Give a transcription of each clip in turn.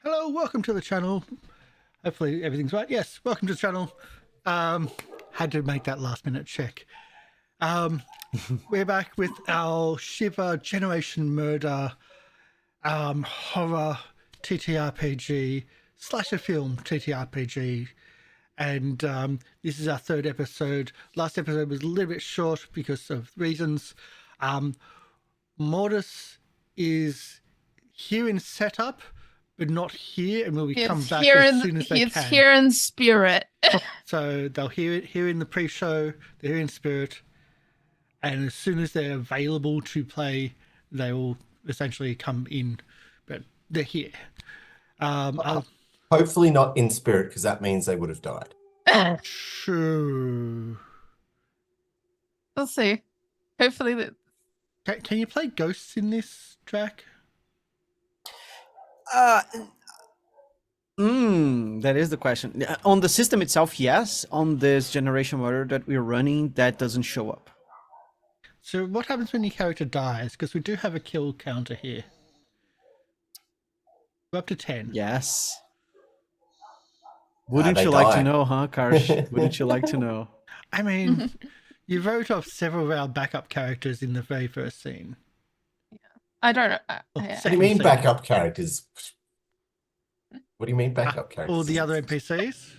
Hello, welcome to the channel. Hopefully everything's right. Yes, welcome to the channel. Had to make that last minute check. We're back with our Shiver Generation Murder horror TTRPG slasher film TTRPG. And this is our third episode. Last episode was a little bit short because of reasons. Mortis is here in setup, but not here, and will come back as soon as they can. He's here in spirit. So they'll hear it here in the pre-show. They're here in spirit, and as soon as they're available to play, they will essentially come in. But they're here. Hopefully not in spirit, because that means they would have died. True. We'll see. Hopefully, Can you play ghosts in this track? That is the question. On the system itself, yes. On this generation murder that we're running, that doesn't show up. So what happens when your character dies? Because we do have a kill counter here. We're up to 10. Yes. Wouldn't you like to know, huh, Karsh? Wouldn't you like to know? I mean, you wrote off several of our backup characters in the very first scene. I don't know. What do you mean backup characters? What do you mean backup characters? All the other NPCs?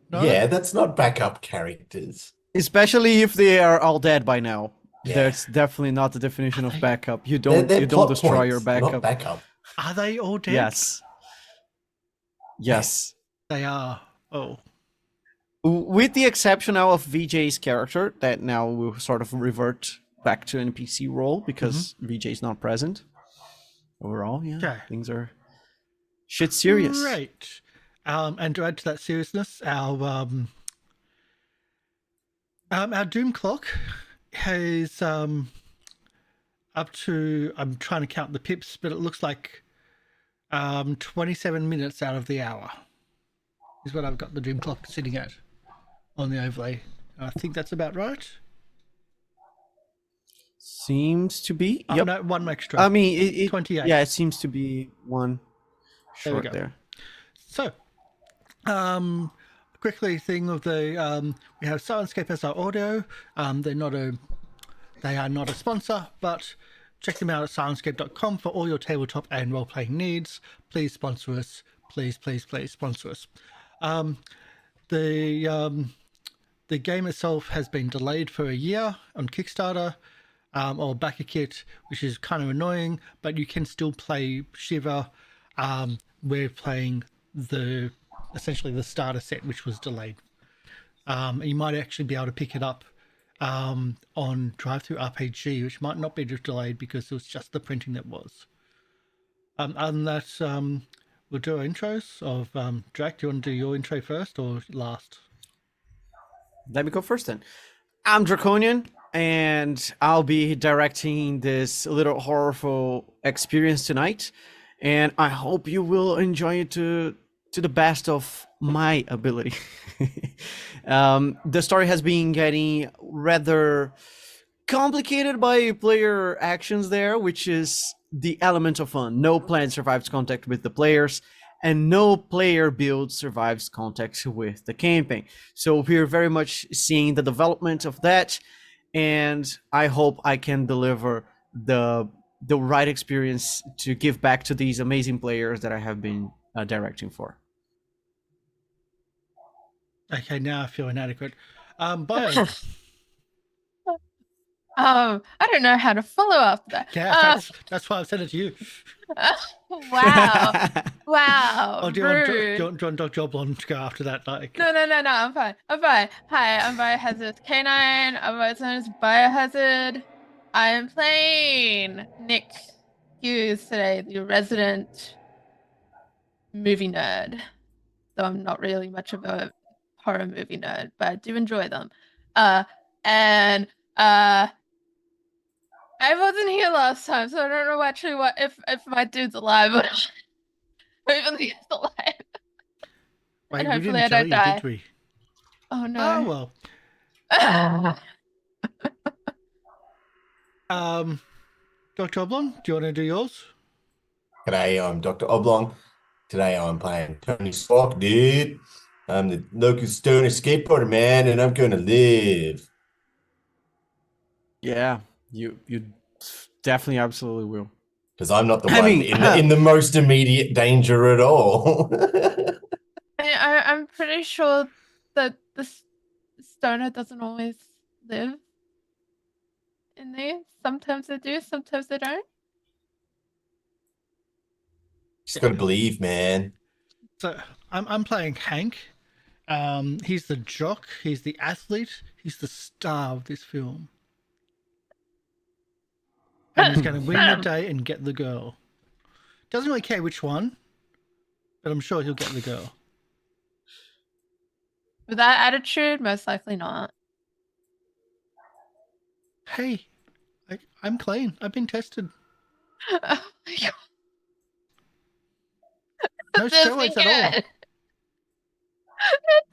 No? Yeah, that's not backup characters. Especially if they are all dead by now. Yeah. That's definitely not the definition of backup. You don't destroy your backup. Not backup. Are they all dead? Yes. Yes. They are. Oh. With the exception now of VJ's character, that now will sort of revert back to NPC role because VJ is not present. Overall, yeah, Okay. Things are shit serious. Right. And to add to that seriousness, our doom clock is up to, I'm trying to count the pips, but it looks like 27 minutes out of the hour is what I've got the doom clock sitting at on the overlay. I think that's about right. Seems to be. Oh, Yep. no, one extra. I mean, 28. Yeah, it seems to be one short there. So, quickly thing of the we have Silenscape as our audio. They are not a sponsor, but check them out at silenscape.com for all your tabletop and role-playing needs. Please sponsor us. Please sponsor us. The game itself has been delayed for a year on Kickstarter, or back a kit, which is kind of annoying, but you can still play Shiver. We're playing essentially the starter set, which was delayed. You might actually be able to pick it up on Drive-Thru RPG, which might not be delayed because it was just the printing that was. Other than that, we'll do our intros of Drac. Do you want to do your intro first or last? Let me go first then. I'm Draconian, and I'll be directing this little horrorful experience tonight. And I hope you will enjoy it to the best of my ability. The story has been getting rather complicated by player actions there, which is the element of fun. No player survives contact with the players, and no player build survives contact with the campaign. So we're very much seeing the development of that, and I hope I can deliver the right experience to give back to these amazing players that I have been directing for. Okay, now I feel inadequate. Bio. I don't know how to follow up that. Yeah, that's why I've sent it to you. Wow. Wow. Oh, do you want Dr. Oblong to go after that? Like, No, I'm fine. Hi, I'm Biohazard K9. I'm also known as Biohazard. I am playing Nick Hughes today, the resident movie nerd. Though I'm not really much of a horror movie nerd, but I do enjoy them. And I wasn't here last time, so I don't know actually if my dude's alive or not. Or even if he's alive. wait, And we hopefully didn't I tell don't you, die. did we? Oh no. Oh well. Dr. Oblong, do you want to do yours? G'day, I'm Dr. Oblong. Today I'm playing Tony Spock, dude. I'm the local stoner skateboarder, man, and I'm going to live. Yeah, you definitely absolutely will. Because I'm not the I one mean, in the most immediate danger at all. I'm pretty sure that the stoner doesn't always live in there. Sometimes they do, sometimes they don't. Just got to believe, man. So I'm playing Hank. He's the jock. He's the athlete. He's the star of this film, and he's going to win the day and get the girl. Doesn't really care which one, but I'm sure he'll get the girl. With that attitude, most likely not. Hey, I'm clean. I've been tested. Oh my God. No This steroids at all. again.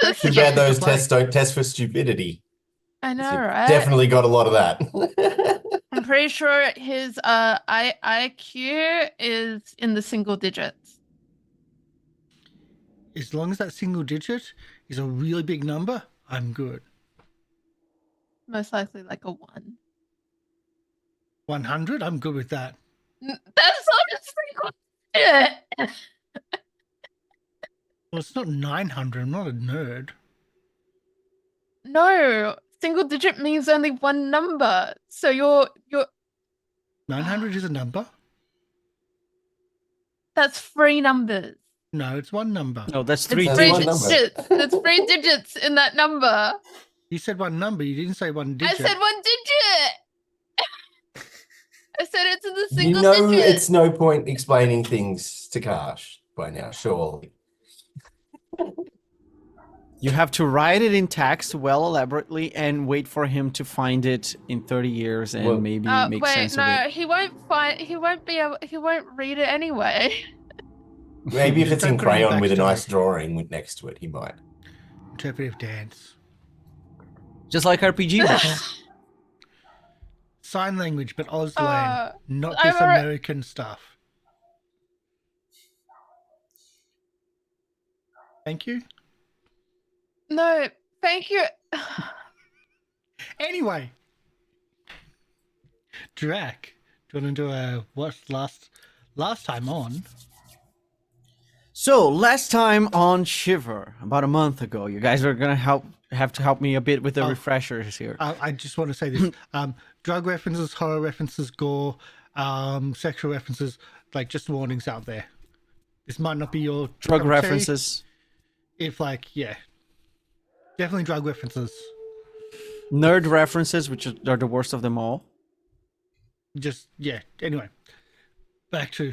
This Too again. bad those tests don't test for stupidity. I know, You've right? Definitely got a lot of that. I'm pretty sure his IQ is in the single digits. As long as that single digit is a really big number, I'm good. Most likely like a 1. 100, I'm good with that. That's not a single digit. Well, it's not 900. I'm not a nerd. No, single digit means only one number. So you're 900 is a number? that's 3 numbers. No, it's one number. no, that's It's three That's three one digits. number. digits. There's 3 digits in that number. You said one number. You didn't say one digit. I said 1 digit. I said it's in the You single know digit. it's no point explaining things to Karsh by now, surely. You have to write it in text well elaborately and wait for him to find it in 30 years and Well- maybe make Wait, sense no, of it. he won't find. He won't be able. He won't read it anyway. Maybe if Just it's in don't put any crayon with a backstory. nice drawing next to it, he might. Interpretive dance. Just like RPG books. Sign language, but Auslan. Not I've this alre- American stuff. Thank you. No, thank you. Anyway. Drac, do you want to do a what last time on? So last time on Shiver, about a month ago, you guys are gonna have to help me a bit with the Oh. refreshers here. I just want to say this: drug references, horror references, gore, sexual references. Like, just warnings out there. This might not be your Drug cup of tea. references, If definitely drug references. nerd references, which are the worst of them all. Just Anyway, back to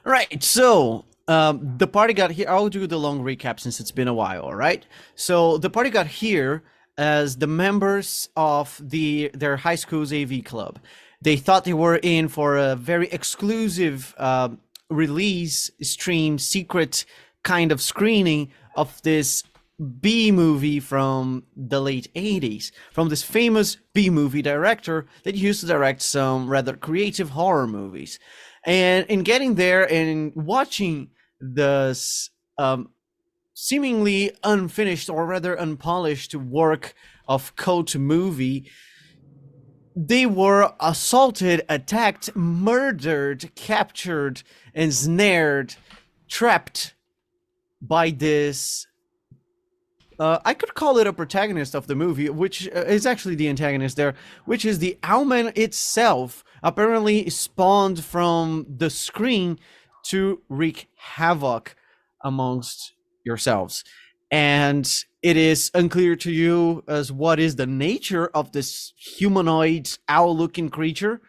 Right, so the party got here. I'll do the long recap since it's been a while, all right? So the party got here as the members of their high school's AV club. They thought they were in for a very exclusive release stream, secret kind of screening of this B movie from the late 80s, from this famous B movie director that used to direct some rather creative horror movies. And in getting there and watching this seemingly unfinished or rather unpolished work of cult movie, they were assaulted, attacked, murdered, captured, ensnared, trapped by this. I could call it a protagonist of the movie, which is actually the antagonist there, which is the Owlman itself, apparently spawned from the screen to wreak havoc amongst yourselves. And it is unclear to you as what is the nature of this humanoid owl-looking creature,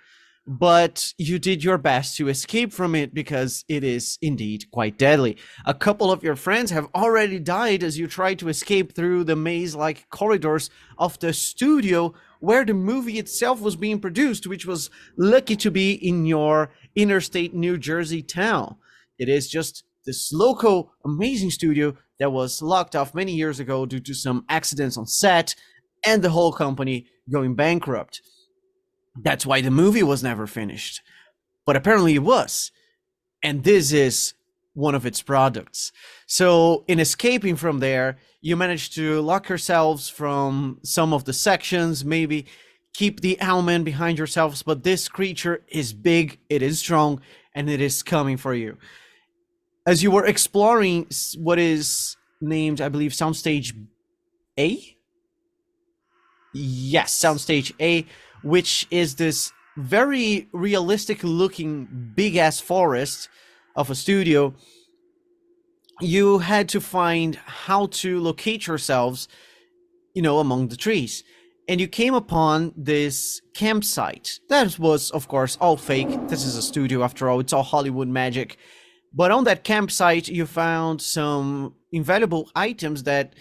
but you did your best to escape from it because it is indeed quite deadly. A couple of your friends have already died as you tried to escape through the maze-like corridors of the studio where the movie itself was being produced, which was lucky to be in your interstate New Jersey town. It is just this local amazing studio that was locked off many years ago due to some accidents on set and the whole company going bankrupt. That's why the movie was never finished. But apparently it was. and this is one of its products. So in escaping from there, you manage to lock yourselves from some of the sections, maybe keep the owlman behind yourselves, but this creature is big, it is strong, and it is coming for you. As you were exploring what is named, I believe, Soundstage A? Yes, Soundstage A, which is this very realistic looking big ass forest of a studio. You had to find how to locate yourselves, among the trees. And you came upon this campsite. That was, of course, all fake. This is a studio after all, it's all Hollywood magic. But on that campsite, you found some invaluable items that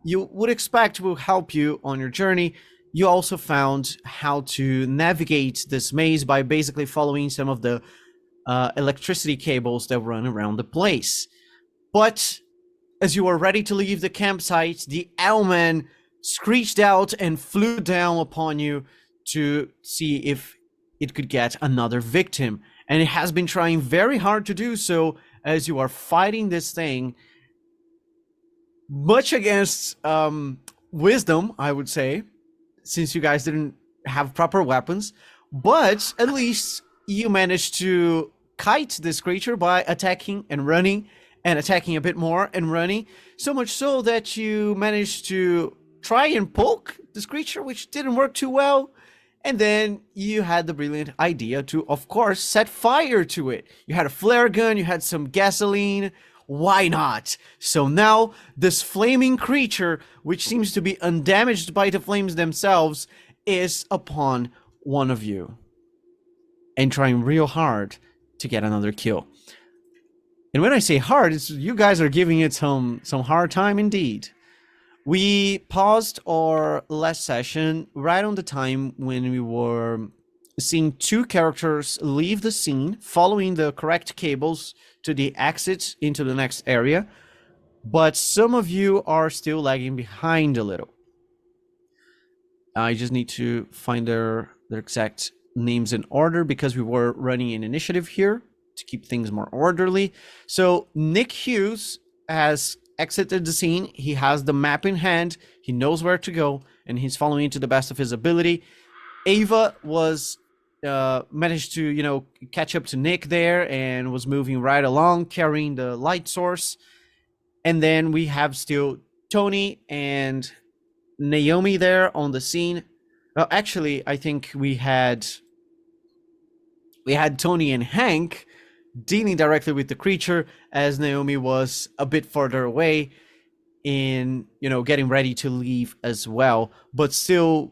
you would expect will help you on your journey. You also found how to navigate this maze by basically following some of the electricity cables that run around the place. But as you were ready to leave the campsite, the owlman screeched out and flew down upon you to see if it could get another victim. And it has been trying very hard to do so as you are fighting this thing, much against wisdom, I would say, since you guys didn't have proper weapons. But at least you managed to kite this creature by attacking and running, and attacking a bit more and running, so much so that you managed to try and poke this creature, which didn't work too well. And then you had the brilliant idea to, of course, set fire to it. You had a flare gun, you had some gasoline. Why not? So now this flaming creature, which seems to be undamaged by the flames themselves, is upon one of you and trying real hard to get another kill. And when I say hard, it's you guys are giving it some hard time indeed. We paused our last session right on the time when we were seeing two characters leave the scene, following the correct cables to the exit into the next area, but some of you are still lagging behind a little. I just need to find their exact names in order because we were running an initiative here to keep things more orderly. So Nick Hughes has exited the scene. He has the map in hand. He knows where to go, and he's following it to the best of his ability. Ava was managed to, catch up to Nick there and was moving right along, carrying the light source. And then we have still Tony and Naomi there on the scene. Well, actually, I think we had Tony and Hank dealing directly with the creature, as Naomi was a bit further away in, getting ready to leave as well, but still,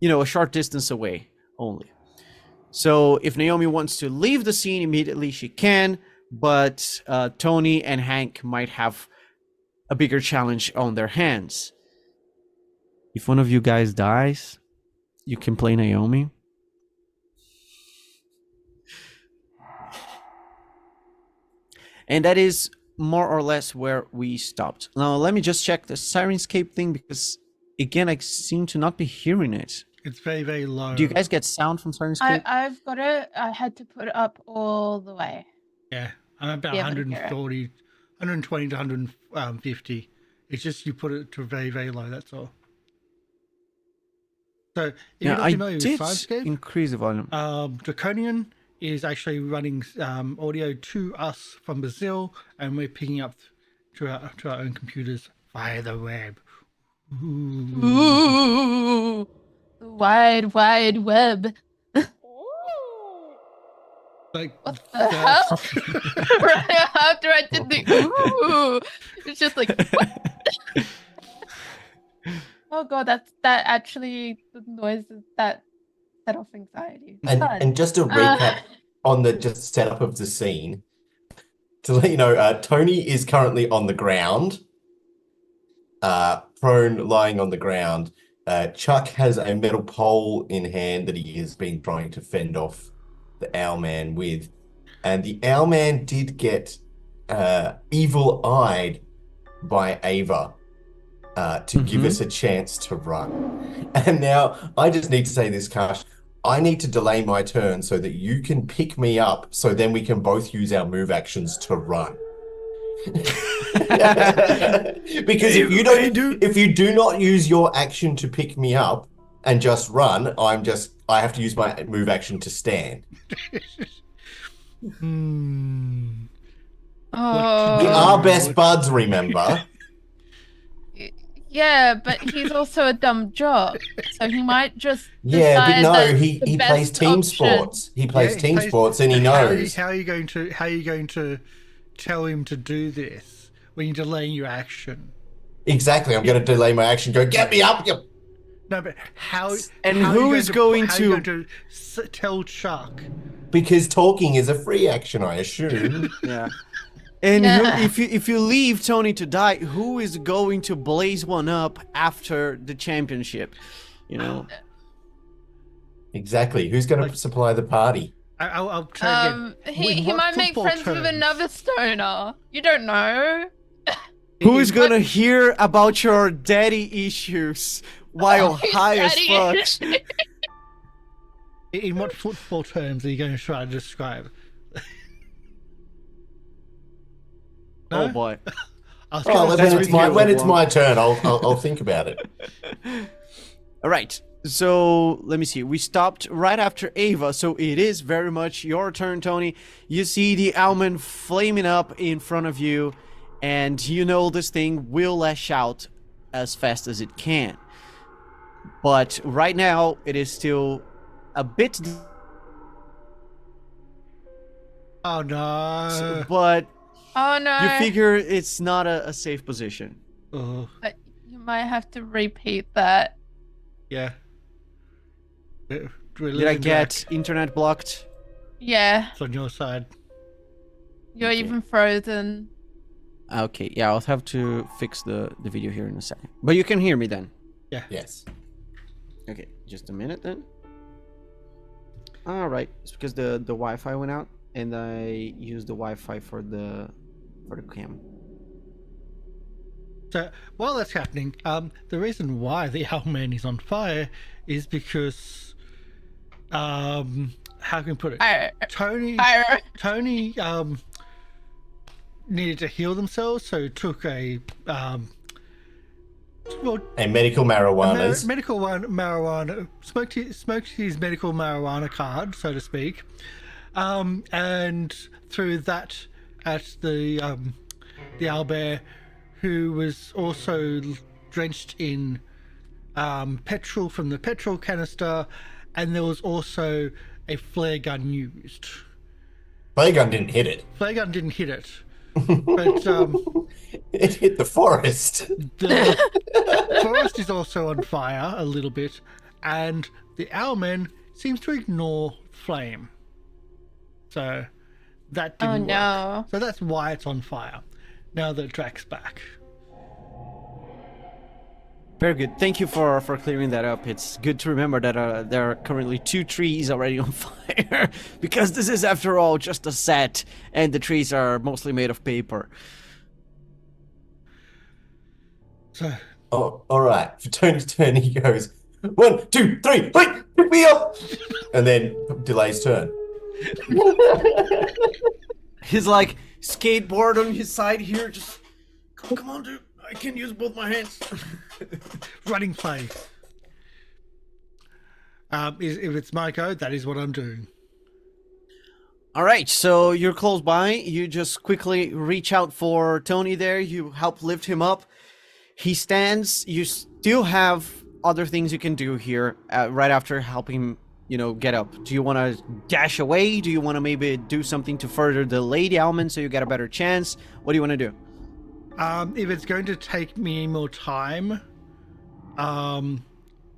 a short distance away only. So if Naomi wants to leave the scene immediately, she can, but Tony and Hank might have a bigger challenge on their hands. If one of you guys dies, you can play Naomi. And that is more or less where we stopped. Now, let me just check the Sirenscape thing, because, again, I seem to not be hearing it. It's very, very low. Do you guys get sound from Sirenscape? I've got it. I had to put it up all the way. Yeah, I'm about Be able to hear 140, 120 to 150. It's just you put it to very, very low, that's all. So, if you're not familiar with Sirenscape, increase the volume. Draconian is actually running audio to us from Brazil, and we're picking up to our own computers via the web. Ooh, the wide web. Like, what the hell? Right after I did the ooh, it's just like, what? Oh god, that actually, the noises that set off anxiety. And just to recap on the just setup of the scene, to let you know, Tony is currently on the ground, prone, lying on the ground. Chuck has a metal pole in hand that he has been trying to fend off the Owlman with. And the Owlman did get evil-eyed by Ava to give us a chance to run. And now, I just need to say this, Kash. I need to delay my turn so that you can pick me up, so then we can both use our move actions to run. Because if you do not use your action to pick me up and just run, I have to use my move action to stand. Oh. We are best buds, remember? Yeah, but he's also a dumb jock, so he might just Yeah, but decide no, that he the plays best team option- sports. He plays Yeah, team sports, and he knows. How are you going to tell him to do this when you're delaying your action? Exactly. I'm going to delay my action. Go get me up. You. No, but how? And how who are you is going how are you to- going to tell Chuck? Because talking is a free action, I assume. Yeah. And Yeah. if you leave Tony to die, who is going to blaze one up after the championship? You know. Exactly. Who's going to supply the party? I'll tell you again. He what might make football friends with terms? another stoner. You don't know. Who is gonna hear about your daddy issues while high as fuck? In what football terms are you going to try to describe? No? Oh boy. I was Oh, gonna when say- it's my turn, I'll think about it. All right. So let me see. We stopped right after Ava, so it is very much your turn, Tony. You see the almond flaming up in front of you, and you know this thing will lash out as fast as it can. But right now, it is still a bit. Oh no! But Oh no. you figure it's not a safe position. Oh, But you might have to repeat that. yeah. Did I get internet blocked? Yeah, It's on your side? you're Okay. even frozen. Okay, yeah, I'll have to fix the video here in a second. But you can hear me then. Yes. Okay, just a minute then. All right, it's because the Wi-Fi went out, and I used the Wi-Fi for the cam. So while that's happening, the reason why the Owlman is on fire is because, how can we put it? Fire. Tony Fire. needed to heal themselves, so took a And medical marijuanas. medical marijuana, smoked his medical marijuana card, so to speak, and threw that at the owlbear, who was also drenched in petrol from the petrol canister, and there was also a flare gun used. Flare gun didn't hit it. Flare gun didn't hit it, but It hit the forest. the forest is also on fire a little bit, and the owlman seems to ignore flame. So that didn't work. No. So that's why it's on fire. Now that Drax's back. Very good. Thank you for clearing that up. It's good to remember that there are currently 2 trees already on fire, because this is, after all, just a set, and the trees are mostly made of paper. So Oh, all right. For Tony's turn, he goes 1, 2, 3, wait, pick me up, and then delays turn. He's like skateboard on his side here, just come on, dude. I can use both my hands. running play. If it's my go, that is what I'm doing. All right, so you're close by. You just quickly reach out for Tony there. You help lift him up. He stands. You still have other things you can do here right after helping him, get up. Do you want to dash away? Do you want to maybe do something to further delay the almond so you get a better chance? What do you want to do? If it's going to take me more time,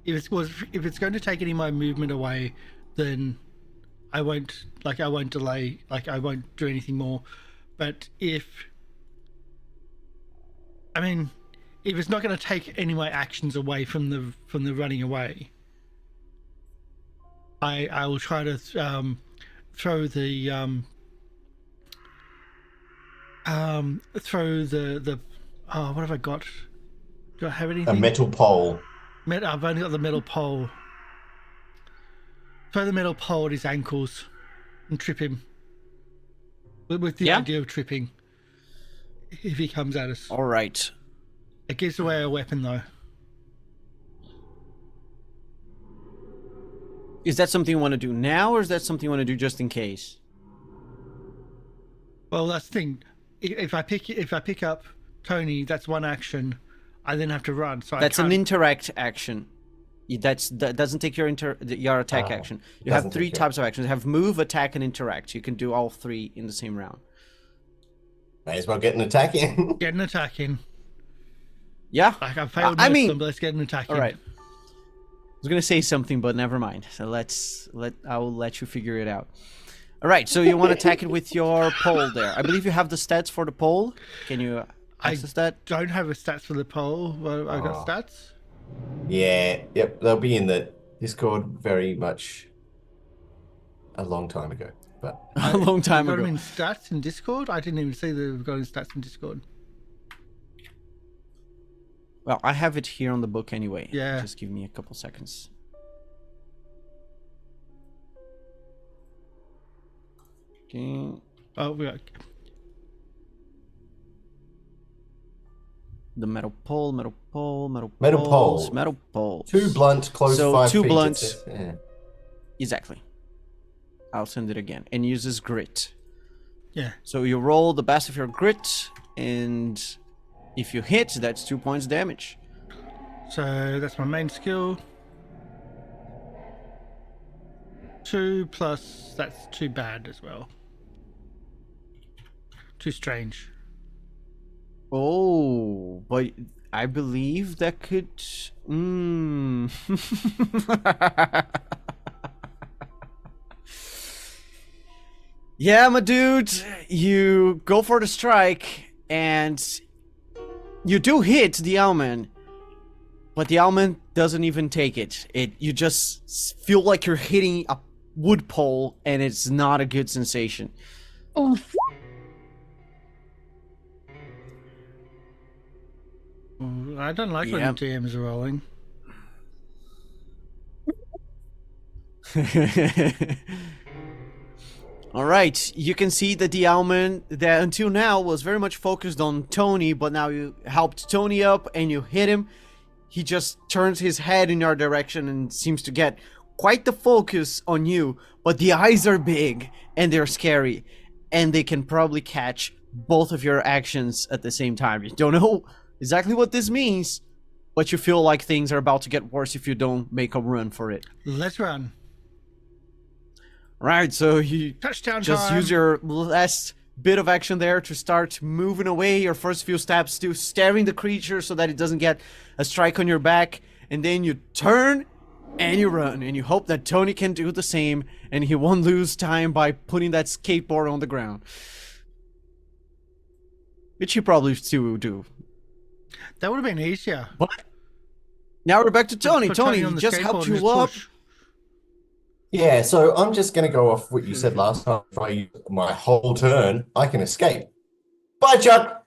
if it's going to take any of my movement away, then I won't delay, I won't do anything more. But if it's not going to take any of my actions away from the running away, I will try to throw the what have I got? Do I have anything? A metal pole. I've only got the metal pole. throw the metal pole at his ankles and trip him. With the Yeah. idea of tripping if he comes at us. All right. It gives away a weapon though. Is that something you want to do now, or is that something you want to do just in case? Well, that's the thing. If I pick up Tony, that's one action. I then have to run. So That's I an can't... interact action. That doesn't take your attack action. You have doesn't three take your- types of actions. You have move, attack, and interact. You can do all three in the same round. May as well get an attack in. Get an attack in. Yeah. Like I failed I most mean- of them, but let's get an attack in. All right. I was gonna say something, but never mind. So I'll let you figure it out. All right. So you want to attack it with your pole there. I believe you have the stats for the pole. Can you access that? Don't have a stats for the pole. Well, I got stats. Yeah, yep, they'll be in the Discord very much a long time ago. But A long time Got ago. them in stats in Discord. I didn't even see that we've got in stats in Discord. Well, I have it here on the book anyway. Yeah. Just give me a couple seconds. Okay. Oh, we got The metal pole, metal pole, metal Metal poles, pole. metal poles. too blunt, close So 5 two feet. blunts. It says, yeah. Exactly. I'll send it again. And uses grit. yeah. So you roll the best of your grit, and if you hit, that's 2 points damage. So that's my main skill. 2 plus that's too bad as well. Too strange. Oh, but I believe that could. Yeah, my dude, you go for the strike, and you do hit the Owlman, but the Owlman doesn't even take it. You just feel like you're hitting a wood pole, and it's not a good sensation. Oof. Ooh, I don't like when Yep. DMs are rolling. All right, you can see that the Owlman that until now was very much focused on Tony, but now you helped Tony up and you hit him. He just turns his head in your direction and seems to get quite the focus on you, but the eyes are big and they're scary, and they can probably catch both of your actions at the same time. You don't know exactly what this means, but you feel like things are about to get worse if you don't make a run for it. Let's run. Right, so you Touchdown just time. use your last bit of action there to start moving away. Your first few steps to staring the creature so that it doesn't get a strike on your back, and then you turn and you run, and you hope that Tony can do the same and he won't lose time by putting that skateboard on the ground, which he probably still will do. That would have been easier. But now we're back to Tony. Put Tony, on he the just skateboard helped and you just up. push. Yeah, so I'm just going to go off what you said last time. If I use my whole turn, I can escape. Bye, Chuck.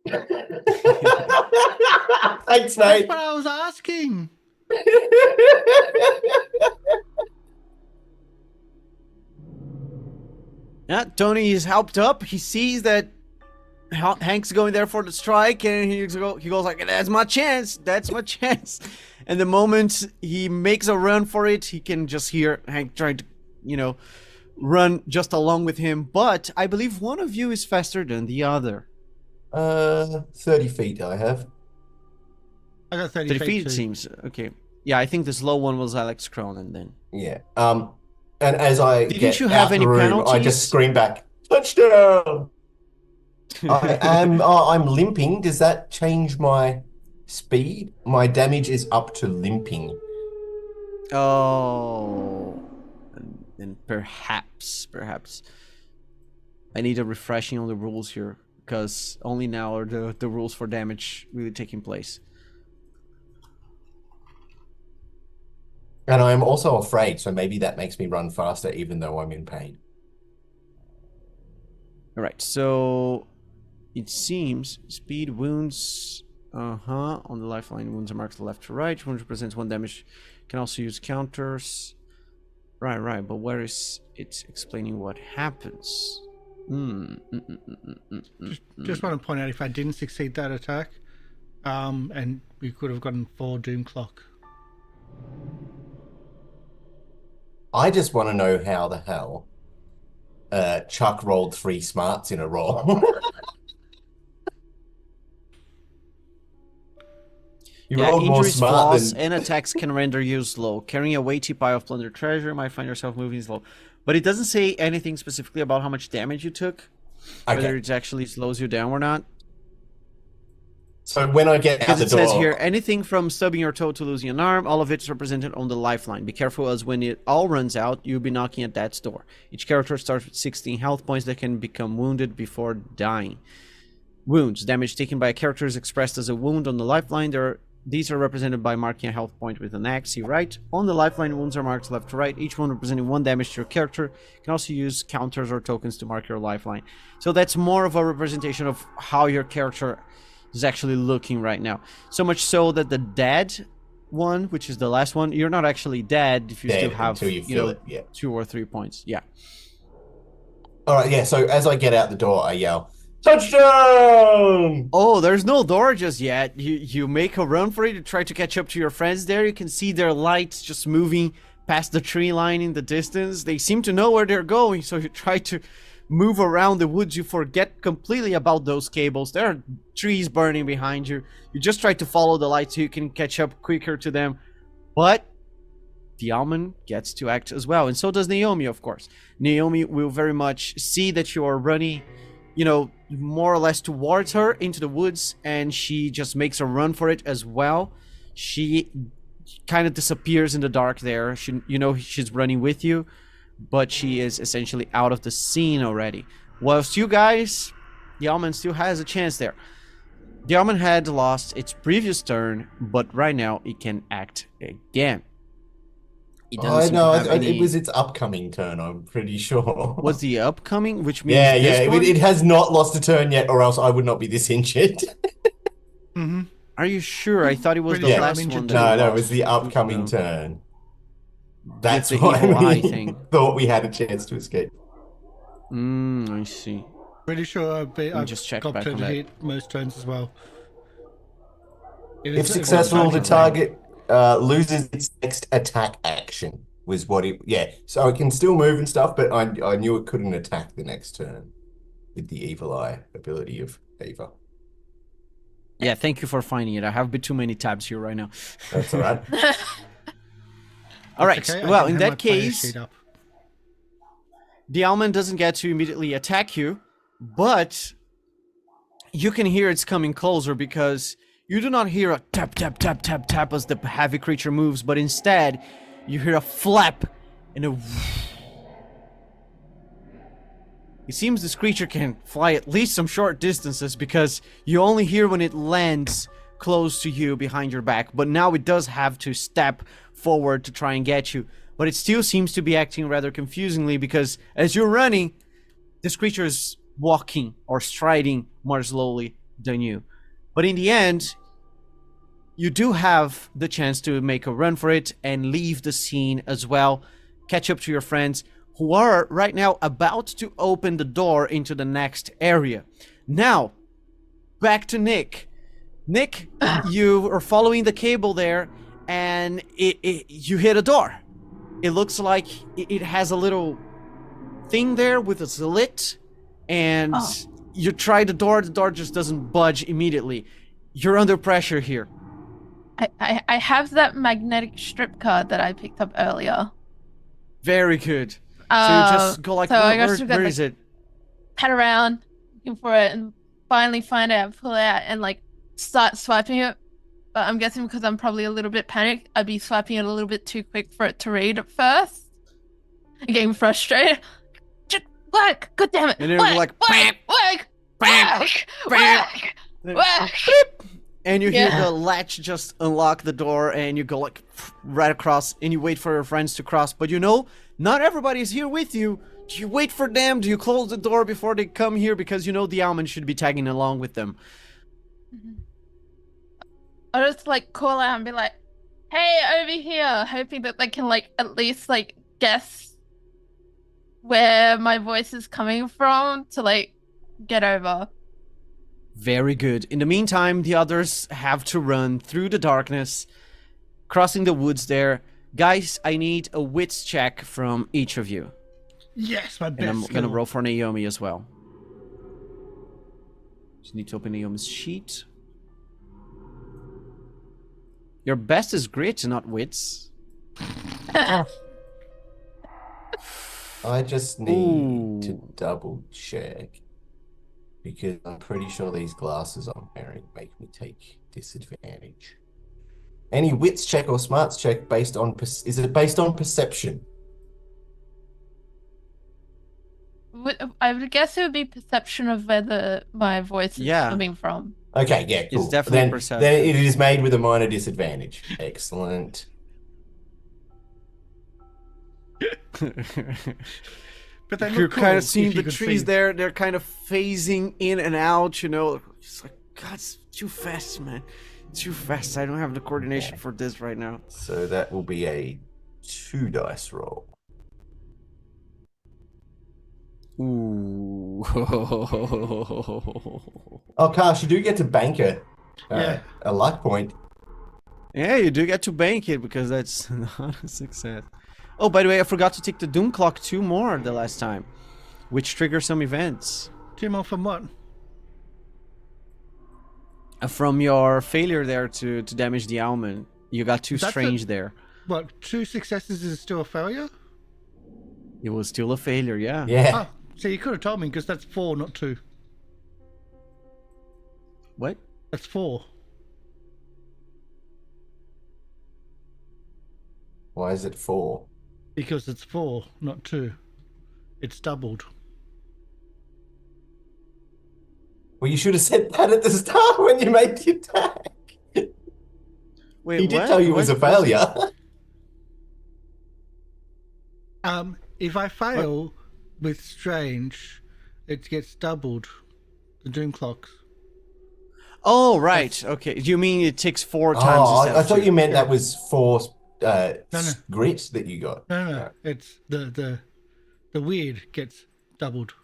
Thanks, That's mate. what I was asking. Yeah, Tony is helped up. He sees that Hank's going there for the strike, and he goes like, "That's my chance. That's my chance." And the moment he makes a run for it, he can just hear Hank trying to, run just along with him. But I believe one of you is faster than the other. 30 feet I have. I got 30 30 feet, too. it seems. Okay. Yeah, I think the slow one was Alex Cronin then. Yeah. And as I Didn't get you have out any the room, I penalties? just scream back, touchdown! I'm limping. Does that change my speed? My damage is up to limping. Oh, and perhaps I need a refreshing on the rules here, because only now are the rules for damage really taking place. And I am also afraid, so maybe that makes me run faster even though I'm in pain. All right, so it seems speed wounds. On the lifeline, wounds are marked left to right. Wound represents 1 damage. Can also use counters. Right. But where is it explaining what happens? Just want to point out, if I didn't succeed that attack, and we could have gotten 4 Doom Clock. I just want to know how the hell Chuck rolled 3 smarts in a row. You rolled more injuries, smart flaws, than... and attacks can render you slow. Carrying a weighty pile of plundered treasure might find yourself moving slow. But it doesn't say anything specifically about how much damage you took. Whether it actually slows you down or not. So when I get out Because the it door... says here, anything from stubbing your toe to losing an arm, all of it's represented on the lifeline. Be careful, as when it all runs out, you'll be knocking at death's door. Each character starts with 16 health points that can become wounded before dying. Wounds. Damage taken by a character is expressed as a wound on the lifeline. These are represented by marking a health point with an X. See right? On the lifeline, wounds are marked left to right, each one representing 1 damage to your character. You can also use counters or tokens to mark your lifeline. So that's more of a representation of how your character is actually looking right now. So much so that the dead one, which is the last one, you're not actually dead if you still have until you feel it, yeah. 2 or 3 points. Yeah. All right, yeah, so as I get out the door, I yell, "Touchdown!" Oh, there's no door just yet. You make a run for it to try to catch up to your friends there. You can see their lights just moving past the tree line in the distance. They seem to know where they're going, so you try to move around the woods. You forget completely about those cables. There are trees burning behind you. You just try to follow the lights so you can catch up quicker to them. But the almond gets to act as well, and so does Naomi, of course. Naomi will very much see that you are running, more or less towards her into the woods, and she just makes a run for it as well. She kind of disappears in the dark there. She's running with you, but she is essentially out of the scene already. Whilst you guys, the almond still has a chance there. The almond had lost its previous turn, but right now it can act again. It doesn't it was its upcoming turn, I'm pretty sure. Was the upcoming, which means Yeah, this it has not lost a turn yet, or else I would not be this injured. Mm-hmm. Are you sure? I thought it was Pretty the sure I'm last one. injured That No, it was the upcoming No. turn. That's the why evil eye we thing. thought we had a chance to escape. I see. Pretty sure I've just check got back to on that. hit most turns as well. If successful, the target loses its next attack action. Was what it... Yeah, so it can still move and stuff, but I knew it couldn't attack the next turn with the evil eye ability of Ava. Yeah, thank you for finding it. I have a bit too many tabs here right now. That's all right. All right. Okay, I Well, can in have my that player case, sheet up. the almond doesn't get to immediately attack you, but you can hear it's coming closer because you do not hear a tap, tap, tap, tap, tap as the heavy creature moves, but instead you hear a flap and a... It seems this creature can fly at least some short distances because you only hear when it lands close to you behind your back, but now it does have to step forward to try and get you. But it still seems to be acting rather confusingly because as you're running, this creature is walking or striding more slowly than you. But in the end, you do have the chance to make a run for it and leave the scene as well. Catch up to your friends who are right now about to open the door into the next area. Now, back to Nick. Nick, you are following the cable there and you hit a door. It looks like it has a little thing there with a slit, and you try the door just doesn't budge immediately. You're under pressure here. I have that magnetic strip card that I picked up earlier. Very good. So you just go like, so I guess where is it? Head around, looking for it, and finally find it, pull it out, and start swiping it. But I'm guessing because I'm probably a little bit panicked, I'd be swiping it a little bit too quick for it to read at first. I'm getting frustrated. Just work! God damn it! And then work! And you hear the latch just unlock the door, and you go right across, and you wait for your friends to cross. But not everybody's here with you. Do you wait for them? Do you close the door before they come here? Because the almond should be tagging along with them. I'll just call out and be like, "Hey, over here!" Hoping that they can at least guess where my voice is coming from to like get over. Very good. In the meantime, the others have to run through the darkness, crossing the woods there. Guys, I need a wits check from each of you. Yes, my best And I'm skill. gonna roll for Naomi as well. Just need to open Naomi's sheet. Your best is grit, not wits. I just need to Ooh. double check because I'm pretty sure these glasses I'm wearing make me take disadvantage. Any wits check or smarts check based on is it based on perception? I would guess it would be perception of where my voice is Yeah. coming from. Okay, yeah, cool. It's definitely Then perception. it is made with a minor disadvantage. Excellent. But they You're look cool kind of if seeing you the could trees see. there. They're kind of phasing in and out, you know. It's like, God, it's too fast, man. Too fast. I don't have the coordination for this right now. So that will be a 2 dice roll. Ooh. Oh, Karsh, you do get to bank Yeah. a luck point. Yeah, you do get to bank it because that's not a success. Oh, by the way, I forgot to take the Doom Clock 2 more the last time, which triggers some events. 2 more from what? From your failure there to damage the Almond, you got 2 That's strange there. What, 2 successes is still a failure? It was still a failure, yeah. Yeah. Oh, so you could have told me because that's 4, not 2. What? That's 4. Why is it 4? Because it's 4, not 2. It's doubled. Well, you should have said that at the start when you made the attack. Wait, He did what? tell you it was a failure. If I fail with strange, it gets doubled. The doom clocks. Oh, right. Okay. You mean it takes 4 times Oh, instead I of thought 2. you meant that was 4 no. grit that you got. No. It's the weird gets doubled.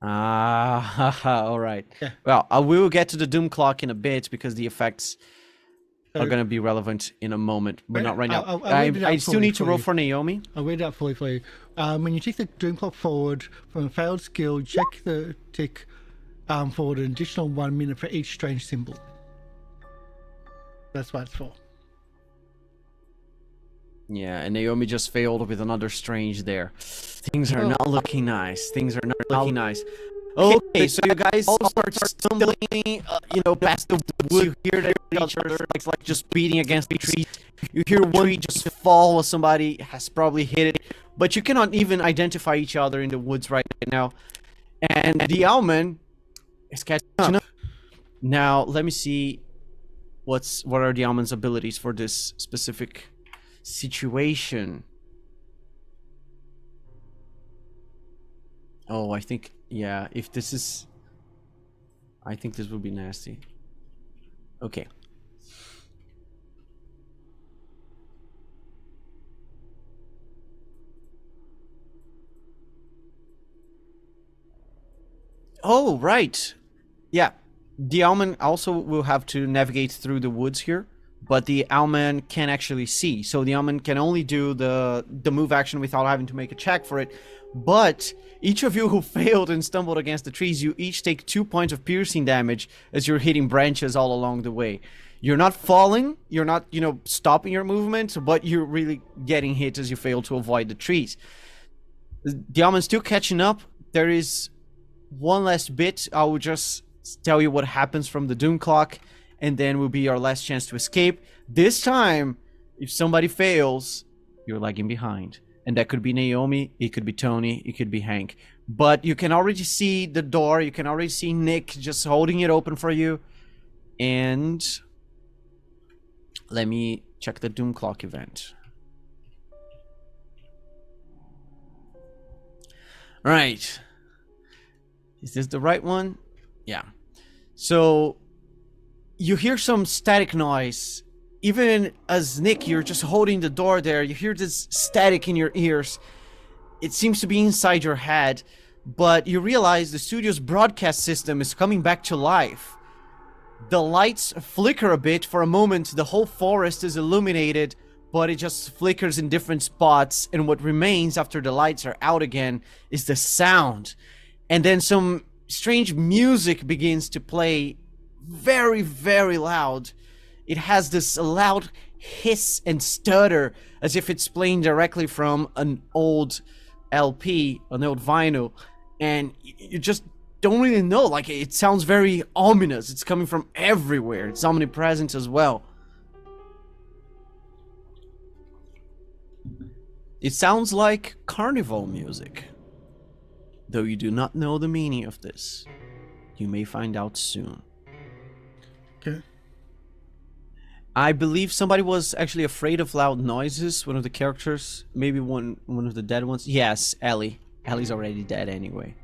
Ah, all right. Yeah. Well, we will get to the Doom Clock in a bit because the effects So, are going to be relevant in a moment, but Wait, not right now. I'll read it out I still fully need to for roll you. for Naomi. I'll read it out fully for you. When you tick the doom clock forward from a failed skill, check the tick forward an additional 1 minute for each strange symbol. That's what it's for. Yeah, and Naomi just failed with another strange there. Things are not looking nice. Things are not looking nice. Okay, so you guys all start stumbling, past the woods. You hear that each other like just beating against the trees. You hear one tree just fall while somebody has probably hit it, but you cannot even identify each other in the woods right now. And the Owlman is catching up. Now, let me see what are the Owlman's abilities for this specific situation. Oh, I think, yeah, if this is... I think this would be nasty. Okay. Oh, right. Yeah. The Owlman also will have to navigate through the woods here, but the Owlman can actually see. So the Owlman can only do the move action without having to make a check for it. But each of you who failed and stumbled against the trees, you each take 2 points of piercing damage as you're hitting branches all along the way. You're not falling, you're not, stopping your movement, but you're really getting hit as you fail to avoid the trees. The Owlman's still catching up. There is one last bit. I will just tell you what happens from the Doom Clock, and then will be your last chance to escape. This time, if somebody fails, you're lagging behind. And that could be Naomi, it could be Tony, it could be Hank. But you can already see the door, you can already see Nick just holding it open for you. And let me check the Doom Clock event. Alright. Is this the right one? Yeah. So you hear some static noise even as Nick, you're just holding the door there, you hear this static in your ears. It seems to be inside your head, but you realize the studio's broadcast system is coming back to life. The lights flicker a bit for a moment, the whole forest is illuminated, but it just flickers in different spots, and what remains after the lights are out again is the sound. And then some strange music begins to play very, very loud. It has this loud hiss and stutter as if it's playing directly from an old LP, an old vinyl, and you just don't really know. Like, it sounds very ominous. It's coming from everywhere. It's omnipresent as well. It sounds like carnival music. Though you do not know the meaning of this, you may find out soon. Okay. I believe somebody was actually afraid of loud noises. One of the characters, maybe one of the dead ones. Yes, Ellie. Ellie's already dead anyway.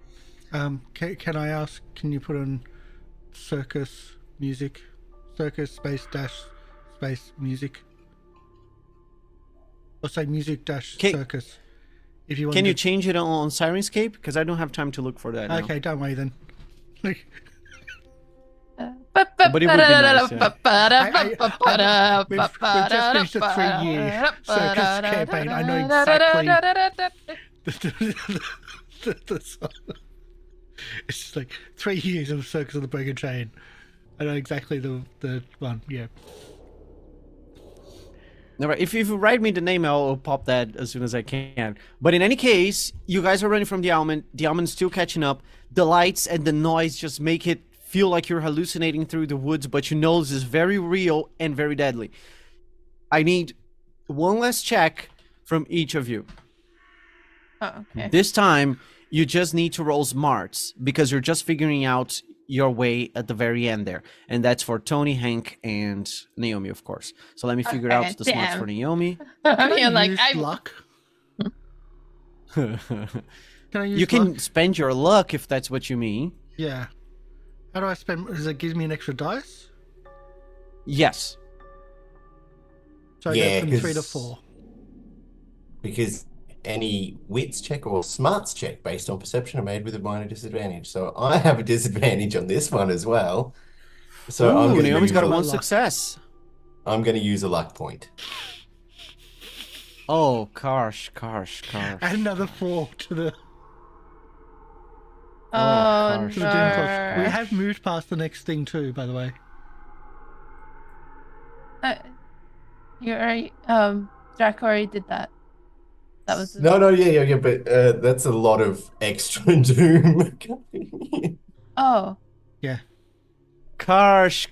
Can I ask? Can you put on circus music? Circus space dash space music. Or say music dash circus. If you want. Can you change it on Sirenscape? Because I don't have time to look for that. Okay, don't worry then. But it would be nice, We've just finished a 3-year circus campaign. I know exactly the song. It's just like 3 years of Circus of the Broken Chain. I know exactly the one. Yeah. All right, if you write me the name, I'll pop that as soon as I can. But in any case, you guys are running from the almond. The almond's still catching up. The lights and the noise just make it feel like you're hallucinating through the woods, but you know this is very real and very deadly. I need one last check from each of you. Oh, okay. This time, you just need to roll smarts, because you're just figuring out your way at the very end there. And that's for Tony, Hank, and Naomi, of course. So let me figure out the smarts for Naomi. You're like, use luck? Can I use You can luck? spend your luck if that's what you mean. Yeah. How do I spend? Does it give me an extra dice? Yes. So I Yeah, go from 3 to 'cause- 4. Because any wits check or smarts check based on perception are made with a minor disadvantage. So I have a disadvantage on this one as well. So I'm Ooh, going Naomi's got to one luck. success. use a luck point. Oh, Karsh. Add another 4 to the oh, gosh. to the dim cost. We no. have moved past the next thing too, by the way. You're right. Jack already did that. That was No, yeah, but that's a lot of extra doom. Oh. Yeah. Karsh.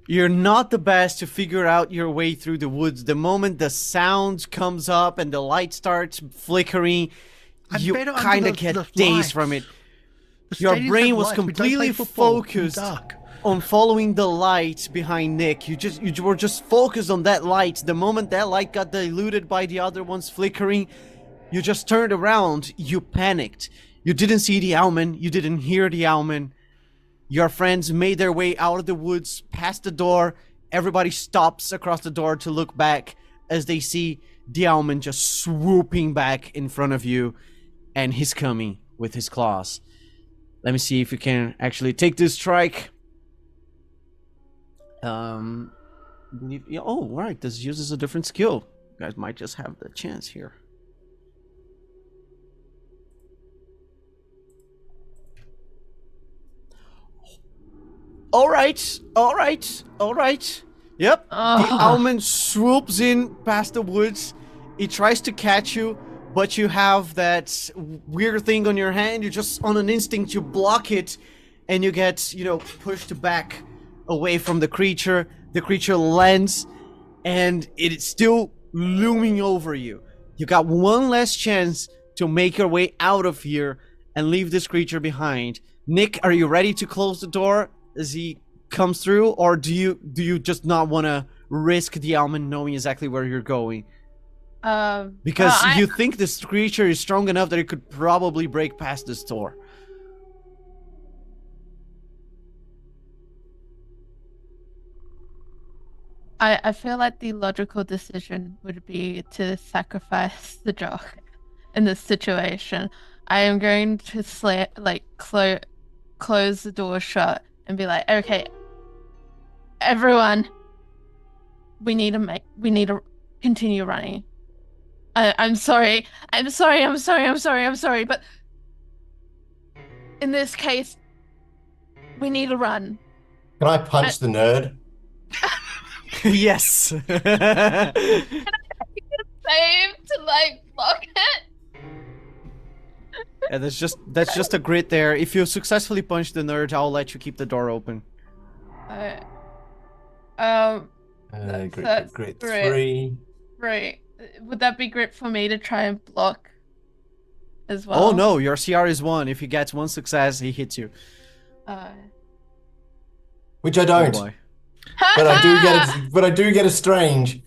You're not the best to figure out your way through the woods. The moment the sound comes up and the light starts flickering, I'm you better under kind of the get lights. dazed from it. The Your stadiums brain have was lights. We don't completely play football in focused dark. on following the light behind Nick. You were just focused on that light. The moment that light got diluted by the other ones flickering, you just turned around. You panicked. You didn't see the Owlman. You didn't hear the Owlman. Your friends made their way out of the woods, past the door. Everybody stops across the door to look back as they see the Owlman just swooping back in front of you, and he's coming with his claws. Let me see if you can actually take this strike. Oh, right. This uses a different skill. You guys might just have the chance here. All right. Yep. Oh. The Owlman swoops in past the woods. He tries to catch you, but you have that weird thing on your hand. You just, on an instinct, you block it, and you get, pushed back away from the creature. The creature lands, and it's still looming over you. You got one last chance to make your way out of here and leave this creature behind. Nick, are you ready to close the door as he comes through, or do you just not want to risk the Owlman knowing exactly where you're going? Because you think this creature is strong enough that it could probably break past this door. I feel like the logical decision would be to sacrifice the dog in this situation. I am going to close the door shut and be like, okay, everyone, we need to continue running. I'm sorry. I'm sorry, but in this case, we need to run. Can I punch the nerd? Yes. Save to like block it. Yeah, that's just a grid there. If you successfully punch the nerd, I'll let you keep the door open. Grit That's grit great. 3. Right. Would that be great for me to try and block as well? Oh no, your CR is 1. If he gets 1 success, he hits you. Which I Oh don't. boy. But I do get a strange.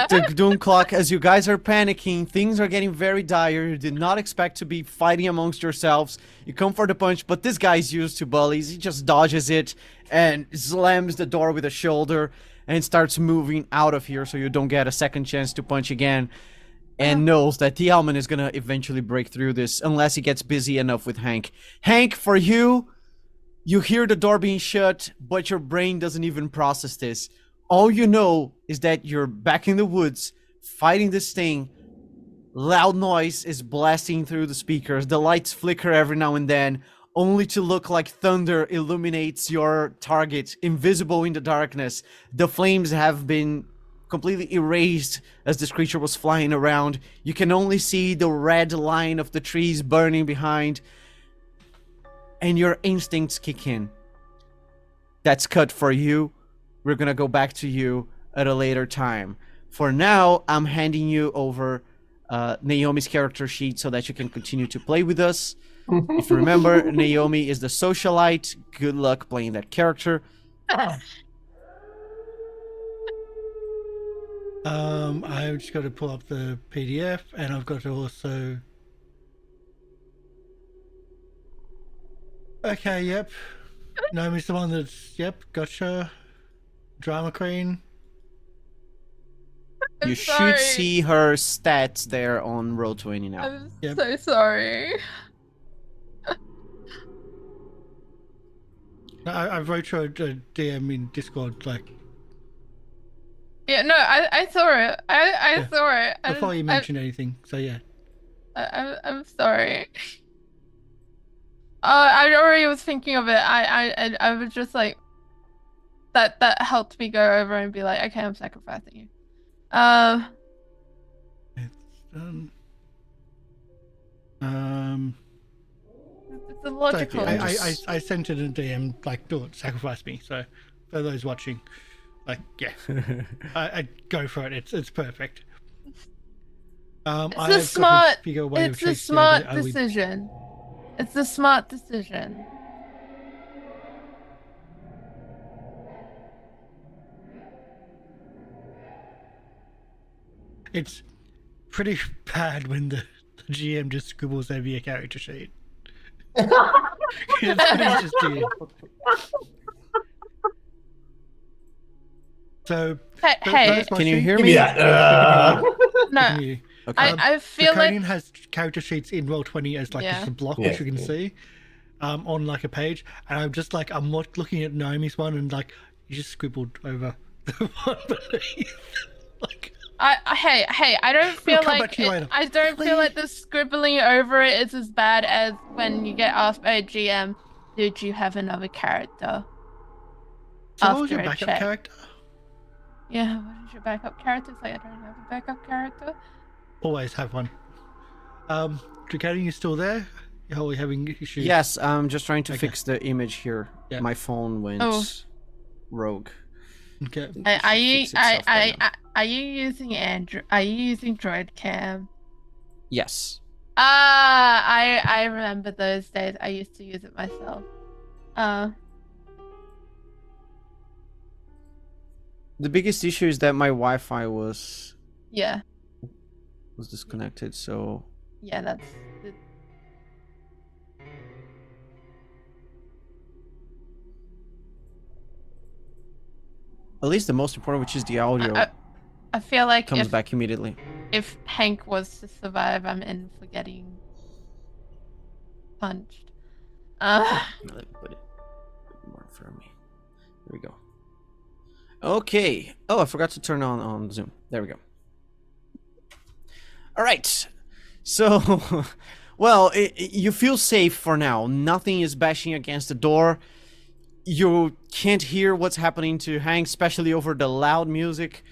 The doom clock, as you guys are panicking, things are getting very dire. You did not expect to be fighting amongst yourselves. You come for the punch, but this guy's used to bullies. He just dodges it and slams the door with a shoulder and starts moving out of here so you don't get a second chance to punch again. And knows that the Alman is gonna eventually break through this unless he gets busy enough with Hank. Hank, for you, you hear the door being shut, but your brain doesn't even process this. All you know is that you're back in the woods, fighting this thing. Loud noise is blasting through the speakers. The lights flicker every now and then, only to look like thunder illuminates your target, invisible in the darkness. The flames have been completely erased as this creature was flying around. You can only see the red line of the trees burning behind. And your instincts kick in. That's cut for you. We're gonna go back to you at a later time. For now, I'm handing you over Naomi's character sheet so that you can continue to play with us. If you remember, Naomi is the socialite. Good luck playing that character. I've just got to pull up the PDF, and I've got to also. Okay, yep. Naomi's the one that's, yep, gotcha. Drama Queen. I'm You sorry. should see her stats there on Roll20 now. I'm Yep. so sorry. No, I wrote her a DM in Discord, like, Yeah, no, I saw it. I Yeah. saw it. before you mentioned anything, so yeah. I'm sorry. I already was thinking of it. I was just like, that helped me go over and be like, okay, I'm sacrificing you. It's done. It's a logical. I sent it in DM, like, do it, sacrifice me. So, for those watching, like, yeah, I go for it. It's perfect. It's a smart. It's a smart decision. decision. It's a smart decision. It's pretty bad when the GM just scribbles over your character sheet. It's what he just did. So, Hey, Can you hear Give me? me that. no, You. Okay. I feel like Draconian has character sheets in Roll20 as like Yeah. just a block, Yeah, which you can yeah. see on like a page. And I'm just like, I'm looking at Naomi's one and like, you just scribbled over the one beneath. Like, hey, I don't feel come like back to you later. I don't feel like the scribbling over it is as bad as when you get asked by a GM, did you have another character? so what was After your a backup check. character? Yeah, what is your backup character? It's like I don't have a backup character. Always have one. Draconian, you still there? Are we having issues? Yes, I'm just trying to Okay. fix the image here. Yeah. My phone went rogue. Okay. Are you Fix itself by now. are you using Android? Are you using Droid Cam? Yes. I remember those days. I used to use it myself. The biggest issue is that my Wi-Fi was Yeah, disconnected, so yeah, that's. at least the most important, which is the audio, I feel like comes back immediately. if Hank was to survive, I'm in for getting punched. Let me put it more in front of me. There we go. Okay. Oh, I forgot to turn on Zoom. There we go. All right. So, well, you feel safe for now. Nothing is bashing against the door. You can't hear what's happening to Hank, especially over the loud music.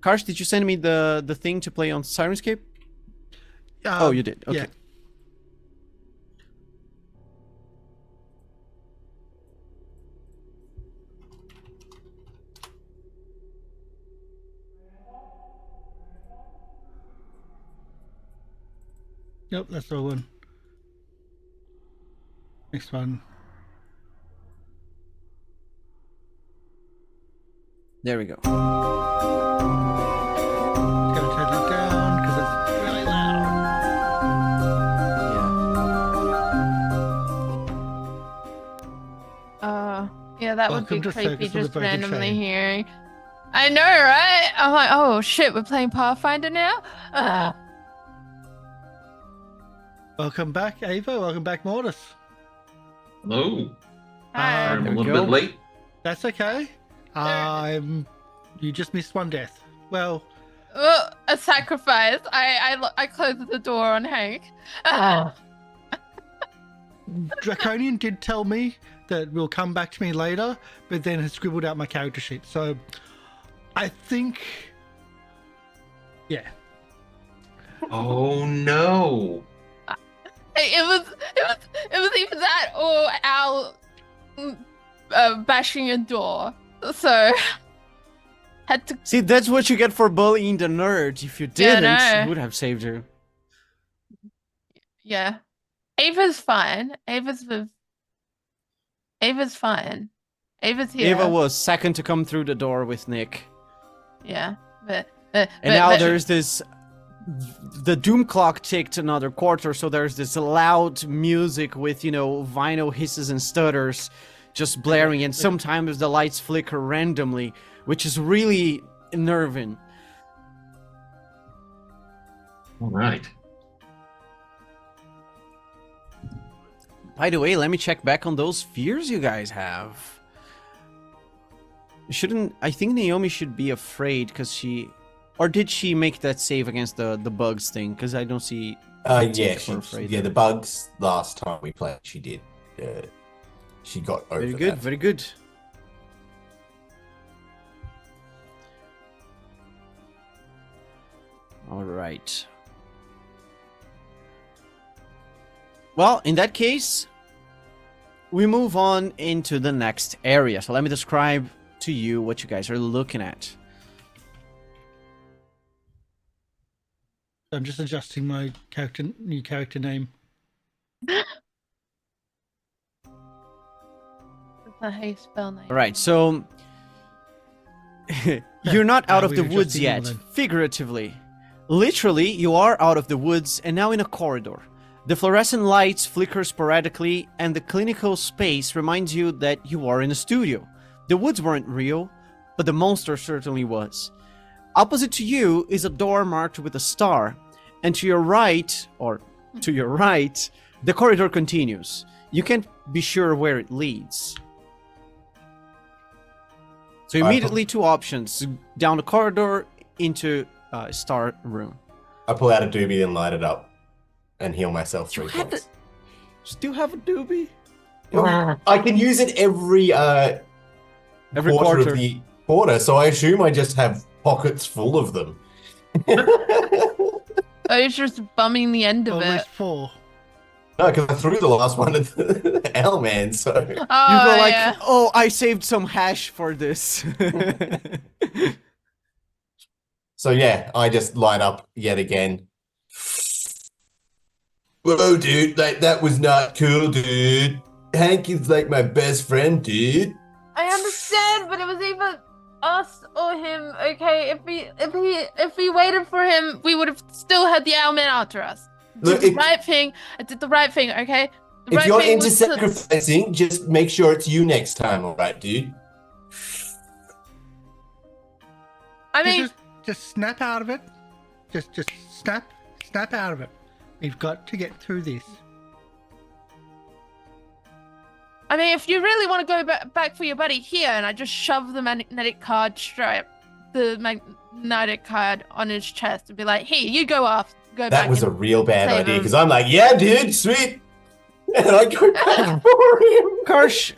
Karsh, did you send me the thing to play on Sirenscape? Oh, you did. Okay. Yeah. Yep, that's the one. Next one. There we go. Gonna turn that down because it's really loud. Yeah, that would Welcome be to creepy Circus of the just Broken randomly Chain. hearing. I know, right? I'm like, oh shit, we're playing Pathfinder now? Welcome back, Ava. Welcome back, Mortis. Hello. Hi. I'm There a we little go. bit late. That's okay. You just missed one death. Well, A sacrifice. I closed the door on Hank. Draconian did tell me that will come back to me later, but then has scribbled out my character sheet. So I think, yeah. Oh no. It was either that or Al bashing a door. So had to. See, that's what you get for bullying the nerd. If you Yeah, I didn't, know. it would have saved you. Yeah, Ava's fine. Ava's fine. Ava's here. Ava was second to come through the door with Nick. Yeah, but And now there's this. The doom clock ticked another quarter, so there's this loud music with, vinyl hisses and stutters just blaring, and sometimes the lights flicker randomly, which is really unnerving. All right. By the way, let me check back on those fears you guys have. I think Naomi should be afraid because she... Or did she make that save against the bugs thing? Because I don't see... Yeah, for afraid the bugs last time we played, she did. She got over Very good, that. very good. All right. Well, in that case, we move on into the next area. So let me describe to you what you guys are looking at. I'm just adjusting my new character name. that's not how you spell name. All right, so you're not out of the we're woods adjusting yet, all then. figuratively. Literally, you are out of the woods and now in a corridor. The fluorescent lights flicker sporadically, and the clinical space reminds you that you are in a studio. The woods weren't real, but the monster certainly was. Opposite to you is a door marked with a star, and to your right, the corridor continues. You can't be sure where it leads. So immediately two options: down the corridor into a star room. I pull out a doobie and light it up and heal myself 3 points. Still have a doobie? I can use it every Every quarter quarter. of the quarter, so I assume I just have pockets full of them. Oh, you're just bumming the end of Or at it. least 4. No, because I threw the last one at the Owlman, so... Oh, You go like, yeah. oh, I saved some hash for this. So yeah, I just light up yet again. Whoa, dude, that was not cool, dude. Hank is like my best friend, dude. I understand, but it was either us or him. Okay, if we waited for him, we would have still had the Owlman after us. Look, Did the right thing. I did the right thing. Okay. The If right you're thing into was to- sacrificing, just make sure it's you next time, alright, dude? I mean, just snap out of it. Just snap out of it. We've got to get through this. if you really want to go back for your buddy here, and I just shove the magnetic card on his chest and be like, "Here, you go off. Go back." That was a and real bad save idea him." because I'm like, yeah, dude, sweet. And I go back for him. Karsh,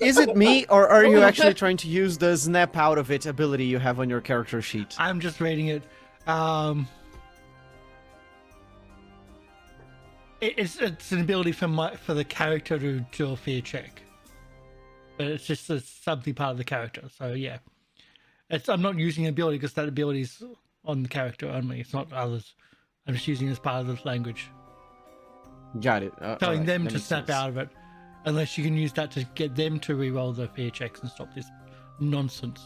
is it me, or are you actually trying to use the snap out of it ability you have on your character sheet? I'm just reading it. It's an ability for the character to do a fear check, but it's just something part of the character. So yeah, I'm not using an ability because that ability is on the character only. It's not others. I'm just using it as part of the language. Got it. Telling alright, them that to makes snap sense. out of it, unless you can use that to get them to re-roll their fear checks and stop this nonsense.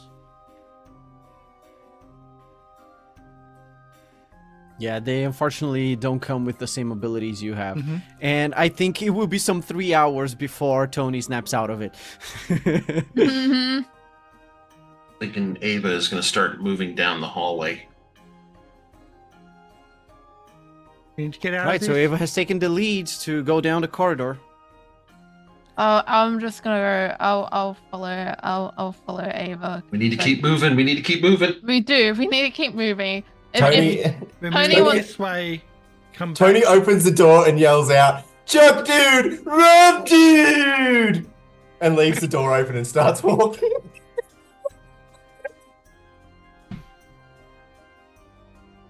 Yeah, they unfortunately don't come with the same abilities you have. Mm-hmm. And I think it will be some 3 hours before Tony snaps out of it. Mhm. Thinking Ava is going to start moving down the hallway. You need to get out Right, of this. so Ava has taken the lead to go down the corridor. I'm just gonna go. I'll follow. I'll follow Ava. We need to keep moving. We need to keep moving. We do. We need to keep moving. Tony, We're Tony moving wants- this way. Come Tony back. opens the door and yells out, "Chuck, dude! Run, dude!" And leaves the door open and starts walking.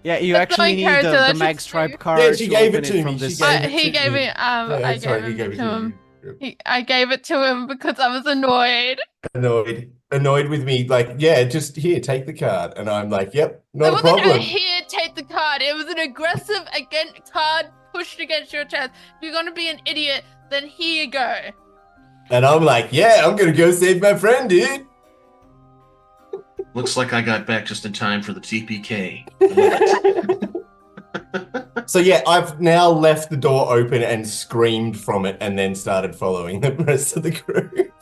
Yeah, you That's actually my need character, the that's mag just stripe you. card Yeah, she to gave open it to from me. She this. gave it He to gave me. it. I that's right, gave he gave it it to him. you. I gave it to him because I was annoyed. Annoyed with me, like, yeah, just here, take the card. And I'm like, yep, It not a wasn't problem. here, take the card. It was an aggressive card pushed against your chest. If you're gonna be an idiot, then here you go. And I'm like, yeah, I'm gonna go save my friend, dude. Looks like I got back just in time for the TPK. So yeah, I've now left the door open and screamed from it and then started following the rest of the group.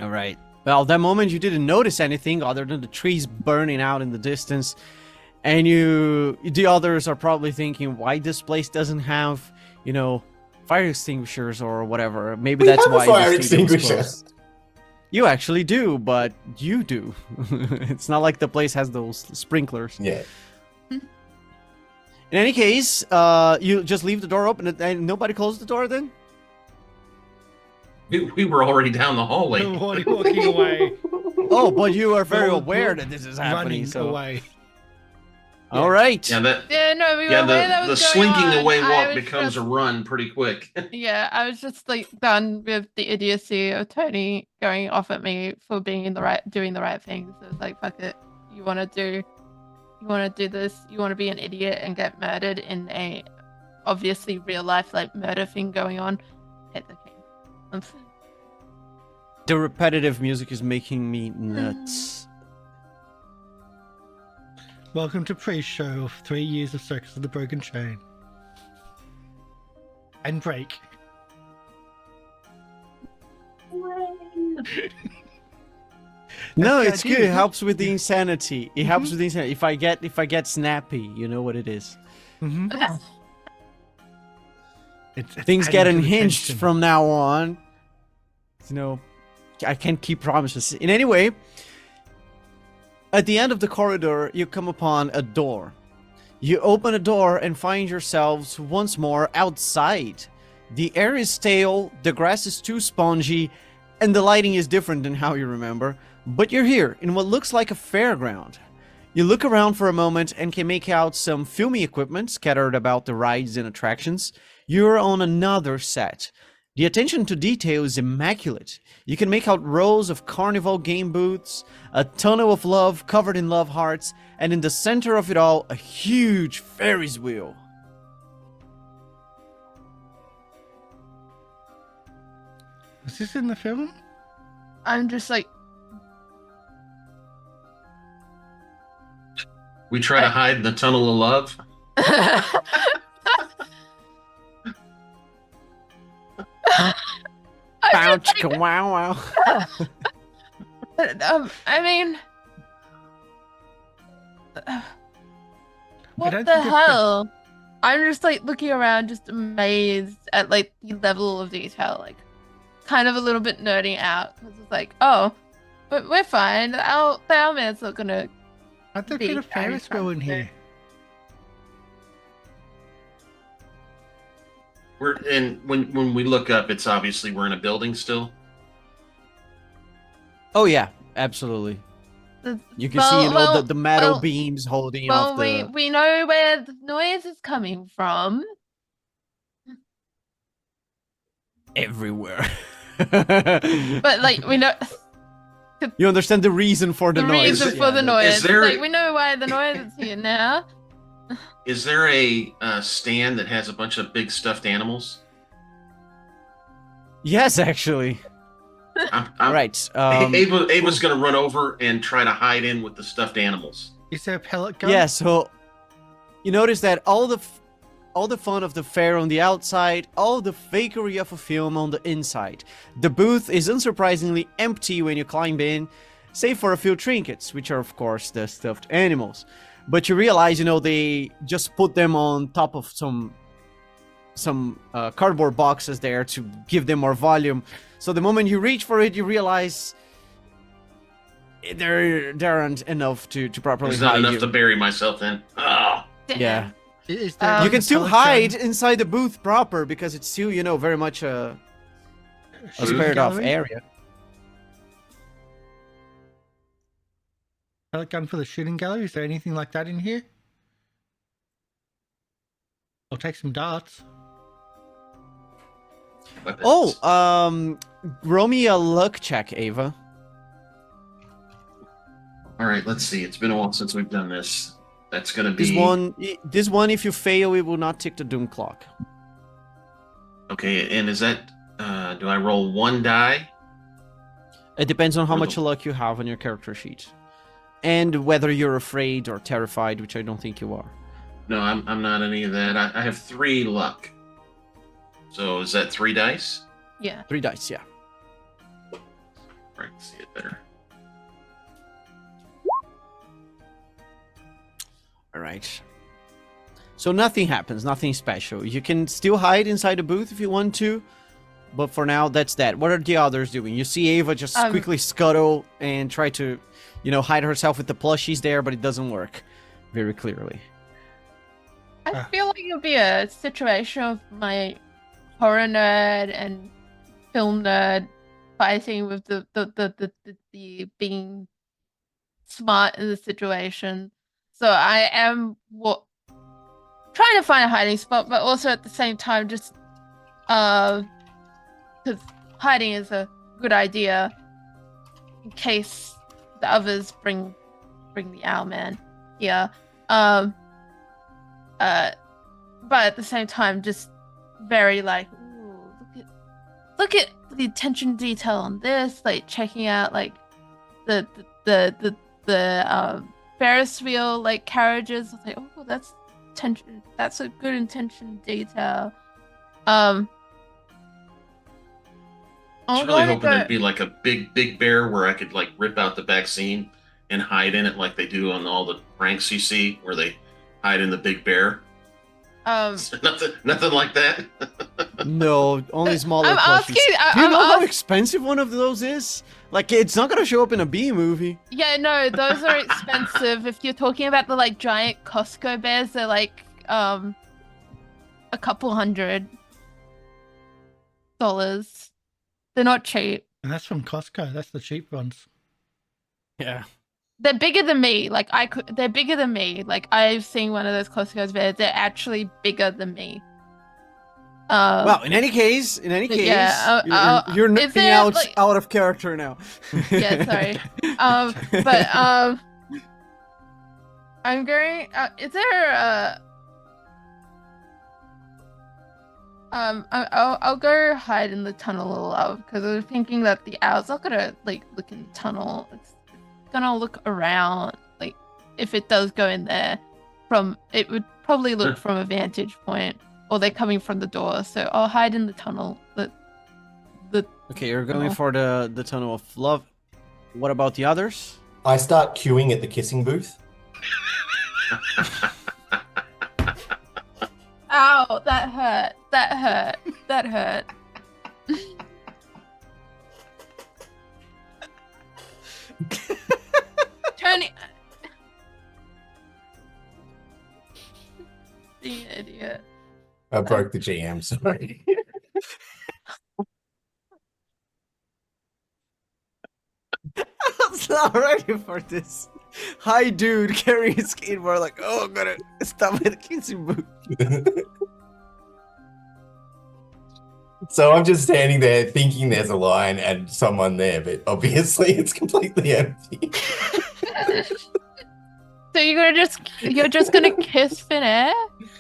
All right. Well, that moment you didn't notice anything other than the trees burning out in the distance. And the others are probably thinking why this place doesn't have, fire extinguishers or whatever. Maybe We that's have a why fire the stadium's extinguisher. closed. You actually do, but you do. It's not like the place has those sprinklers. Yeah. In any case, you just leave the door open and nobody closed the door then? We were already down the hallway. Walking away. Oh, but you are very Well, aware well, that this is happening. Running So, away. all right. Yeah, Yeah, no, we were yeah. aware that The was going slinking on. away I walk was becomes a just- run pretty quick. Yeah, I was just done with the idiocy of Tony going off at me for doing the right thing. So it's like, fuck it. You want to do this? You want to be an idiot and get murdered in a obviously real life murder thing going on? Hit the king. The repetitive music is making me nuts. Welcome to pre-show of 3 years of Circus of the Broken Chain. And break. No, the it's idea, good. It isn't it? helps with the insanity. It helps with the insanity. If I get snappy, you know what it is. Mm-hmm. It's Things adding get to the unhinged tension. from now on. I can't keep promises. In any way, at the end of the corridor, you come upon a door. You open a door and find yourselves once more outside. The air is stale, the grass is too spongy, and the lighting is different than how you remember. But you're here in what looks like a fairground. You look around for a moment and can make out some filming equipment scattered about the rides and attractions. You're on another set. The attention to detail is immaculate. You can make out rows of carnival game booths, a tunnel of love covered in love hearts, and in the center of it all, a huge Ferris wheel. Is this in the film? I'm just We try to hide in the tunnel of love. I'm just Bounce, wow, wow. I mean, What don't the think it's hell? I'm just like looking around, just amazed at like the level of detail, like kind of a little bit nerding out because it's like, oh, but we're fine. The owlman's not gonna I've there be been a Ferris wheel in anytime here. When we look up, it's obviously we're in a building still. Oh yeah, absolutely. soon. You can see, the metal well, beams holding Well, off the we know where the noise is coming from. everywhere. But like we know You understand the reason for the the noise. reason for the noise. there- Like we know why the noise is here now. Is there a stand that has a bunch of big stuffed animals? Yes, actually. Right. Ava's going to run over and try to hide in with the stuffed animals. Is there a pellet gun? Yeah, so you notice that all the fun of the fair on the outside, all the fakery of a film on the inside. The booth is unsurprisingly empty when you climb in, save for a few trinkets, which are of course the stuffed animals. But you realize, they just put them on top of some cardboard boxes there to give them more volume. So the moment you reach for it, you realize there aren't enough to properly There's not hide enough you. to bury myself in. Oh. Damn. Yeah. Is there You You can a still pellet hide gun? inside the booth proper because it's still, very much a Shooting spared off gallery? area. Pellet gun for the shooting gallery? Is there anything like that in here? I'll take some darts. Weapons. Oh, roll me a luck check, Ava. All right, let's see. It's been a while since we've done this. That's going to be... This one, if you fail, it will not tick the doom clock. Okay, and is that... do I roll one die? It depends on how Or much the- luck you have on your character sheet. And whether you're afraid or terrified, which I don't think you are. No, I'm not any of that. I have 3 luck. So is that 3 dice? Yeah. 3 dice, yeah. Right, see it better. Alright. So nothing happens, nothing special. You can still hide inside the booth if you want to. But for now, that's that. What are the others doing? You see Ava just quickly scuttle and try to, hide herself with the plushies there, but it doesn't work very clearly. I feel like it'll be a situation of my horror nerd and film nerd fighting with the being smart in the situation. So I am trying to find a hiding spot, but also at the same time just because hiding is a good idea in case the others bring the owlman here. But at the same time, just very like, ooh, look at the attention to detail on this. Like checking out like the Ferris wheel like carriages. I was like, oh, that's attention. That's a good attention to detail. I was I'm really gonna hoping go- there'd be like a big bear where I could like rip out the vaccine and hide in it like they do on all the pranks you see where they hide in the big bear. Nothing like that. No, only smaller I'm plushies. asking- Do you I'm know how ask- expensive one of those is? Like, it's not gonna show up in a B movie. Yeah, no, those are expensive. If you're talking about the like giant Costco bears, they're like a couple $100. They're not cheap. And that's from Costco. That's the cheap ones. Yeah. They're bigger than me. Like they're bigger than me. Like I've seen one of those Costco bears. They're actually bigger than me. Well, in any case, yeah, you're is nerding there, out like- out of character now. Yeah, sorry. But I'm going. Is there I'll go hide in the tunnel because I was thinking that the owl's not gonna like look in the tunnel. It's gonna look around. Like if it does go in there, it would probably look from a vantage point, or they're coming from the door. So I'll hide in the tunnel. Okay, you're going tunnel. for the tunnel of love. What about the others? I start queuing at the kissing booth. Ow, that hurt. That hurt. That hurt. Tony. The idiot. I broke the GM, sorry. I was not ready for this. Hi, dude, carrying a skateboard, like, oh, I'm gonna stop at the kissing booth. So I'm just standing there thinking there's a line and someone there, but obviously it's completely empty. So you're just gonna kiss Finnair?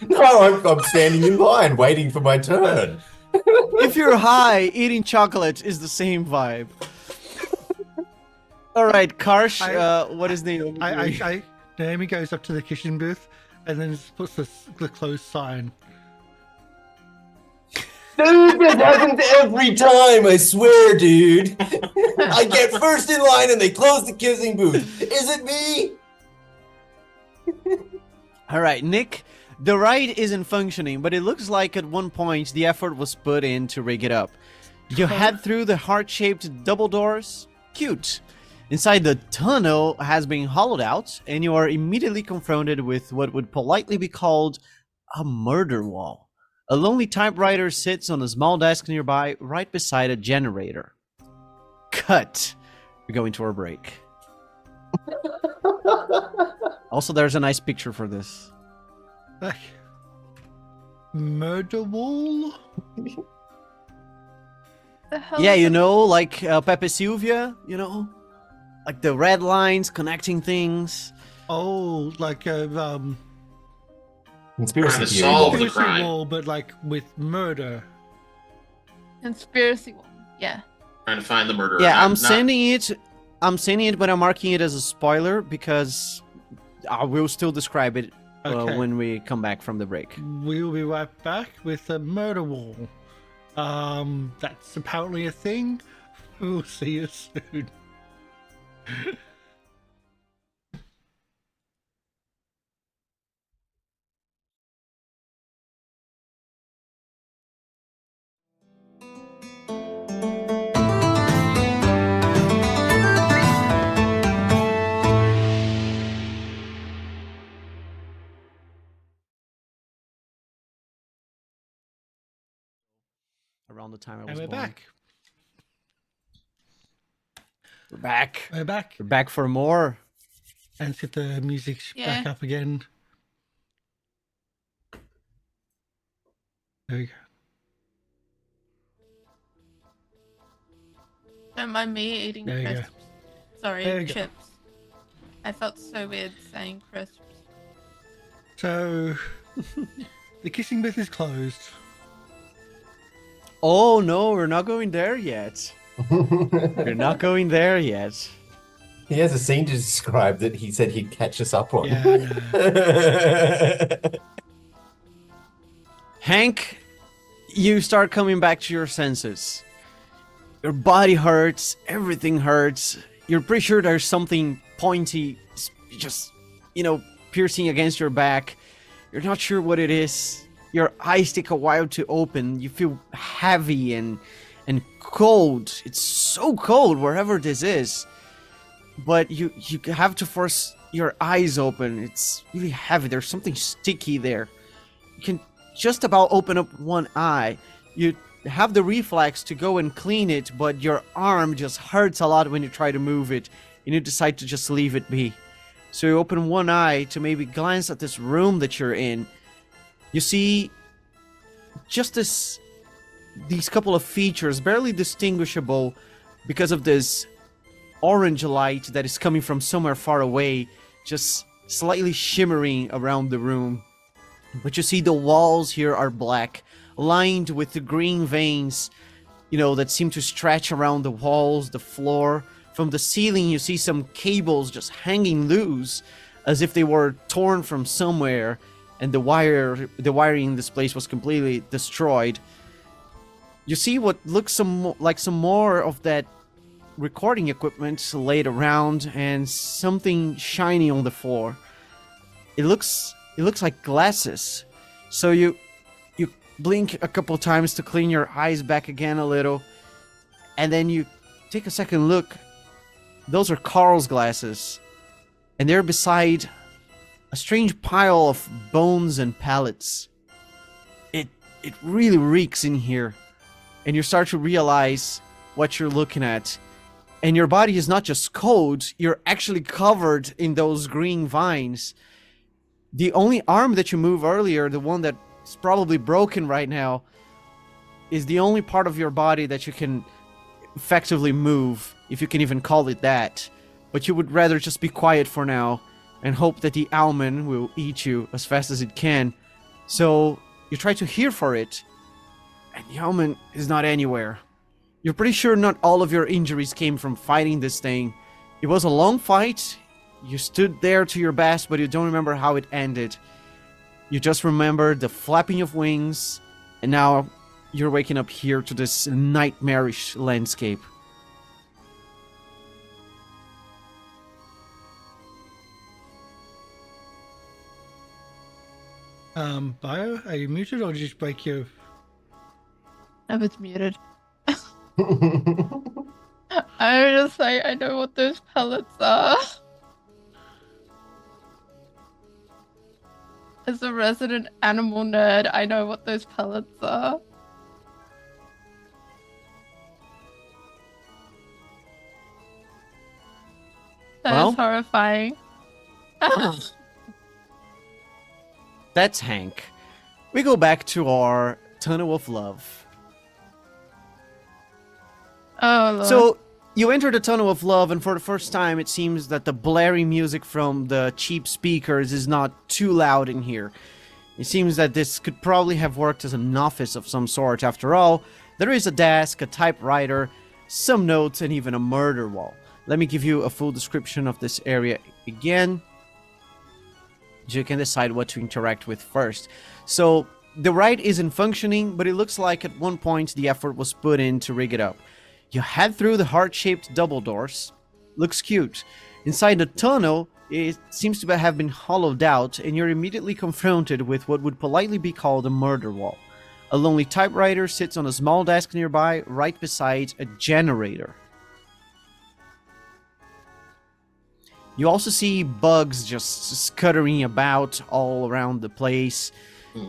No, I'm standing in line waiting for my turn. If you're high, eating chocolate is the same vibe. All right, Karsh, what is the... Naomi goes up to the kitchen booth and then puts the closed sign. Dude, this happens every time, I swear, dude. I get first in line and they close the kissing booth. Is it me? All right, Nick, the ride isn't functioning, but it looks like at one point the effort was put in to rig it up. You head through the heart-shaped double doors. Cute. Inside, the tunnel has been hollowed out, and you are immediately confronted with what would politely be called a murder wall. A lonely typewriter sits on a small desk nearby, right beside a generator. Cut. We go into our break. Also, there's a nice picture for this. Like, murder wall? The hell Yeah, is you a- know, like Pepe Silvia, you know? Like the red lines connecting things. Oh, like a Conspiracy Trying to theory. solve the conspiracy crime. wall, but like with murder. conspiracy one. Yeah. Trying to find the murderer. Yeah, I'm not- sending it. But I'm marking it as a spoiler because I will still describe it Okay. when we come back from the break. We'll be right back with a murder wall. That's apparently a thing. We'll see you soon. Around the time I And was we're born. back. We're back. We're back. We're back for more. And let's get the music back Yeah. up again. There we go. Don't mind me eating There you go. crisps. Sorry, There you go. chips. I felt so weird saying crisps. So, the kissing booth is closed. Oh no, we're not going there yet. We're not going there yet. He has a scene to describe that he said he'd catch us up on. Yeah, I know. Hank, you start coming back to your senses. Your body hurts, everything hurts. You're pretty sure there's something pointy, just, piercing against your back. You're not sure what it is. Your eyes take a while to open. You feel heavy and cold. It's so cold wherever this is. But you have to force your eyes open. It's really heavy. There's something sticky there. You can just about open up one eye. You have the reflex to go and clean it, but your arm just hurts a lot when you try to move it, and you decide to just leave it be. So you open one eye to maybe glance at this room that you're in. You see just these couple of features, barely distinguishable because of this orange light that is coming from somewhere far away, just slightly shimmering around the room. But you see the walls here are black, lined with the green veins, that seem to stretch around the walls, the floor. From the ceiling, you see some cables just hanging loose, as if they were torn from somewhere, and the wiring in this place was completely destroyed. You see what looks like some more of that recording equipment laid around, and something shiny on the floor. It looks like glasses. So you blink a couple times to clean your eyes back again a little, and then you take a second look. Those are Carl's glasses, and they're beside a strange pile of bones and pallets. It really reeks in here, and you start to realize what you're looking at. And your body is not just cold, you're actually covered in those green vines. The only arm that you moved earlier, the one that's probably broken right now, is the only part of your body that you can effectively move, if you can even call it that. But you would rather just be quiet for now and hope that the almond will eat you as fast as it can. So you try to hear for it, and the almond is not anywhere. You're pretty sure not all of your injuries came from fighting this thing. It was a long fight. You stood there to your best, but you don't remember how it ended. You just remember the flapping of wings, and now you're waking up here to this nightmarish landscape. Bio, are you muted or did you just break your... I was muted. I was just like, I know what those pellets are. As a resident animal nerd, I know what those pellets are. That is horrifying. That's Hank. We go back to our Tunnel of Love. Oh, Lord. So, you enter the Tunnel of Love, and for the first time, it seems that the blaring music from the cheap speakers is not too loud in here. It seems that this could probably have worked as an office of some sort. After all, there is a desk, a typewriter, some notes, and even a murder wall. Let me give you a full description of this area again. You can decide what to interact with first. So, the ride isn't functioning, but it looks like at one point the effort was put in to rig it up. You head through the heart-shaped double doors. Looks cute. Inside the tunnel, it seems to have been hollowed out, and you're immediately confronted with what would politely be called a murder wall. A lonely typewriter sits on a small desk nearby, right beside a generator. You also see bugs just scuttering about all around the place.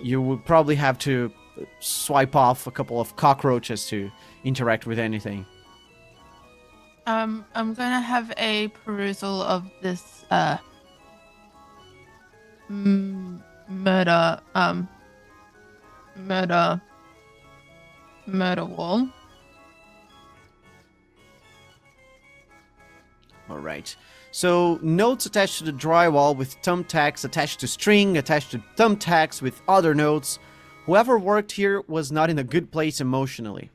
You would probably have to swipe off a couple of cockroaches to interact with anything. I'm gonna have a perusal of this murder wall. Alright. So, notes attached to the drywall with thumbtacks attached to string, attached to thumbtacks with other notes. Whoever worked here was not in a good place emotionally.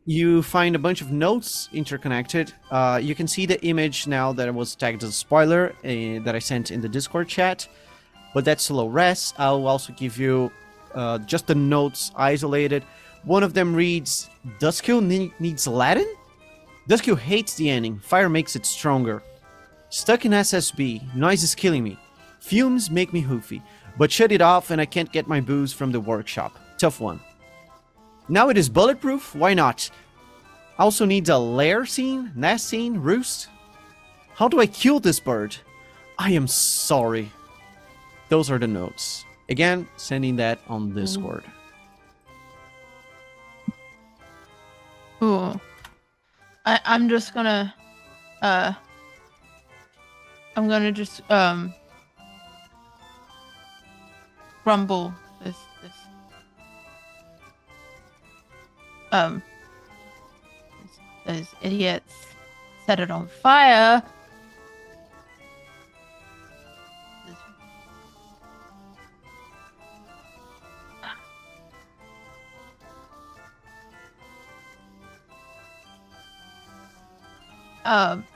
You find a bunch of notes interconnected. You can see the image now that was tagged as a spoiler that I sent in the Discord chat. But that's low res. I'll also give you just the notes isolated. One of them reads, Duskill needs Latin? Duskill hates the ending. Fire makes it stronger. Stuck in SSB. Noise is killing me. Fumes make me hoofy. But shut it off and I can't get my booze from the workshop. Tough one. Now it is bulletproof? Why not? Also needs a lair scene, nest scene, roost. How do I kill this bird? I am sorry. Those are the notes. Again, sending that on Discord. Ooh. I'm just gonna I'm gonna just grumble this those idiots set it on fire.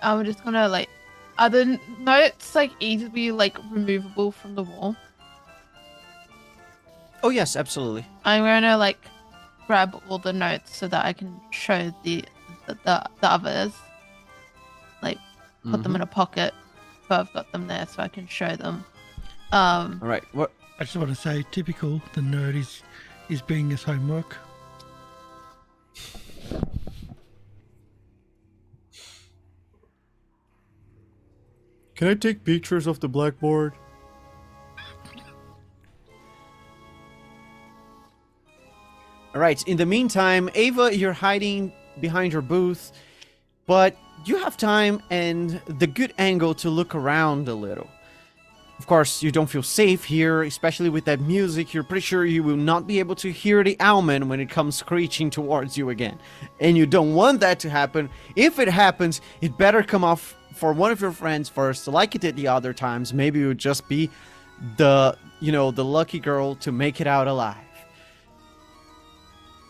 I'm just gonna like, are the notes like easily like removable from the wall? Oh yes, absolutely. I'm gonna like grab all the notes so that I can show the others. Like put them in a pocket, so I've got them there so I can show them. All right. What? I just want to say, typical, the nerd is being his homework. Can I take pictures of the blackboard? All right. In the meantime, Ava, you're hiding behind your booth, but you have time and the good angle to look around a little. Of course, you don't feel safe here, especially with that music. You're pretty sure you will not be able to hear the owlman when it comes screeching towards you again. And you don't want that to happen. If it happens, it better come off for one of your friends first, like it did the other times. Maybe it would just be the lucky girl to make it out alive.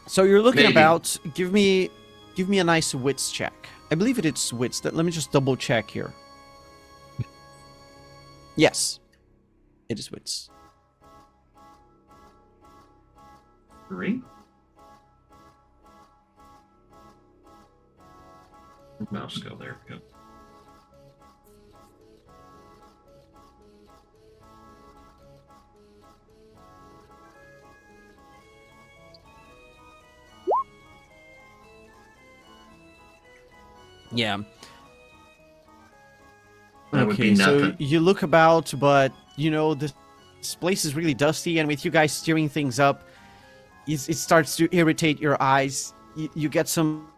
So you're looking Maybe. about. Give me a nice wits check. I believe it is wits. Let me just double check here. Yes, it is wits. 3. Mouse go there. Go. Yeah. That would be Okay, so nothing. you look about, but this place is really dusty, and with you guys stirring things up, it starts to irritate your eyes. You get some.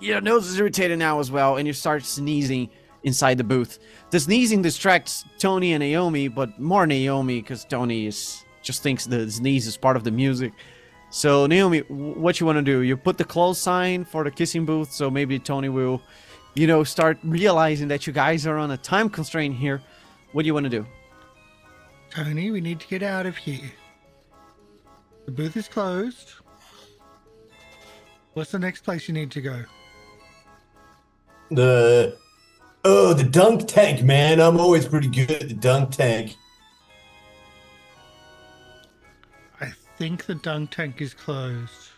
Your nose is irritated now as well, and you start sneezing inside the booth. The sneezing distracts Tony and Naomi, but more Naomi because Tony just thinks the sneeze is part of the music. So Naomi, what you want to do? You put the close sign for the kissing booth, so maybe Tony will, start realizing that you guys are on a time constraint here. What do you want to do? Tony, we need to get out of here. The booth is closed. What's the next place you need to go? The dunk tank, man. I'm always pretty good at the dunk tank. I think the dunk tank is closed.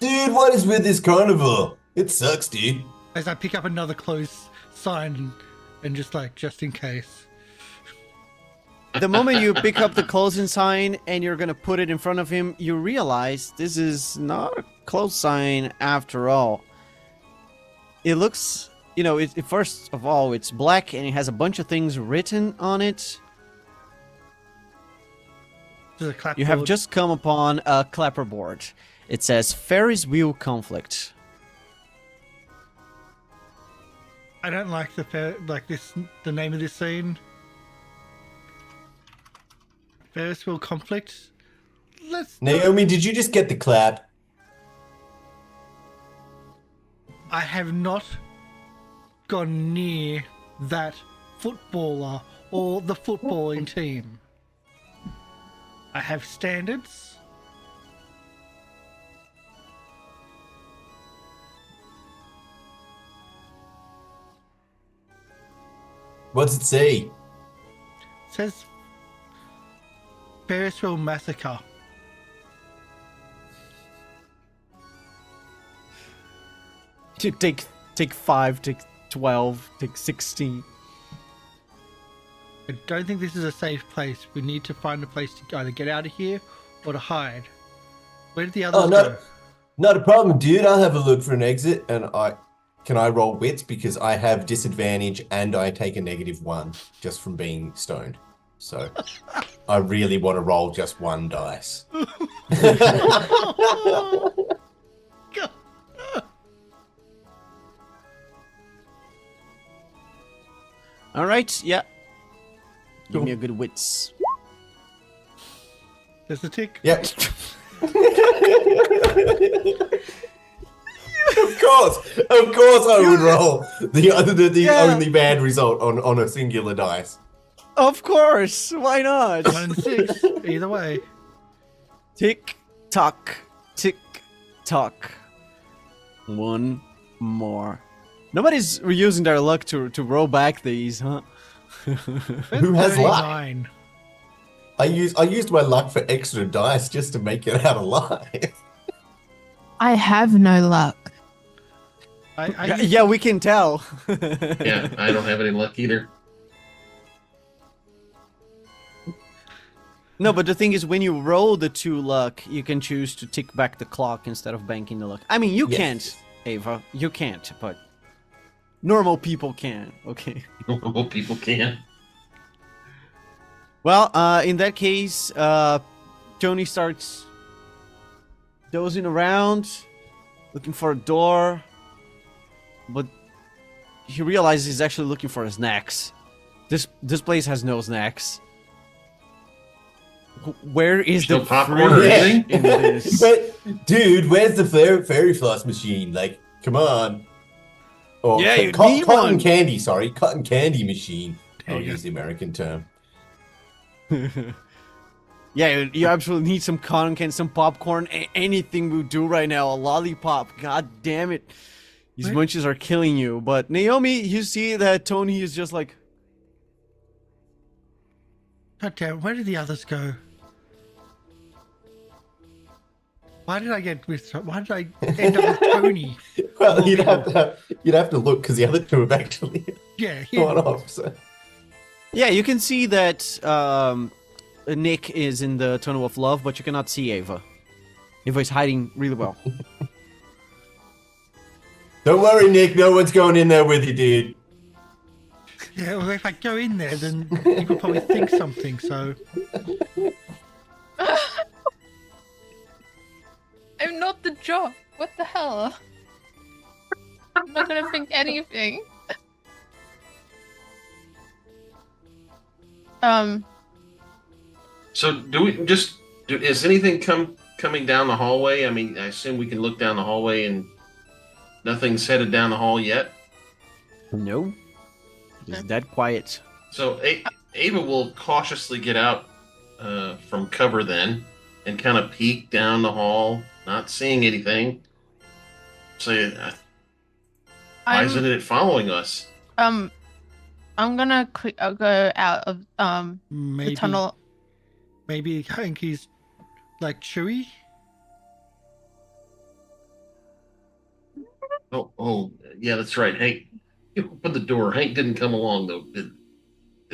Dude, what is with this carnival? It sucks, dude. As I pick up another closed sign and just in case. The moment you pick up the closing sign and you're gonna put it in front of him, you realize this is not a close sign after all. It looks, first of all, it's black and it has a bunch of things written on it. There's a clapboard. You have just come upon a clapperboard. It says Ferris wheel conflict. I don't like the name of this scene. Ferris wheel conflict. Naomi, did you just get the clap? I have not gone near that footballer or the footballing team. I have standards. What's it say? It says Ferris wheel massacre. To take 5, take 12, take 16. I don't think this is a safe place. We need to find a place to either get out of here or to hide. Where did the others Oh, go? not a problem, dude. I'll have a look for an exit, and can I roll wits because I have disadvantage and I take a -1 just from being stoned. So I really want to roll just one dice. All right, yeah. Give me a good wits. There's the tick. Yep. Of course, I would roll the only bad result on a singular dice. Of course, why not? 1 and 6. Either way. Tick tock, tick tock. One more. Nobody's reusing their luck to roll back these, huh? Who has luck? 39. I used my luck for extra dice just to make it out alive. I have no luck. Yeah, we can tell. Yeah, I don't have any luck either. No, but the thing is, when you roll the 2 luck, you can choose to tick back the clock instead of banking the luck. I mean, you Yes. can't, Ava. You can't, but normal people can. Okay. Normal people can. Well, in that case, Tony starts dozing around, looking for a door, but he realizes he's actually looking for snacks. This place has no snacks. Where is No the popcorn or fruit anything? in this? But, dude, where's the fairy floss machine? Like, come on. Or Yeah, you need cotton one. candy, sorry. Cotton candy machine. I'll you use the American term. Yeah, you absolutely need some cotton candy, some popcorn, anything will do right now. A lollipop. God damn it. These Wait. munchies are killing you. But Naomi, you see that Tony is just like, God damn, where did the others go? Why did I end up with Tony? Well, More you'd have to look because the other two have actually Yeah, gone him. off. So. yeah, you can see that Nick is in the tunnel of love, but you cannot see Ava. Ava is hiding really well. Don't worry, Nick. No one's going in there with you, dude. Yeah, well, if I go in there, then you could probably think something, so... I'm not the jock. What the hell? I'm not gonna think anything. So is anything coming down the hallway? I mean, I assume we can look down the hallway and nothing's headed down the hall yet. No. It's that quiet. So Ava will cautiously get out from cover then and kind of peek down the hall, not seeing anything. So why isn't it following us? I'm gonna go out of the Maybe, tunnel. maybe Hanky's like Chewy? Oh, yeah, that's right. Hank, you opened the door. Hank didn't come along though, did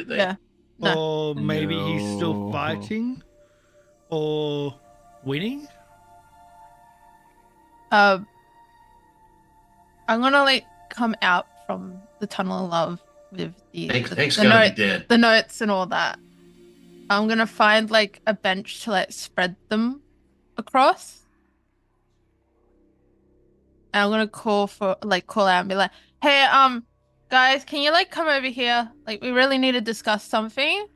they? Yeah. No. Or maybe he's still No. fighting? Or winning? I'm gonna like come out from the tunnel of love with Hank's the gotta be dead. the notes and all that. I'm gonna find like a bench to like spread them across. And I'm gonna call out and be like, hey, guys, can you like come over here? Like we really need to discuss something.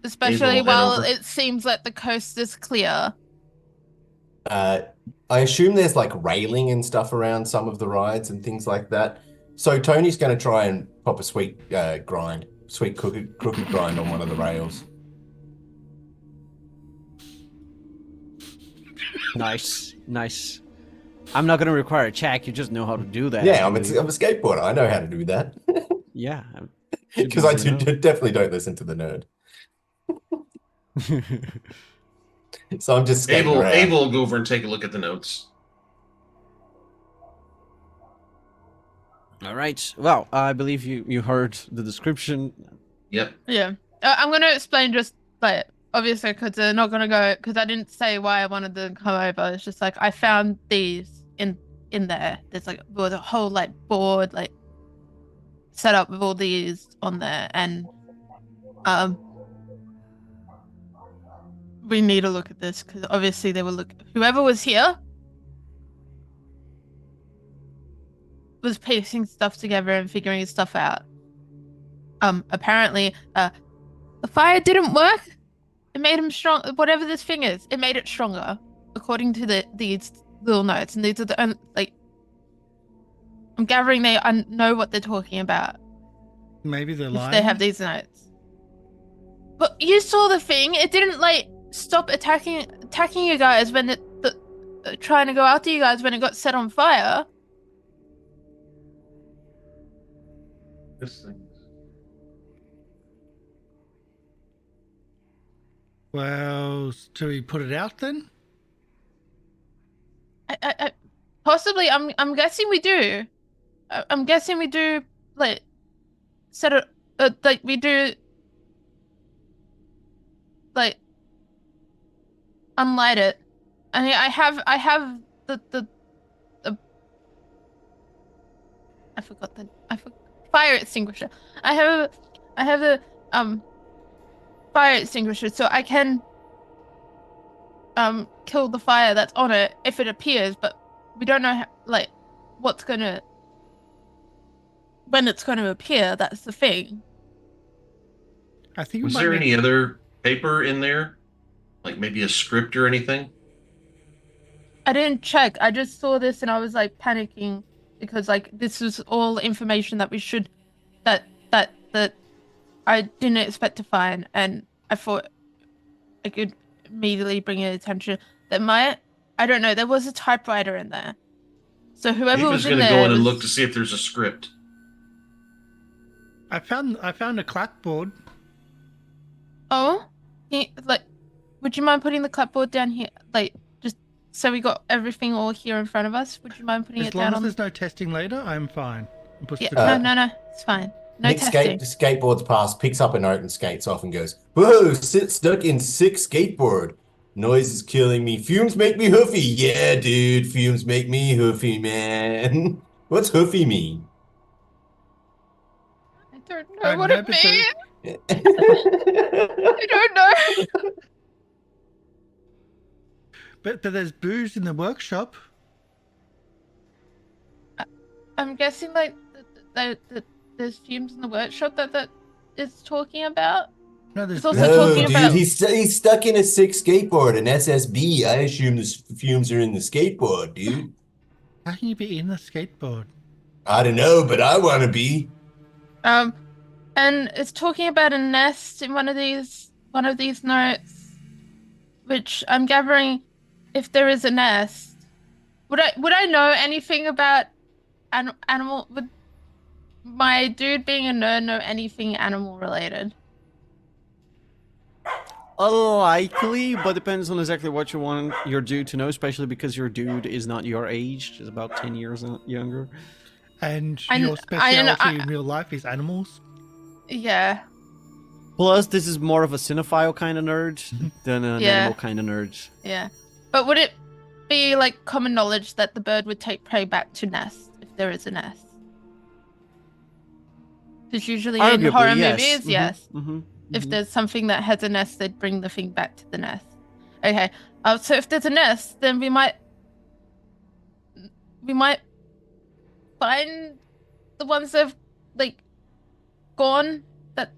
Especially will head while over. it seems like the coast is clear. I assume there's like railing and stuff around some of the rides and things like that. So Tony's going to try and pop a sweet crooked grind on one of the rails. Nice. I'm not gonna require a check. You just know how to do that. Yeah, I'm a actually. skateboarder. I know how to do that. Yeah. Because I definitely don't listen to the nerd. So I'm just skating around. Ava will go over and take a look at the notes. All right. Well, I believe you heard the description. Yep. Yeah. I'm gonna explain just like obviously because they're not gonna go because I didn't say why I wanted to come over. It's just like I found these in there. There's a whole like board like set up with all these on there, and we need to look at this because obviously they were whoever was here was piecing stuff together and figuring stuff out. Apparently, the fire didn't work. It made him strong. Whatever this thing is, it made it stronger, according to these little notes. And these are the like. I'm gathering they know what they're talking about. Maybe they're If lying. they have these notes. But you saw the thing. It didn't like stop attacking you guys when trying to go after you guys when it got set on fire. This thing. Well, do we put it out then? I possibly. I'm guessing we do. I'm guessing we do. Like set it like we do, like unlight it. I mean, I have the I forgot fire extinguisher. I have a fire extinguisher, so I can kill the fire that's on it if it appears, but we don't know like what's gonna when it's gonna appear. That's the thing. I think we Was might there need- any other paper in there? Like maybe a script or anything? I didn't check. I just saw this and I was like panicking because like this was all information that we should that I didn't expect to find, and I thought I could immediately bring it attention. I don't know, there was a typewriter in there. So whoever Ava's was in going to there go in and was- look to see if there's a script. I found a clapboard. Oh, like, would you mind putting the clapboard down here? Like, just so we got everything all here in front of us. Would you mind putting As it long down as on? there's no testing later, I'm fine. Push Yeah, the- no, it's fine. No Nick testing. skateboards past, picks up a note and skates off and goes, "Whoa, sit stuck in sick skateboard. Noise is killing me. Fumes make me hoofy. Yeah, dude, fumes make me hoofy, man." What's hoofy mean? I don't know I what know, it but the- means. I don't know. But there's booze in the workshop. I'm guessing like there's fumes in the workshop that is talking about. No, there's It's also booze. No, talking dude, about- he's stuck in a sick skateboard, an SSB. I assume the fumes are in the skateboard, dude. How can you be in the skateboard? I don't know, but I want to be. And it's talking about a nest in one of these notes, which I'm gathering, if there is a nest, would I know anything about animal? Would my dude being a nerd know anything animal related? Likely, but depends on exactly what you want your dude to know, especially because your dude is not your age, is about 10 years younger. And I your know- speciality in real life is animals. Yeah. Plus, this is more of a cinephile kind of nerd than an Yeah. animal kind of nerd. Yeah. But would it be like common knowledge that the bird would take prey back to nest if there is a nest? Because usually in Arguably, horror yes. movies, Mhm, yes. mhm, If mhm. there's something that has a nest, they'd bring the thing back to the nest. Okay. So if there's a nest, then we might find the ones that have like gone, that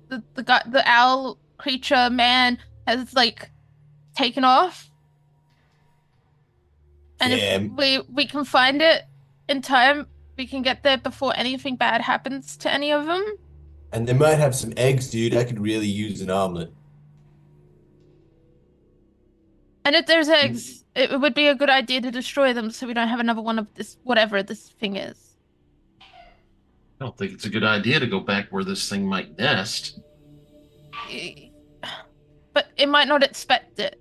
the owl creature man has like taken off. And Yeah. if we can find it in time, we can get there before anything bad happens to any of them. And they might have some eggs, dude. I could really use an omelet. And if there's eggs, it would be a good idea to destroy them so we don't have another one of this, whatever this thing is. I don't think it's a good idea to go back where this thing might nest. But it might not expect it.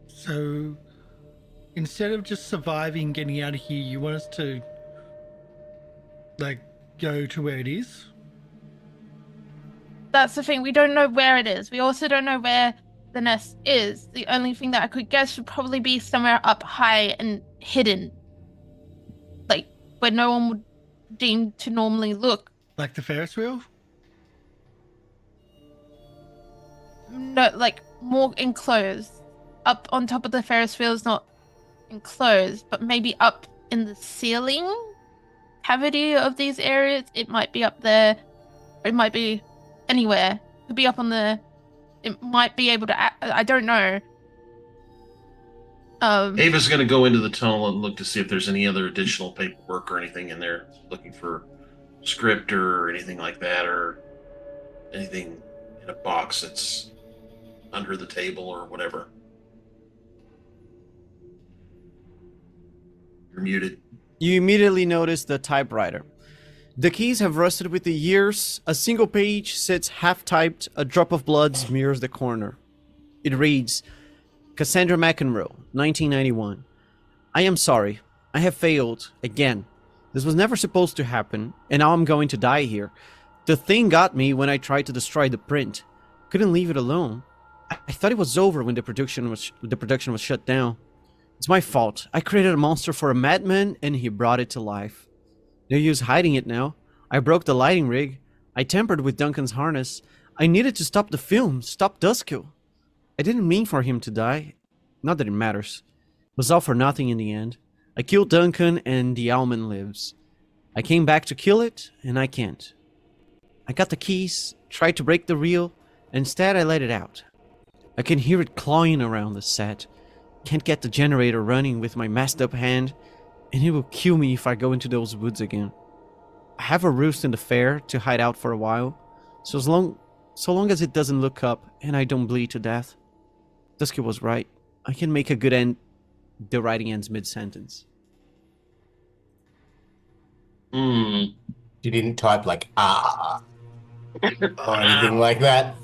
So instead of just surviving, getting out of here, you want us to like go to where it is? That's the thing. We don't know where it is. We also don't know where the nest is. The only thing that I could guess would probably be somewhere up high and hidden. Like where no one would deem to normally look. Like the Ferris wheel? No, like more enclosed. Up on top of the Ferris wheel is not enclosed, but maybe up in the ceiling cavity of these areas. It might be up there. Or it might be anywhere. It could be up on the. It might be able to. I don't know. Ava's going to go into the tunnel and look to see if there's any other additional paperwork or anything in there, looking for script or anything like that, or anything in a box that's under the table or whatever. You're muted. You immediately notice the typewriter. The keys have rusted with the years. A single page sits half-typed. A drop of blood smears the corner. It reads, Cassandra McEnroe, 1991. I am sorry. I have failed again. This was never supposed to happen, and now I'm going to die here. The thing got me when I tried to destroy the print. Couldn't leave it alone. I thought it was over when the production was shut down. It's my fault. I created a monster for a madman, and he brought it to life. No use hiding it now. I broke the lighting rig. I tampered with Duncan's harness. I needed to stop the film, stop Duskill. I didn't mean for him to die. Not that it matters. It was all for nothing in the end. I killed Duncan, and the Owlman lives. I came back to kill it, and I can't. I got the keys, tried to break the reel. Instead, I let it out. I can hear it clawing around the set. Can't get the generator running with my messed up hand, and it will kill me if I go into those woods again. I have a roost in the fair to hide out for a while, so long as it doesn't look up and I don't bleed to death. Dusky was right. I can make a good end. The writing ends mid-sentence. You didn't type like or anything like that.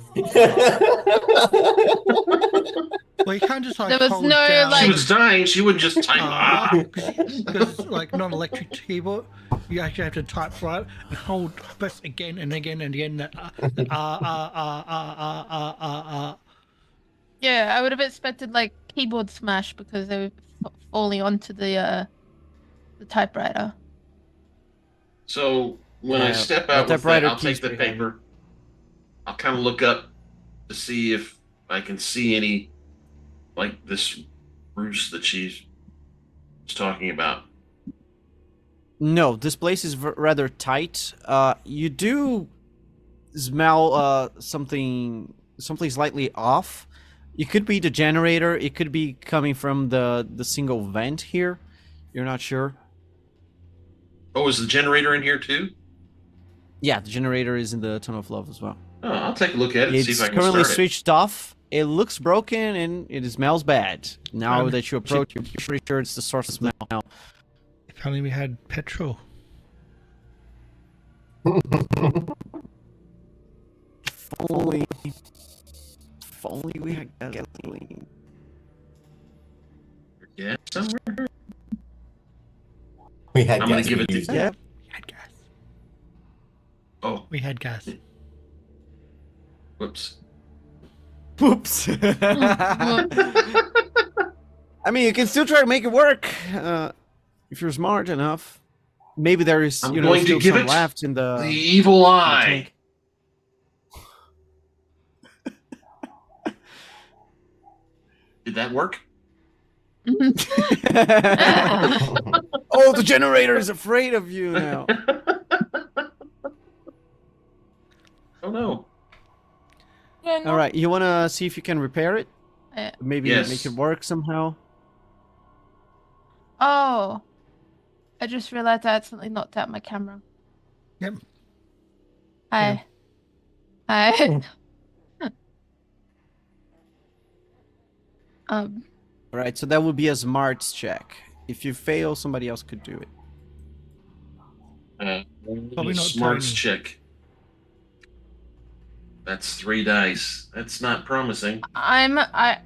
Well, you can't just like There was hold no, down. She like- was dying. She wouldn't just type. Because like non-electric keyboard, you actually have to type right and hold press again and again and again that Yeah, I would have expected like keyboard smash because they were falling onto the typewriter. So when I Yeah, step the out with that, typewriter I'll take key's the pretty heavy. paper. I'll kind of look up to see if I can see any, like this roost that she's talking about. No, this place is rather tight. You do smell something slightly off. It could be the generator. It could be coming from the single vent here. You're not sure. Oh, is the generator in here too? Yeah, the generator is in the Tunnel of Love as well. Oh, I'll take a look at it and see It's if I can currently start it. switched off. It looks broken and it smells bad. Now that you approach, you're pretty sure it's the source of smell now. If only we had petrol. If only we had gasoline. Yeah, somewhere. We had I'm gonna gas, give we it the- used Yeah. We had gas. Oh, We had gas. whoops. Whoops. I mean, you can still try to make it work if you're smart enough. Maybe there is, I'm you know, going to still give some it left in the The evil eye. tank. Did that work? Oh, the generator is afraid of you now. Oh no. Yeah, no. All right, you want to see if you can repair it? Maybe Yes. make it work somehow? Oh, I just realized I accidentally knocked out my camera. Yep. Hi. Hi. All right, so that would be a smarts check. If you fail, somebody else could do it. Probably not Smarts Tony. check. That's 3 dice. That's not promising. I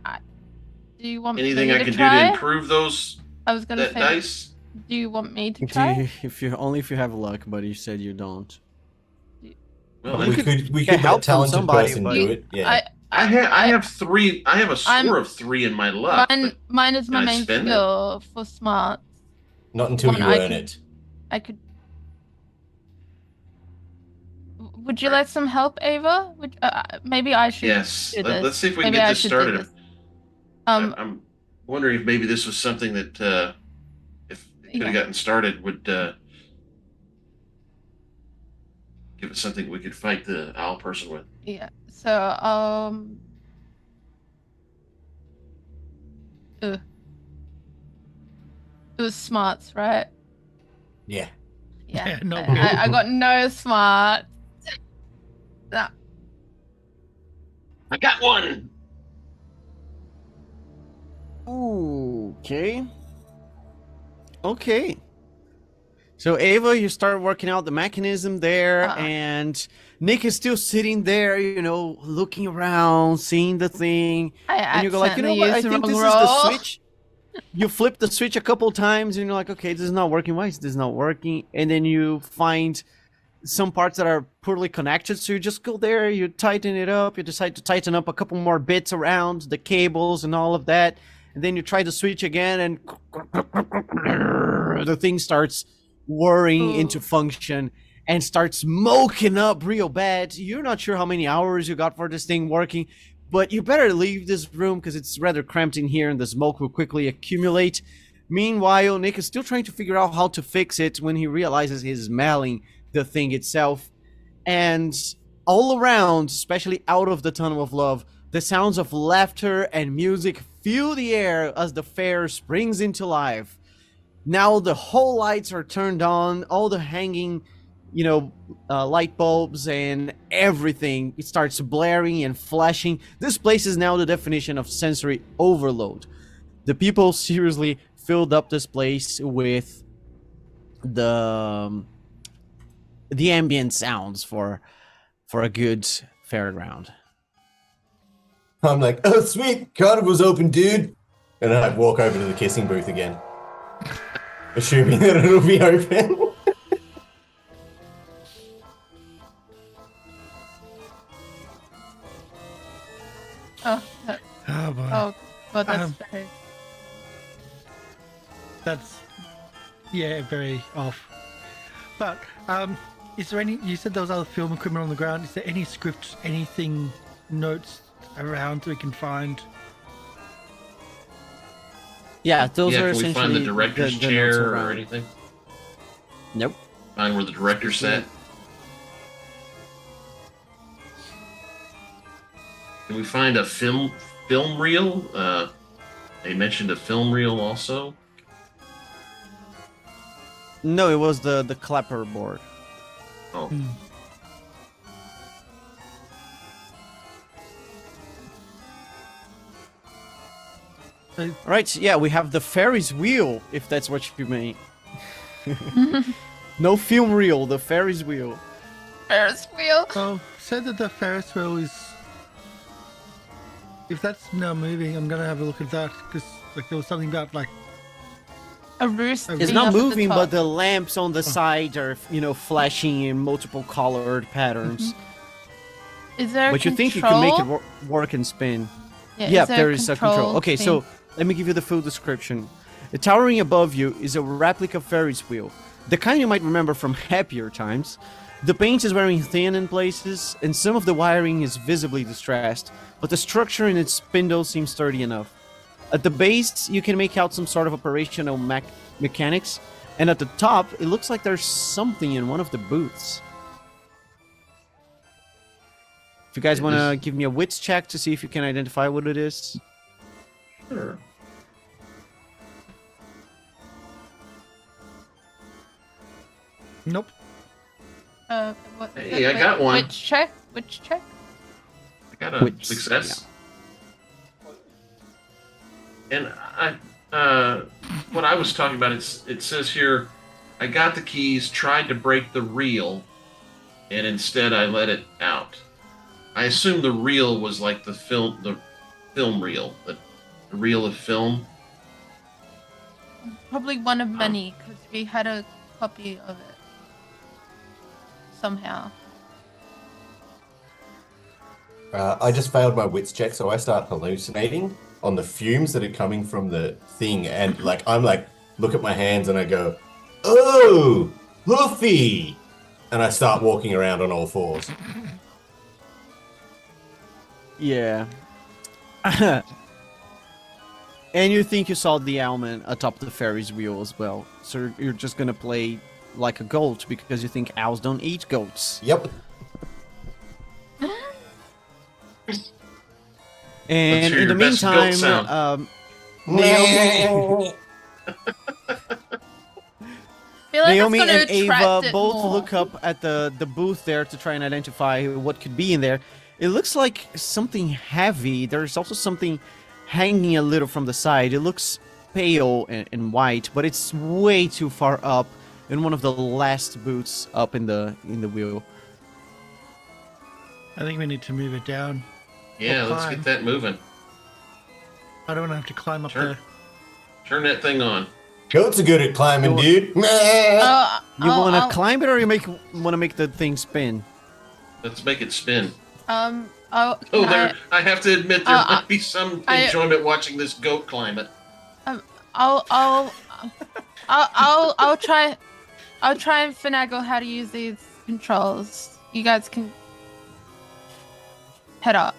do you want Anything me I to can do try? to improve those I was gonna that say, dice? do you want me to try? If you only if you have luck, but you said you don't. Well, we then- could get let a help from talented somebody, person but- do it. Yeah. I have 3. I have a I'm- score of 3 in my luck. Mine is my can I main spend it? skill for smart. Not until One you I earn can- it. I could. Would you like some help, Ava? Maybe I should. Yes. do this. Let's see if we can Maybe get I this should do started. this. Um, I'm wondering if maybe this was something that if it could have Yeah. gotten started would give us something we could fight the owl person with. yeah. So, it was smarts, right? Yeah. Yeah. Yeah, no. I got no smart. No. I got one. Okay. Okay. So Ava, you start working out the mechanism there, and Nick is still sitting there, you know, looking around, seeing the thing, I and you go like, you know accidentally what? I used the think wrong this is the roll. switch. You flip the switch a couple times and you're like, okay, this is not working. Why is this not working? And then you find some parts that are poorly connected, so you just go there, you tighten it up, you decide to tighten up a couple more bits around the cables and all of that, and then you try the switch again, and the thing starts whirring into function and starts smoking up real bad. You're not sure how many hours you got for this thing working, but you better leave this room because it's rather cramped in here and the smoke will quickly accumulate. Meanwhile, Nick is still trying to figure out how to fix it when he realizes he's smelling the thing itself. And all around, especially out of the tunnel of love, the sounds of laughter and music fill the air as the fair springs into life. Now the whole lights are turned on, all the hanging, light bulbs and everything, it starts blaring and flashing. This place is now the definition of sensory overload. The people seriously filled up this place with the ambient sounds for a good fairground. I'm like, oh sweet, Carnival's open, dude. And then I walk over to the kissing booth again, assuming that it'll be open. Oh, Oh boy. oh, well, that's very. That's very off. But is there any? You said there was other film equipment on the ground. Is there any scripts, anything, notes around that we can find? Yeah, those are Can we essentially find the director's the notes chair or around. anything? Nope. Find where the director sat? Can we find a film reel? They mentioned a film reel also. No, it was the clapper board. Oh, So, Right, yeah, we have the Ferris wheel, if that's what you mean. No film reel, the Ferris wheel. Ferris wheel. well, said that the Ferris wheel is. If that's now moving, I'm gonna have a look at that because there was something about A roost. It's It's being not up at the moving, but top. the lamps on the side are, flashing in multiple colored patterns. Is there? But you think you control? can make it work and spin. Yeah, Yeah, is there is a control. Okay, thing? so let me give you the full description. Towering above you is a replica Ferris wheel, the kind you might remember from happier times. The paint is wearing thin in places, and some of the wiring is visibly distressed, but the structure in its spindle seems sturdy enough. At the base, you can make out some sort of operational mechanics, and at the top, it looks like there's something in one of the booths. If you guys want to give me a wits check to see if you can identify what it is. sure. nope. What, Hey, I got one. Which check? Which check? I got a Which- success. And what I was talking about, it says here, I got the keys, tried to break the reel, and instead I let it out. I assume the reel was like the film reel, the reel of film. Probably one of many, because we had a copy of it. Somehow. I just failed my wits check, so I start hallucinating on the fumes that are coming from the thing, and I'm look at my hands and I go, oh, hoofy, and I start walking around on all fours. Yeah. And you think you saw the almond atop the Ferris wheel as well. So you're just gonna play like a goat because you think owls don't eat goats. Yep. And hear in the your best goat meantime, sound. Naomi, I feel like Naomi it's gonna and Ava attract it both more. look up at the booth there to try and identify what could be in there. It looks like something heavy. There's also something hanging a little from the side. It looks pale and white, but it's way too far up in one of the last booths up in the wheel. I think we need to move it down. Yeah, Oh, let's fine. get that moving. I don't want to have to climb up Sure. there. Turn that thing on. Goats are good at climbing, dude. You want to I'll- climb it, or want to make the thing spin? Let's make it spin. I'll, Oh, can I have to admit there Uh, might be some I- enjoyment watching this goat climb it. I'll try and finagle how to use these controls. You guys can head up.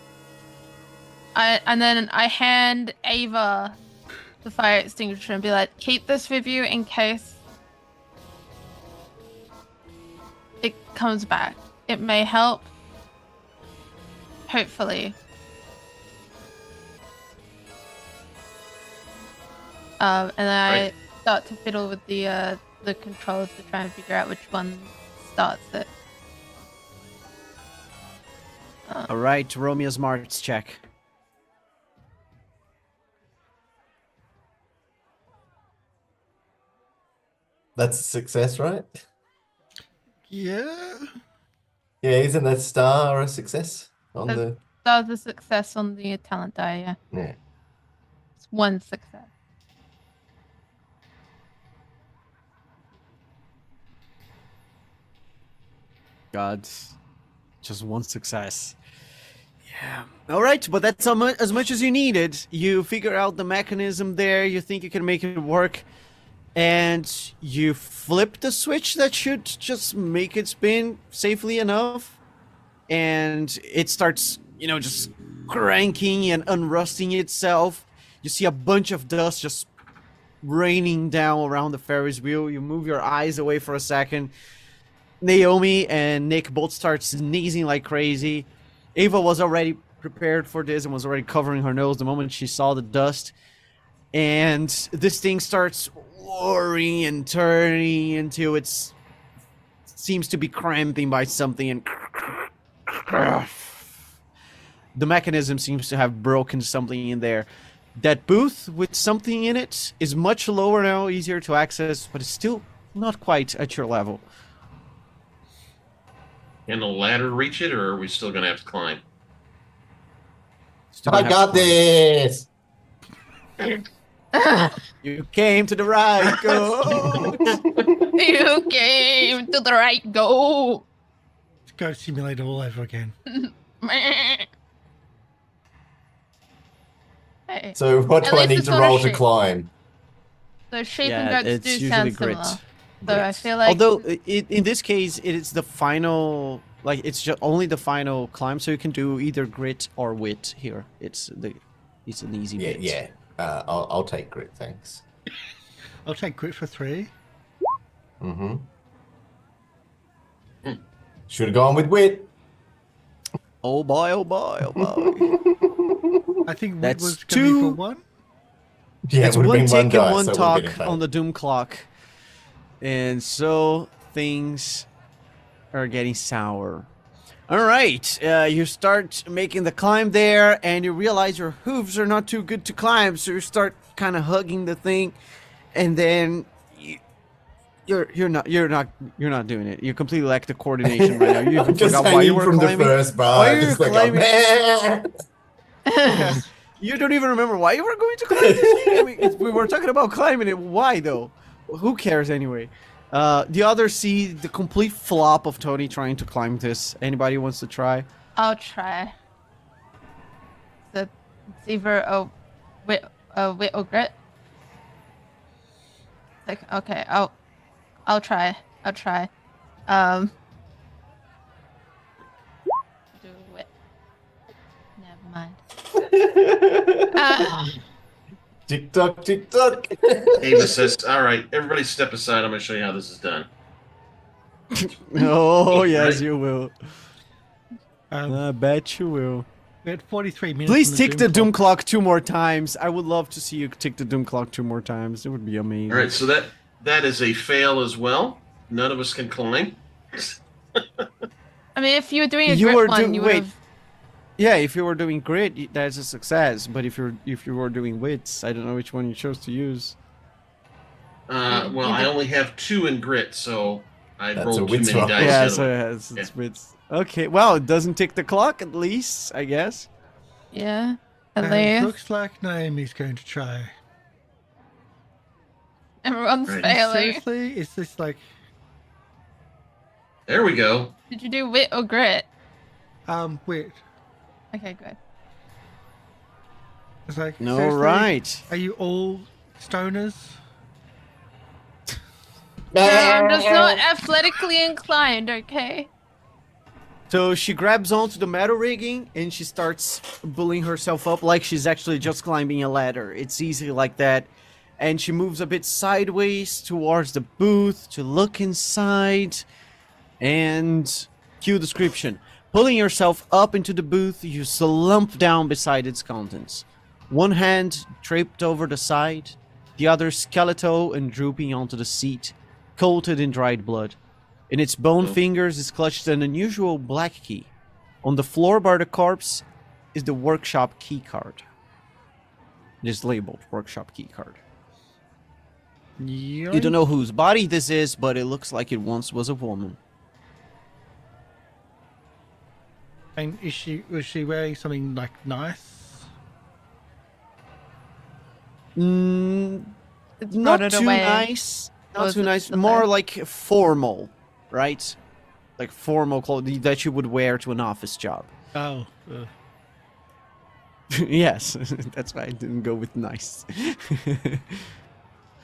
And then I hand Ava the fire extinguisher and be like, keep this with you in case it comes back. It may help. Hopefully. And then I Right. start to fiddle with the controls to try and figure out which one starts it. All right, Romeo Smarts check. That's a success, right? Yeah. Yeah, isn't that star a success on the? That was a success on the talent die, yeah. Yeah. It's one success. God, just one success. Yeah. All right, but that's as much as you needed. You figure out the mechanism there. You think you can make it work, and you flip the switch that should just make it spin safely enough, and it starts, just cranking and unrusting itself. You see a bunch of dust just raining down around the Ferris wheel. You move your eyes away for a second. Naomi and Nick both start sneezing like crazy. Ava was already prepared for this and was already covering her nose the moment she saw the dust. And this thing starts whirring and turning until it seems to be cramping by something, and the mechanism seems to have broken something in there. That booth with something in it is much lower now, easier to access, but it's still not quite at your level. Can the ladder reach it, or are we still going to have to climb? Still I have got to climb. this. You came to the right go. You came to the right goal. It's Goat Simulator all over again. Hey. So what At do I least need it's to not a roll to sheep. climb? So sheep Yeah, and goats it's do usually sound grit. similar. So I Grit. feel like Although in this case, it is the final, it's just only the final climb, so you can do either grit or wit here. It's an easy Yeah, bit. yeah. I'll take grit, thanks. I'll take grit for 3. Mm-hmm. Should have gone with wit. Oh boy, oh boy, oh boy. I think That's was going to be for two. 1. Yeah, It's it would have one been tick one die, and one so it talk would have been on the doom clock. And so things are getting sour. All right, you start making the climb there, and you realize your hooves are not too good to climb, so you start kind of hugging the thing, and then you're not doing it. You completely lack the coordination right now. You even just forgot why you hanging were from climbing. the first bar. Why are you just like, climbing? "Meh." You don't even remember why you were going to climb this thing? I mean, we were talking about climbing it. Why, though? Who cares, anyway? The others see the complete flop of Tony trying to climb this. Anybody wants to try? I'll try. So it's either a wit or grit. Like, okay, I'll try. Do wit. Never mind. Tick tock, tick tock. Ava says, all right, everybody step aside. I'm going to show you how this is done. Oh, yes, Right. you will. I bet you will. We had 43 minutes. Please on tick the Doom clock. clock 2 more times. I would love to see you tick the Doom clock 2 more times. It would be amazing. All right, so that is a fail as well. None of us can climb. I mean, if you were doing a You grit were one, you would wait. have. Yeah, if you were doing grit, that's a success. But if you were doing wits, I don't know which one you chose to use. Well, I only have 2 in grit, so I That's a rolled too wits many roll. dice. Yeah, the so other way. it's wits. Okay, well, it doesn't tick the clock at least, I guess. Yeah. At And least. looks like Naomi's going to try. Everyone's Right. failing. Seriously, is this like There we go. Did you do wit or grit? wait? Okay, good. It's like No, seriously, right. are you all stoners? No, I'm just not athletically inclined, okay? So she grabs onto the metal rigging and she starts pulling herself up like she's actually just climbing a ladder. It's easy like that. And she moves a bit sideways towards the booth to look inside. And cue description. Pulling yourself up into the booth, you slump down beside its contents. One hand draped over the side, the other skeletal and drooping onto the seat, coated in dried blood. In its bone fingers is clutched an unusual black key. On the floor by the corpse is the workshop key card. It is labeled workshop key card. You don't know whose body this is, but it looks like it once was a woman. And was she wearing something like nice? Not rotted too away. nice. Or Not is too it nice. still More there? like formal, right? Like formal clothing that you would wear to an office job. Oh, Yes, that's why I didn't go with nice.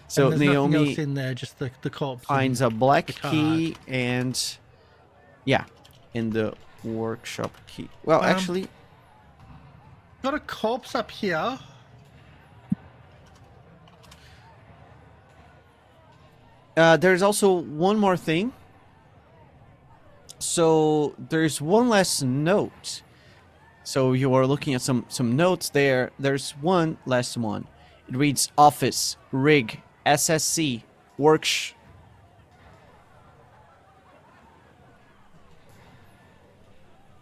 So and there's nothing Naomi else in there, just the corpse. finds and a black the key and yeah, in the workshop key. Well, actually, got a corpse up here. there's also one more thing. So there's one last note. So you are looking at some notes there. There's one last one. It reads office, rig, SSC,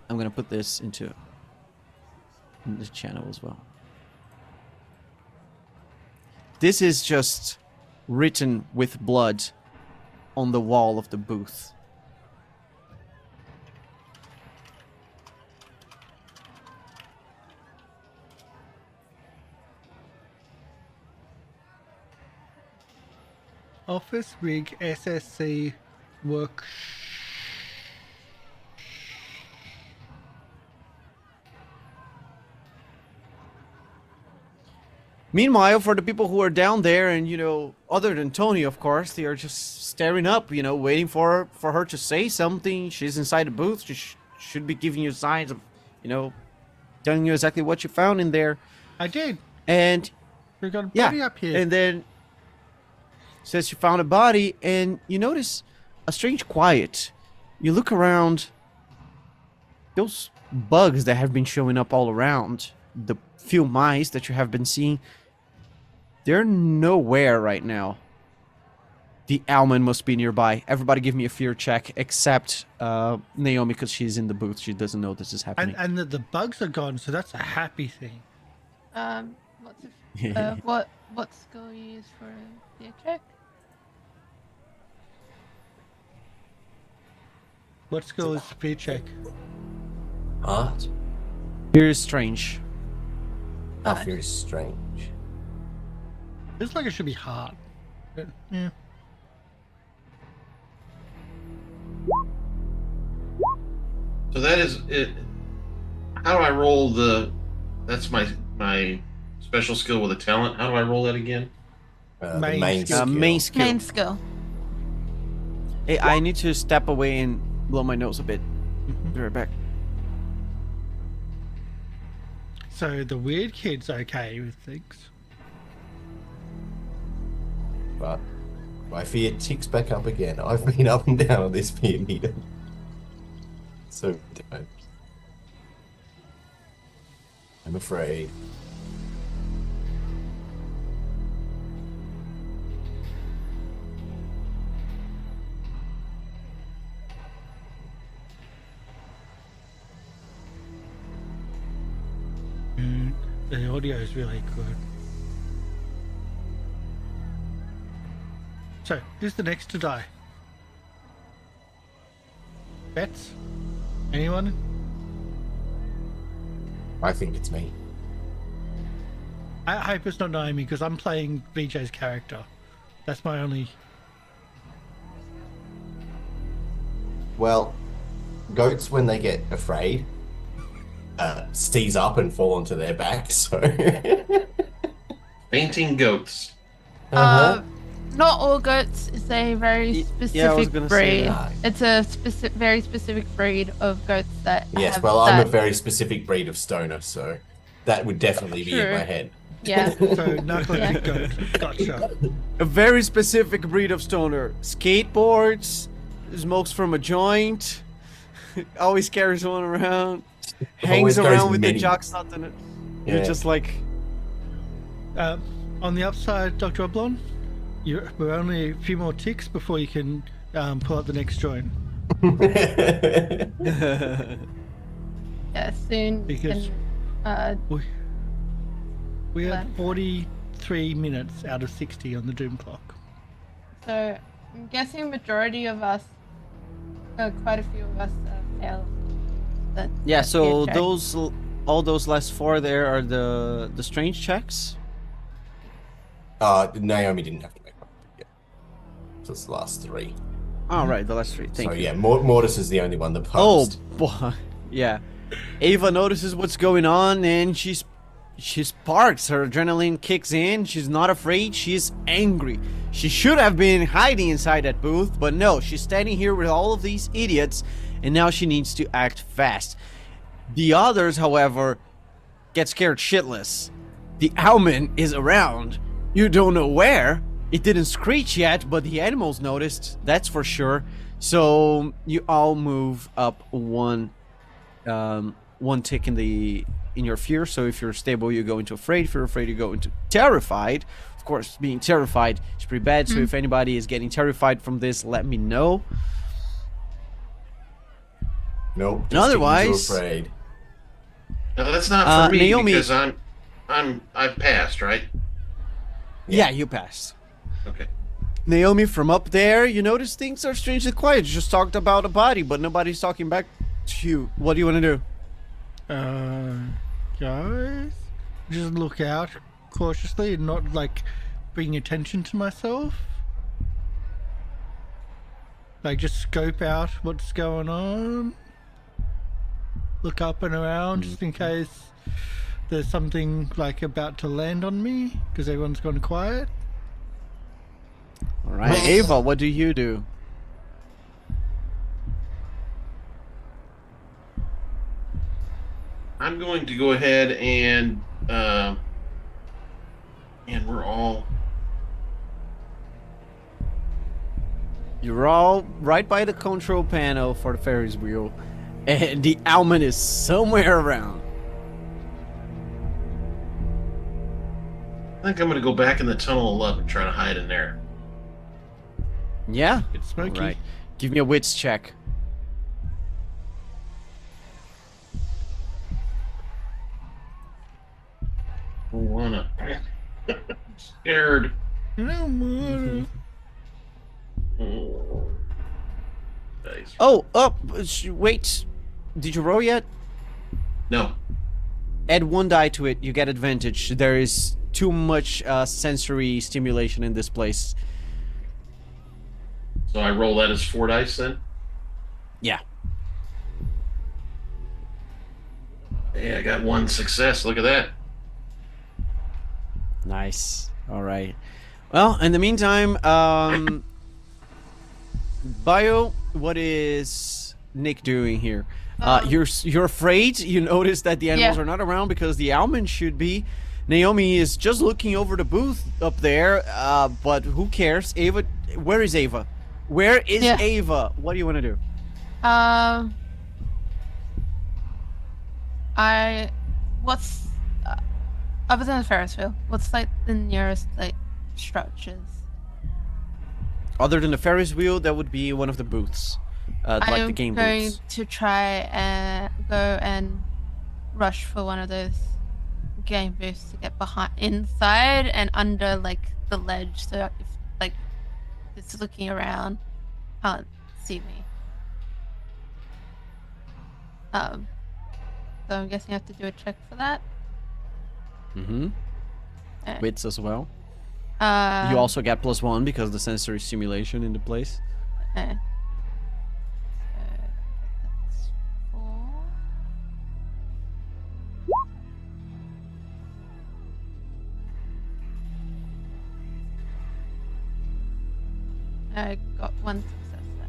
I'm gonna put this into the channel as well. This is just written with blood on the wall of the booth. Office rig SSC work. Meanwhile, for the people who are down there, and you know, other than Tony, of course, they are just staring up, you know, waiting for her to say something. She's inside the booth. She should be giving you signs of, you know, telling you exactly what you found in there. I did. And We got a yeah, body up here. and then says you found a body, and you notice a strange quiet. You look around. Those bugs that have been showing up all around, the few mice that you have been seeing, they're nowhere right now. The almond must be nearby. Everybody give me a fear check, except Naomi, because she's in the booth. She doesn't know this is happening. and the bugs are gone, so that's a happy thing. What skill you use for a fear check? What skill is speed check? Art? Fear is strange. Oh, fear is strange. Looks like it should be hard. But, yeah. So that is it. How do I roll the? That's my special skill with a talent. How do I roll that again? The Main main skill. skill. Main skill. Main skill. Hey, I need to step away and blow my nose a bit. Be right back. So the weird kid's okay with things. But my fear ticks back up again. I've been up and down on this fear meter. So don't. I'm afraid. The audio is really good. So, who's the next to die? Bets? Anyone? I think it's me. I hope it's not Naomi because I'm playing VJ's character. That's my only. Well, goats, when they get afraid, seize up and fall onto their back, so... Fainting goats. Uh-huh. Not all goats is a very yeah, I was specific gonna say breed. that. It's a very specific breed of goats that Yes, have well, I'm a that. very specific breed of stoner, so that would definitely be in True. my head. Yeah. So narcotic goat. Gotcha. A very specific breed of stoner. Skateboards, smokes from a joint, always carries one around, hangs Always carries around with the many. jockstrap in it. You're Yeah. just like, On the upside, Dr. Oblon, we're only a few more ticks before you can pull out the next joint. Yeah. Soon you Because- can. We have Left. 43 minutes out of 60 on the Doom clock. So I'm guessing majority of us, quite a few of us, fail. yeah. that So check. all those last 4 there are the strange checks. Naomi didn't have to make one. Yeah. So it's the last 3. All right, the last 3. Thank So you. yeah, Mortis is the only one that Oh, passed. boy. Yeah. Ava notices what's going on and she sparks. Her adrenaline kicks in. She's not afraid. She's angry. She should have been hiding inside that booth, but no, she's standing here with all of these idiots and now she needs to act fast. The others, however, get scared shitless. The Owlman is around. You don't know where. It didn't screech yet, but the animals noticed. That's for sure. So you all move up one tick in your fear. So if you're stable, you go into afraid. If you're afraid, you go into terrified. Of course, being terrified is pretty bad. So if anybody is getting terrified from this, let me know. Nope. And just getting otherwise- too afraid. No, that's not for me Naomi- because I've passed, right? Yeah, you passed. Okay. Naomi, from up there, you notice things are strangely quiet. You just talked about a body, but nobody's talking back to you. What do you want to do? Guys, just look out cautiously and not like bring attention to myself. Like just scope out what's going on. Look up and around just in case there's something like about to land on me because everyone's gone quiet. All right, Ava, what do you do? I'm going to go ahead and we're all You're all right by the control panel for the Ferris wheel, and the Owlman is somewhere around. I think I'm going to go back in the tunnel of love and try to hide in there. Yeah? It's smoky. All right. Give me a wits check. I wanna. Scared. No more. Oh. Nice. Oh, wait. Did you roll yet? No. Add 1 die to it, you get advantage. There is too much sensory stimulation in this place. So I roll that as 4 dice then? Yeah. Hey, I got 1 success. Look at that. Nice. All right. Well, in the meantime, Bio, what is Nick doing here? You're afraid. You notice that the animals are not around because the Owlman should be. Naomi is just looking over the booth up there, but who cares? Ava, where is Ava? Where is Ava? What do you want to do? What's other than the Ferris wheel? What's like the nearest like structures? Other than the Ferris wheel, that would be one of the booths, like the game I'm going booths. to try and go and rush for one of those game booths to get behind inside and under like the ledge, so if like it's looking around, can't see me. So I'm guessing I have to do a check for that. Mm-hmm. Uh, Wits as well. You also get +1 because the sensory stimulation in the place. Okay. That's 4. I got 1 success there.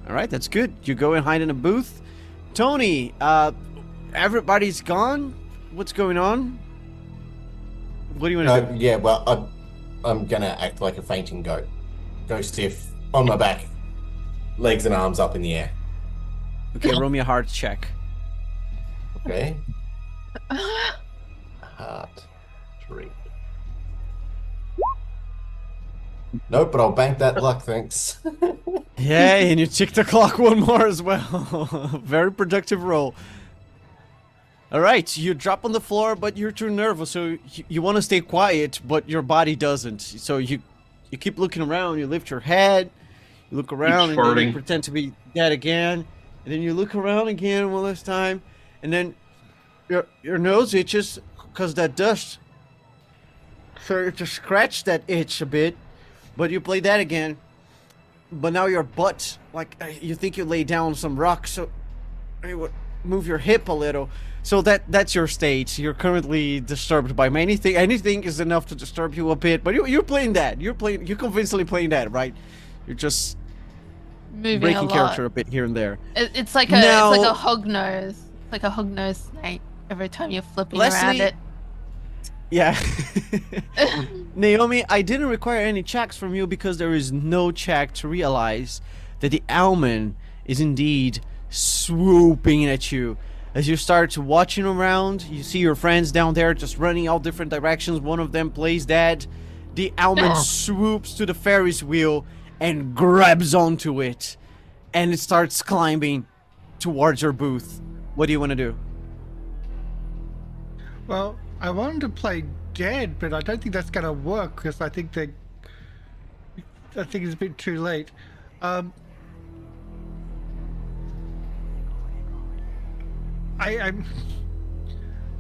All right, that's good. You go and hide in a booth. Tony, everybody's gone. What's going on? What do you want to do? Yeah, well, I'm gonna act like a fainting goat. Go stiff on my back, legs and arms up in the air. Okay, roll me a heart check. Okay. Heart 3. Nope, but I'll bank that luck, thanks. Yeah, and you tick the clock one more as well. Very productive roll. All right, you drop on the floor, but you're too nervous, so you want to stay quiet, but your body doesn't. So you keep looking around. You lift your head, you look around, and then you farting. pretend to be dead again, and then you look around again one last time, and then your nose itches because that dust. So you just scratch that itch a bit, but you play that again. But now your butt, like you think you lay down some rocks, so you would move your hip a little. So that's your state. You're currently disturbed by anything. Anything is enough to disturb you a bit. But you're playing that. You're convincingly playing that, right? You're just Moving breaking a lot. character a bit here and there. It's like Now- it's like a hog nose. It's like a hog nose snake every time you're flipping around Leslie- it. Yeah. Naomi, I didn't require any checks from you because there is no check to realize that the Owlman is indeed swooping at you. As you start watching around, you see your friends down there just running all different directions. One of them plays dead. The Owlman swoops to the Ferris wheel and grabs onto it. And it starts climbing towards your booth. What do you want to do? Well, I wanted to play dead, but I don't think that's going to work because I think it's a bit too late. I'm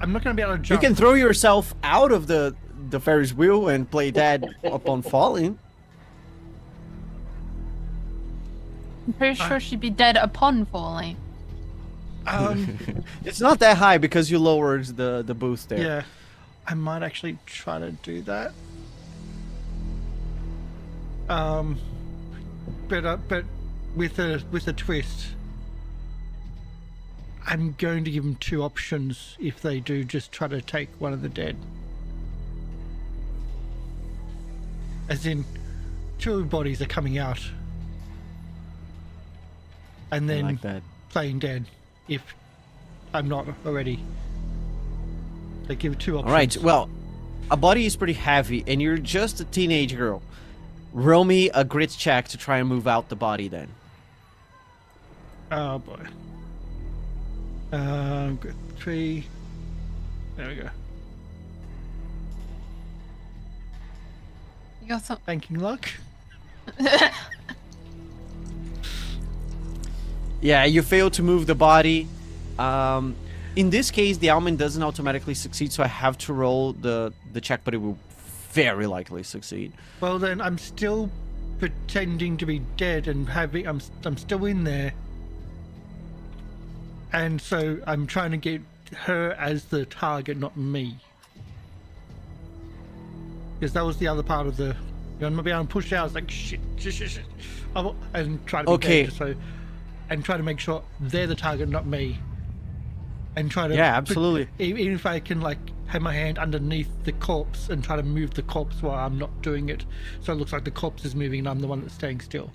not going to be able to You jump. can throw yourself out of the Ferris wheel and play dead upon falling. I'm pretty sure she'd be dead upon falling. It's not that high because you lowered the boost there. Yeah, I might actually try to do that. But with a twist. I'm going to give them 2 options if they do just try to take one of the dead. As in, 2 bodies are coming out. And I then like that. playing dead if I'm not already. They give 2 options. All right. Well, a body is pretty heavy, and you're just a teenage girl. Roll me a grit check to try and move out the body. Then. Oh boy. Good 3. There we go. You got some. Banking luck. Yeah, you fail to move the body. In this case, the Owlman doesn't automatically succeed, so I have to roll the check, but it will very likely succeed. Well then, I'm still pretending to be dead and I'm still in there. And so I'm trying to get her as the target, not me. Because that was the other part of the... I'm not being able to push out. It's like, shit. And try to be Okay. dead. So, and try to make sure they're the target, not me. And try to... Yeah, absolutely. Even if I can, like, have my hand underneath the corpse and try to move the corpse while I'm not doing it. So it looks like the corpse is moving and I'm the one that's staying still.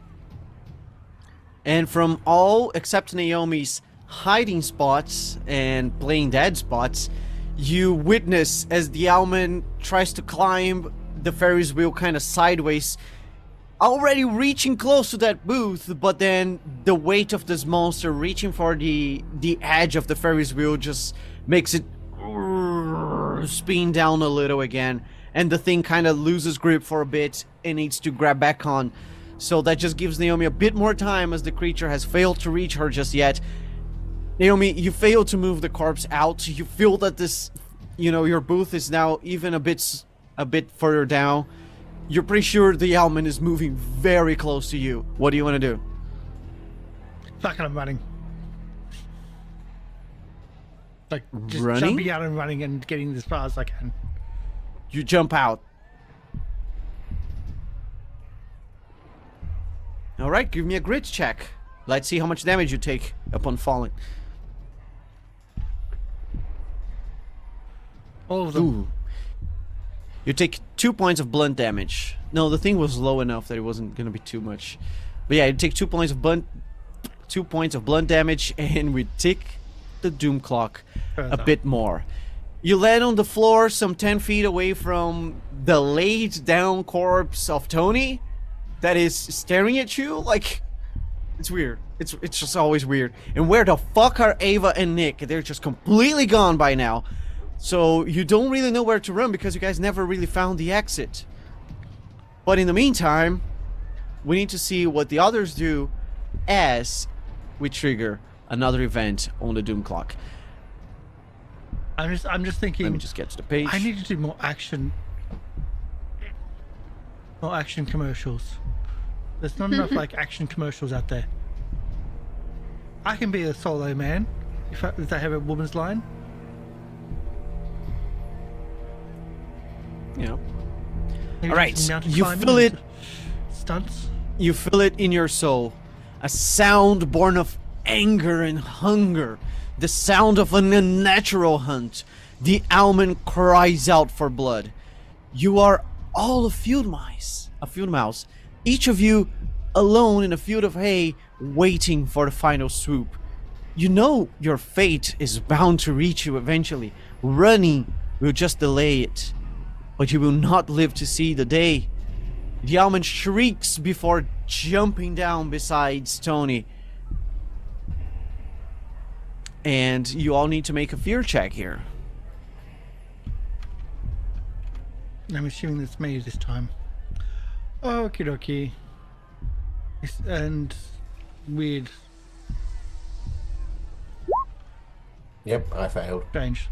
And from all except Naomi's hiding spots and playing dead spots, you witness as the Owlman tries to climb the Ferris wheel kind of sideways, already reaching close to that booth, but then the weight of this monster reaching for the edge of the Ferris wheel just makes it spin down a little again, and the thing kind of loses grip for a bit and needs to grab back on. So that just gives Naomi a bit more time, as the creature has failed to reach her just yet. Naomi, you fail to move the corpse out. You feel that this, your booth is now even a bit further down. You're pretty sure the Alman is moving very close to you. What do you want to do? Fuck it, I'm running. Like, just Running? jumping out and running and getting as far as I can. You jump out. Alright, give me a grit check. Let's see how much damage you take upon falling. All of them. Ooh. You take 2 points of blunt damage. No, the thing was low enough that it wasn't gonna be too much. But yeah, you take 2 points of blunt damage, and we tick the doom clock a bit more. You land on the floor some 10 feet away from the laid down corpse of Tony that is staring at you. Like, it's weird. It's just always weird. And where the fuck are Ava and Nick? They're just completely gone by now. So you don't really know where to run because you guys never really found the exit. But in the meantime, we need to see what the others do as we trigger another event on the doom clock. I'm just thinking. Let me just get to the page. I need to do more action commercials. There's not enough like action commercials out there. I can be a solo man if I have a woman's line. Yeah. Maybe All right, some mountain you climbing feel and it. Stunts. You feel it in your soul. A sound born of anger and hunger. The sound of an unnatural hunt. The Alman cries out for blood. You are all a field mouse. Each of you alone in a field of hay, waiting for the final swoop. You know your fate is bound to reach you eventually. Running will just delay it. But you will not live to see the day. The Alman shrieks before jumping down beside Tony. And you all need to make a fear check here. I'm assuming it's me this time. Okie dokie. And weird. Yep, I failed. Strange.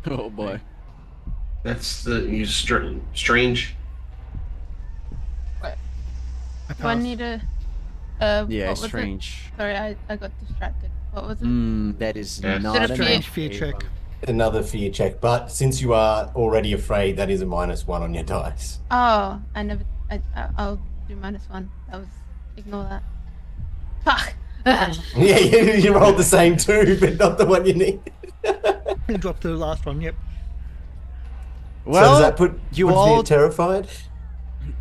Oh boy. That's the strange. I Do I passed. need a? Yeah, what it's was it? strange. Sorry, I got distracted. What was it? That is Yeah. not Should have an Strange okay fear check. one. Another fear check, but since you are already afraid, that is a -1 on your dice. Oh, I never. I'll do -1. That was. Ignore that. Fuck. Yeah, you rolled the same two, but not the one you need. You dropped the last one. Yep. So does that put you puts me all- at terrified?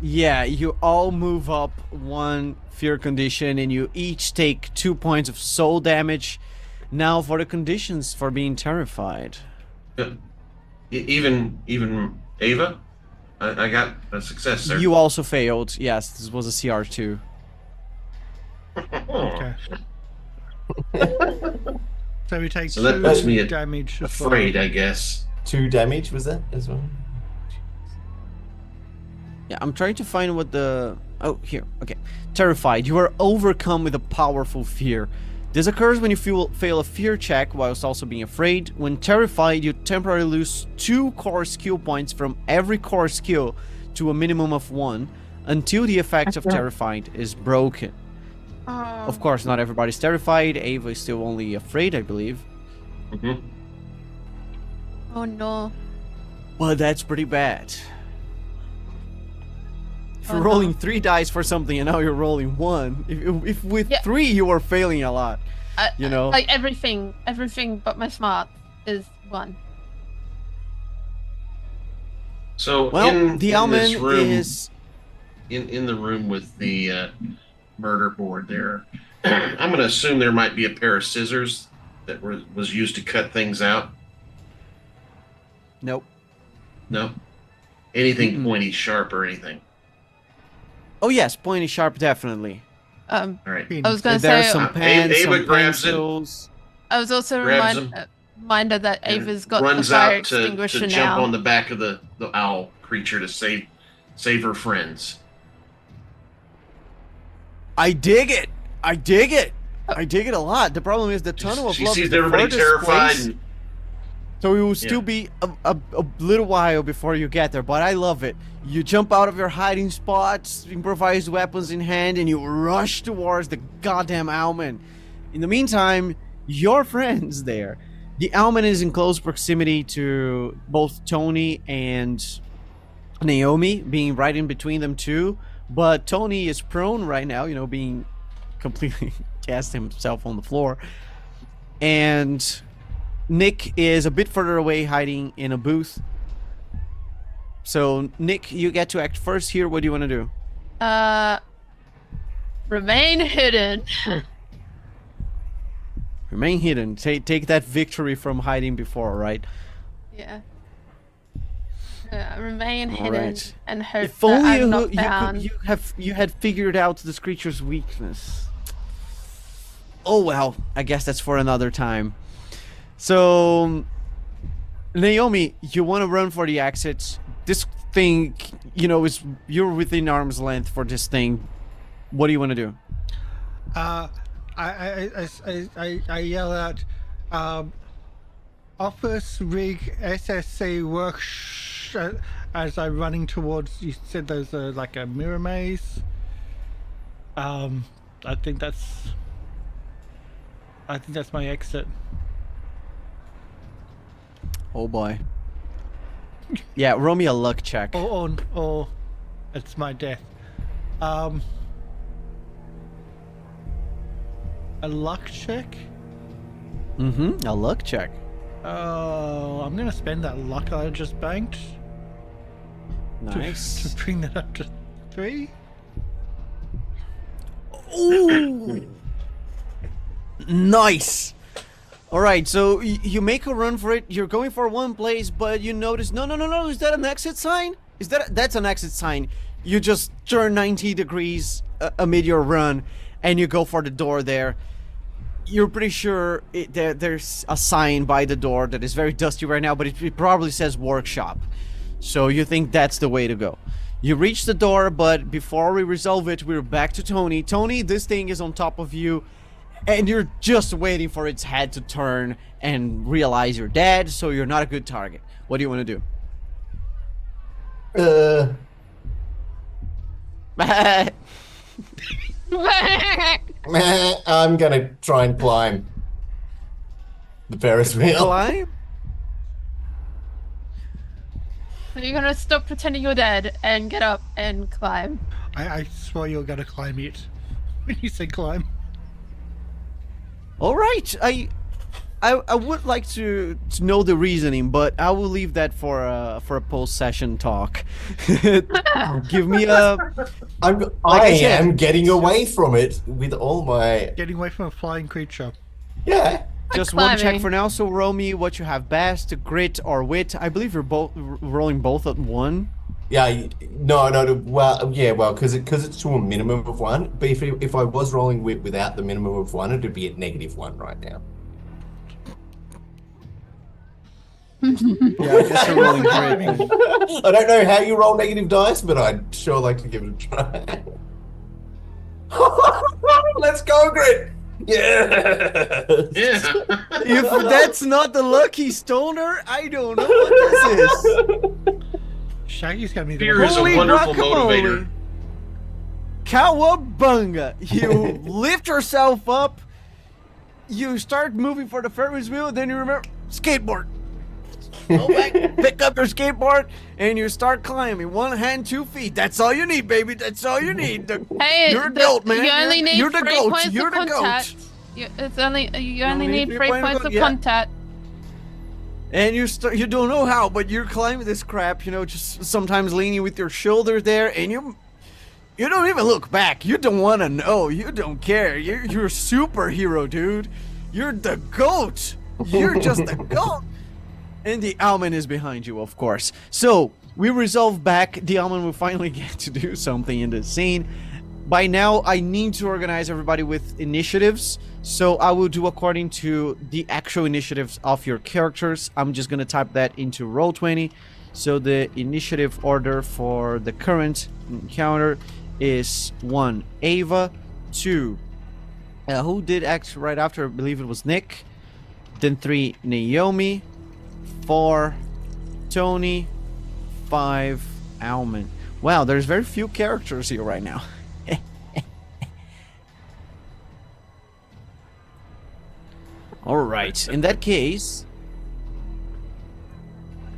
Yeah, you all move up one fear condition and you each take 2 points of soul damage. Now for the conditions for being terrified. Yeah. Even Ava, I got a success, sir. You also failed. Yes, this was a CR2. Okay. So we take So that 2 puts me at damage. as well. Afraid, I guess. 2 damage was that as well? Yeah, I'm trying to find what the... Oh, here. Okay. Terrified. You are overcome with a powerful fear. This occurs when you fail a fear check whilst also being afraid. When terrified, you temporarily lose 2 core skill points from every core skill to a minimum of 1 until the effect of terrified is broken. Of course, not everybody's terrified. Ava is still only afraid, I believe. Hmm. Oh no. But that's pretty bad. If you're Oh, no. rolling 3 dice for something and now you're rolling 1, if with Yeah. 3 you are failing a lot, you know? Like everything but my smart is 1. So Well, in the this Alman room, is... in the room with the murder board there, I'm going to assume there might be a pair of scissors that was used to cut things out. Nope. No, anything Mm-mm. pointy, sharp, or anything. Oh yes, pointy sharp, definitely. All right. I was gonna There's say. some pens, Ava some grabs it. pencils. I was also grabs reminder that and Ava's got the runs fire out to extinguisher jump now. on the back of the owl creature to save her friends. I dig it. I dig it a lot. The problem is the tunnel of She love sees is the everybody furthest terrified. place, And, so it will still be a little while before you get there. But I love it. You jump out of your hiding spots, improvised weapons in hand, and you rush towards the goddamn Owlman. In the meantime, your friends there. The Owlman is in close proximity to both Tony and Naomi, being right in between them too. But Tony is prone right now, being completely cast himself on the floor. And Nick is a bit further away, hiding in a booth. So, Nick, you get to act first here. What do you want to do? Remain hidden. Remain hidden. Take that victory from hiding before, right? Yeah. Remain All hidden right. and hope If that only I'm not found. you had figured out this creature's weakness. Oh well, I guess that's for another time. So, Naomi, you want to run for the exit. This thing, is you're within arm's length for this thing. What do you want to do? I yell out, Office Rig SSC work as I'm running towards. You said there's like a mirror maze. I think that's my exit. Oh boy. Yeah, roll me a luck check. Or it's my death. A luck check? A luck check. Oh, I'm gonna spend that luck I just banked Nice. to bring that up to 3. Ooh. Nice. All right, so you make a run for it. You're going for one place, but you notice, no. Is that an exit sign? That's an exit sign. You just turn 90 degrees amid your run, and you go for the door there. You're pretty sure there's a sign by the door that is very dusty right now, but it probably says workshop. So you think that's the way to go. You reach the door, but before we resolve it, we're back to Tony. Tony, this thing is on top of you, and you're just waiting for its head to turn and realize you're dead, so you're not a good target. What do you want to do? I'm gonna try and climb the Ferris wheel. Climb? So you're gonna stop pretending you're dead and get up and climb. I swear you're gonna climb it when you say climb. All right, I would like to know the reasoning, but I will leave that for a post-session talk. Give me a. I am getting away from it with all my. Getting away from a flying creature. Yeah. Just one check climbing. for now. So roll me what you have best, grit or wit. I believe you're both rolling both at 1. Yeah. No. Well, yeah. Well, because it's to a minimum of 1. But if I was rolling without the minimum of 1, it'd be at -1 right now. Yeah, I guess you're rolling grit. I don't know how you roll negative dice, but I'd sure like to give it a try. Let's go, Grit! Yeah! yeah. If that's not the lucky stoner, I don't know what this is. Shaggy's gonna be the Fear one. is a Holy wonderful guacamole. motivator. Cowabunga! You lift yourself up, you start moving for the Ferris wheel, then you remember, skateboard. Go back, pick up your skateboard, and you start climbing. 1 hand, 2 feet. That's all you need, baby. That's all you need. Hey, You're a goat, man. You only need You're the 3 goat. points You're of the contact. goat. You only need 3 points points of yeah. contact. And you don't know how, but you're climbing this crap, just sometimes leaning with your shoulder there, and you don't even look back. You don't want to know. You don't care. You're a superhero, dude. You're the goat. You're just the goat. And the Owlman is behind you, of course. So, we resolve back. The Owlman will finally get to do something in the scene. By now, I need to organize everybody with initiatives. So, I will do according to the actual initiatives of your characters. I'm just going to type that into Roll20. So, the initiative order for the current encounter is 1, Ava, 2. Who did act right after? I believe it was Nick. Then 3, Naomi. 4, Tony. 5, Alman. Wow, there's very few characters here right now. All right. In that case,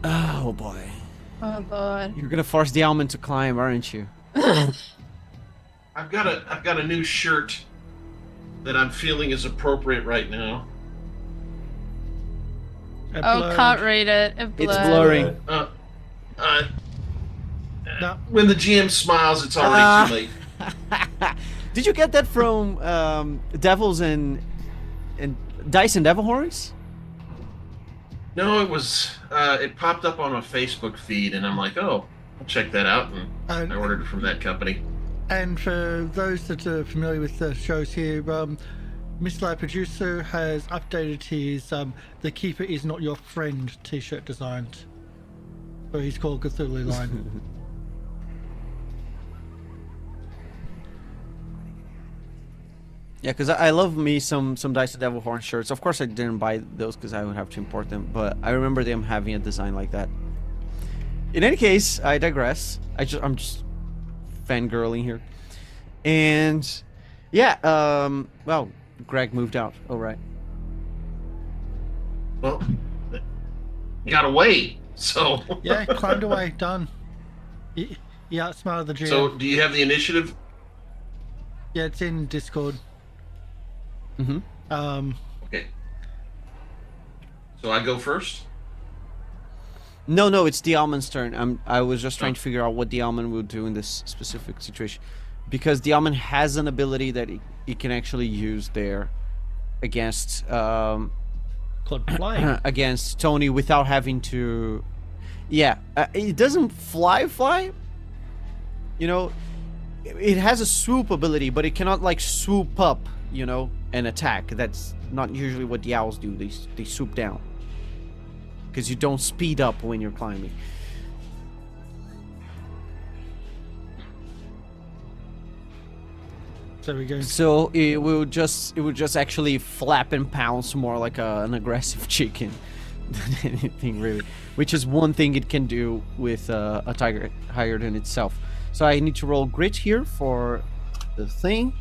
oh boy, Oh god. you're gonna force the Alman to climb, aren't you? I've got a new shirt that I'm feeling is appropriate right now. It Oh, blurred. can't read it. It blurred. It's blurring. No. When the GM smiles, it's already too late. Did you get that from Devils and Dice and Devil Horns? No, it was. It popped up on a Facebook feed, and I'm like, oh, I'll check that out, and I ordered it from that company. And for those that are familiar with the shows here, Mr. Live Producer has updated his "The Keeper Is Not Your Friend" T-shirt designs for his Call of Cthulhu line. Yeah, because I love me some Dice and Devil Horn shirts. Of course, I didn't buy those because I would have to import them, but I remember them having a design like that. In any case, I digress. I'm just fangirling here, and yeah, well, Greg moved out. Oh right. Well, you got away, so. Yeah, climbed away, done. He outsmarted the GM. So, do you have the initiative? Yeah, it's in Discord. Mm-hmm. Okay. So I go first. No, it's the Alman's turn. I was just trying to figure out what the Alman would do in this specific situation, because the Alman has an ability that he can actually use there against Called Flying. against Tony without having to. Yeah, it doesn't fly. You know, it has a swoop ability, but it cannot like swoop up, you know, and attack. That's not usually what the owls do. They swoop down. Because you don't speed up when you're climbing. So we go. So it would just actually flap and pounce more like an aggressive chicken than anything really. Which is one thing it can do with a tiger higher than itself. So I need to roll grit here for the thing.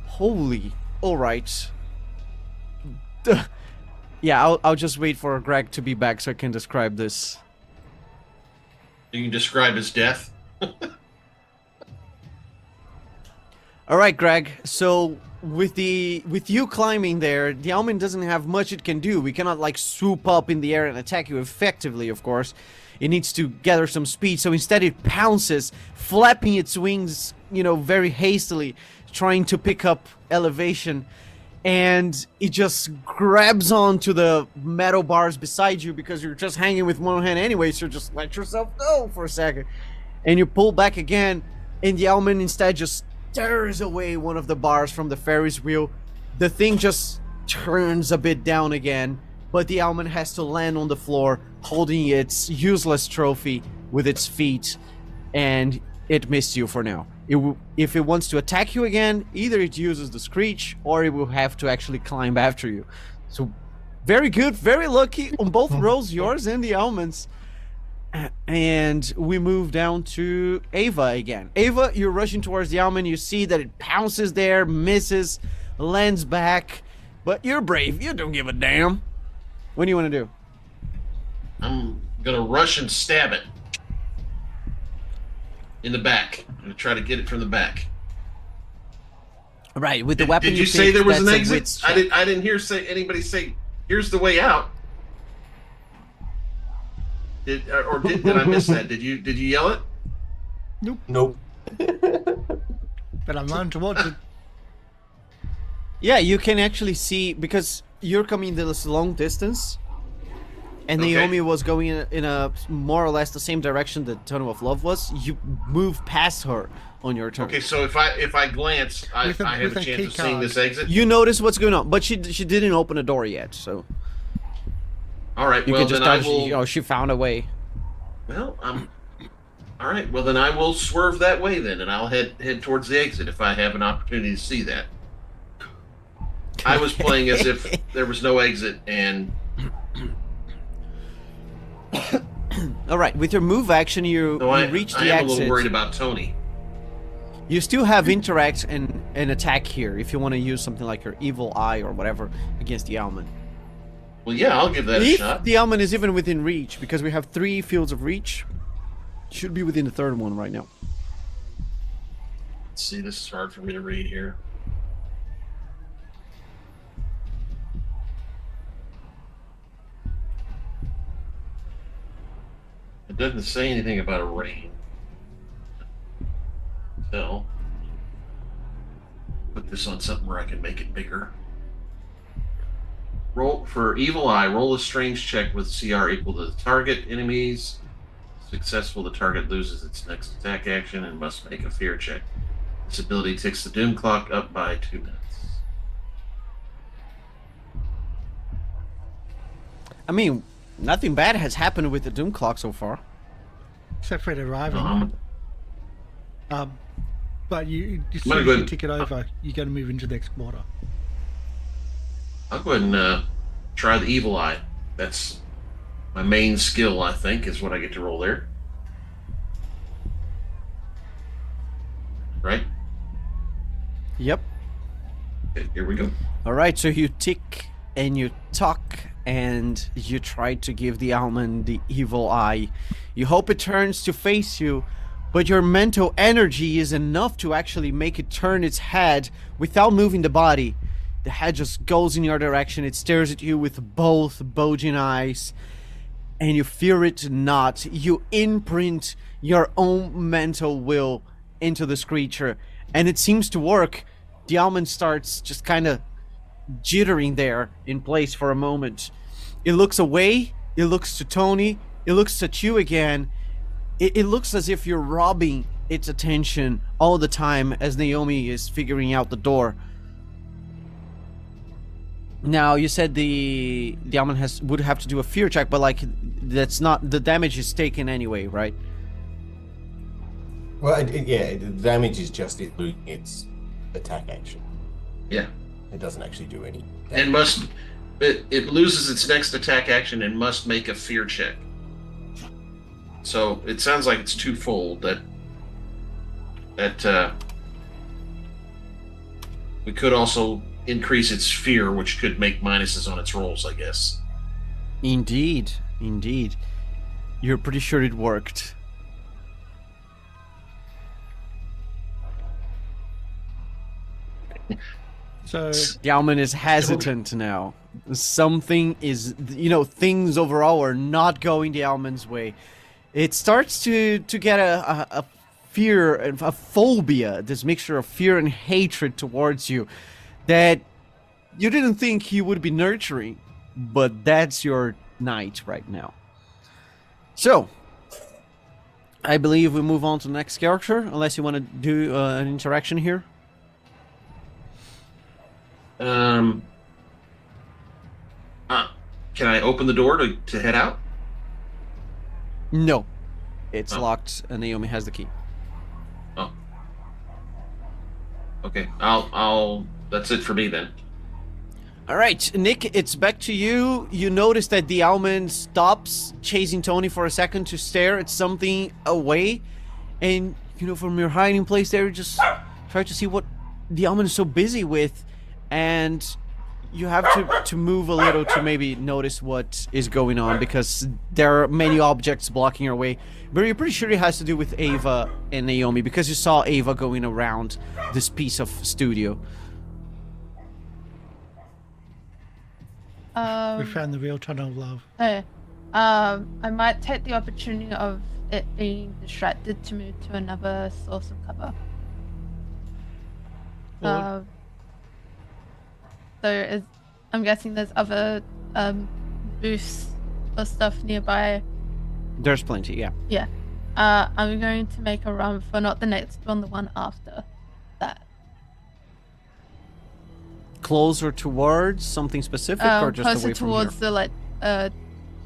Holy. Alright. Yeah, I'll just wait for Greg to be back so I can describe this. You can describe his death. Alright, Greg. So with you climbing there, the Alman doesn't have much it can do. We cannot like swoop up in the air and attack you effectively, of course. It needs to gather some speed, so instead it pounces, flapping its wings, you know, very hastily, trying to pick up elevation, and it just grabs onto the metal bars beside you because you're just hanging with one hand anyway, so just let yourself go for a second. And you pull back again, and the Alman instead just tears away one of the bars from the Ferris wheel. The thing just turns a bit down again, but the Alman has to land on the floor holding its useless trophy with its feet, and it missed you for now. If it wants to attack you again, either it uses the Screech or it will have to actually climb after you. So very good, very lucky on both rolls, yours and the Alman's. And we move down to Ava again. Ava, you're rushing towards the Alman. You see that it pounces there, misses, lands back. But you're brave. You don't give a damn. What do you want to do? I'm gonna rush and stab it in the back. I'm gonna try to get it from the back. Right, with the weapon Did you picked, say there was an that's a exit? wits check. I didn't hear anybody say, "Here's the way out." Did I miss that? Did you yell it? Nope. But I'm running towards it. Yeah, you can actually see, because you're coming this long distance, and Okay. Naomi was going in a more or less the same direction that Tunnel of Love was. You move past her on your turn. Okay, so if I glance, I With a- have with a a chance key of seeing card. this exit. You notice what's going on, but she didn't open a door yet, so All right, you well can just then I dodge. will. Oh, she found a way. Well, All right. Well, then I will swerve that way then, and I'll head towards the exit if I have an opportunity to see that. I was playing as if there was no exit, and All right, with your move action, you reach the I am exit. a little worried about Tony. You still have interact and attack here if you want to use something like your evil eye or whatever against the almond. Well, yeah, I'll give that a If shot. the almond is even within reach, because we have 3 fields of reach, should be within the 3rd one right now. Let's see, this is hard for me to read here. It doesn't say anything about a range. So, put this on something where I can make it bigger. Roll for Evil Eye. Roll a strange check with CR equal to the target enemies. Successful, the target loses its next attack action and must make a fear check. This ability ticks the doom clock up by 2 minutes. I mean, nothing bad has happened with the doom clock so far. Except for it arriving. But as soon as you tick it over, you're going to move into the next quarter. I'll go ahead and try the Evil Eye. That's my main skill, I think, is what I get to roll there. Right? Yep. Okay, here we go. All right, so you tick and you talk and you try to give the almond the evil eye. You hope it turns to face you, but your mental energy is enough to actually make it turn its head without moving the body. The head just goes in your direction. It stares at you with both bulging eyes, and you fear it not. You imprint your own mental will into this creature, and it seems to work. The almond starts just kind of jittering there in place for a moment. It looks away, it looks to Tony, it looks at you again. It looks as if you're robbing its attention all the time as Naomi is figuring out the door. Now, you said the almond would have to do a fear check, but like that's not, the damage is taken anyway, right? Well, yeah, the damage is just it losing its attack action. Yeah. It doesn't actually do any And it loses its next attack action and must make a fear check. So it sounds like it's twofold that we could also increase its fear, which could make minuses on its rolls, I guess. Indeed. You're pretty sure it worked. So The almond is hesitant now. Something is, things overall are not going the almond's way. It starts to get a fear, a phobia, this mixture of fear and hatred towards you that you didn't think he would be nurturing, but that's your night right now. So, I believe we move on to the next character, unless you want to do an interaction here. Can I open the door to head out? No. It's Oh. locked and Naomi has the key. Oh. Okay. I'll that's it for me then. Alright, Nick, it's back to you. You notice that the almond stops chasing Tony for a second to stare at something away. And, from your hiding place there, just try to see what the almond is so busy with. And you have to move a little to maybe notice what is going on, because there are many objects blocking your way. But you're pretty sure it has to do with Ava and Naomi, because you saw Ava going around this piece of studio. we found the real tunnel of love. Hey, I might take the opportunity of it being distracted to move to another source of cover. Or- I'm guessing there's other booths or stuff nearby. There's plenty, yeah. Yeah. I'm going to make a run for not the next one, the one after that. Closer towards something specific, or just Closer away from towards here?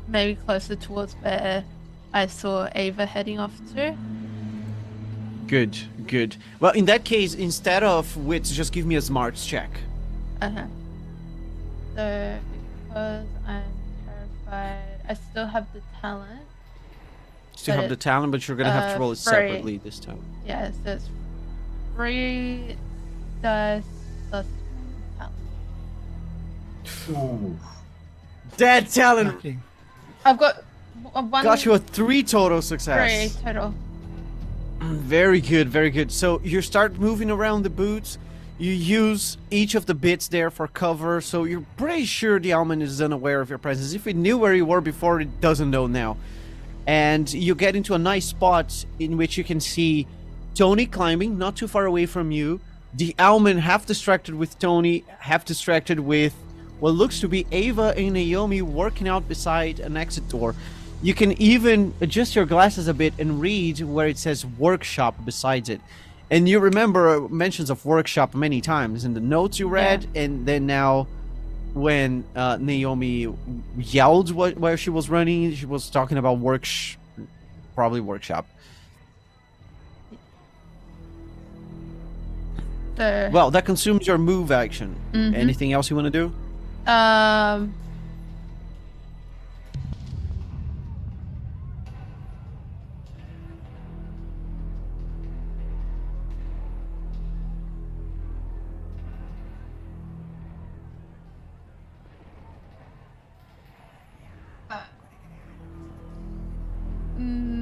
maybe closer towards where I saw Ava heading off to. Good, good. Well, in that case, instead of wits, just give me a smarts check. Uh-huh. So, because I'm terrified, I still have the talent. Still But have the it's, talent, but you're gonna have to roll it free. separately this time. Yeah, so it's 3 dice plus talent. Ooh. That talent Lucky. I've got one. got you a 3 total 3 success. total. Very good, very good. So you start moving around the boots. You use each of the bits there for cover, so you're pretty sure the almond is unaware of your presence. If it knew where you were before, it doesn't know now. And you get into a nice spot in which you can see Tony climbing, not too far away from you. The almond half distracted with Tony, half distracted with what looks to be Ava and Naomi working out beside an exit door. You can even adjust your glasses a bit and read where it says workshop besides it. And you remember mentions of workshop many times in the notes you read, and then now when Naomi yelled while she was running, she was talking about probably workshop. So, Well, that consumes your move action. Mhm. Anything else you want to do?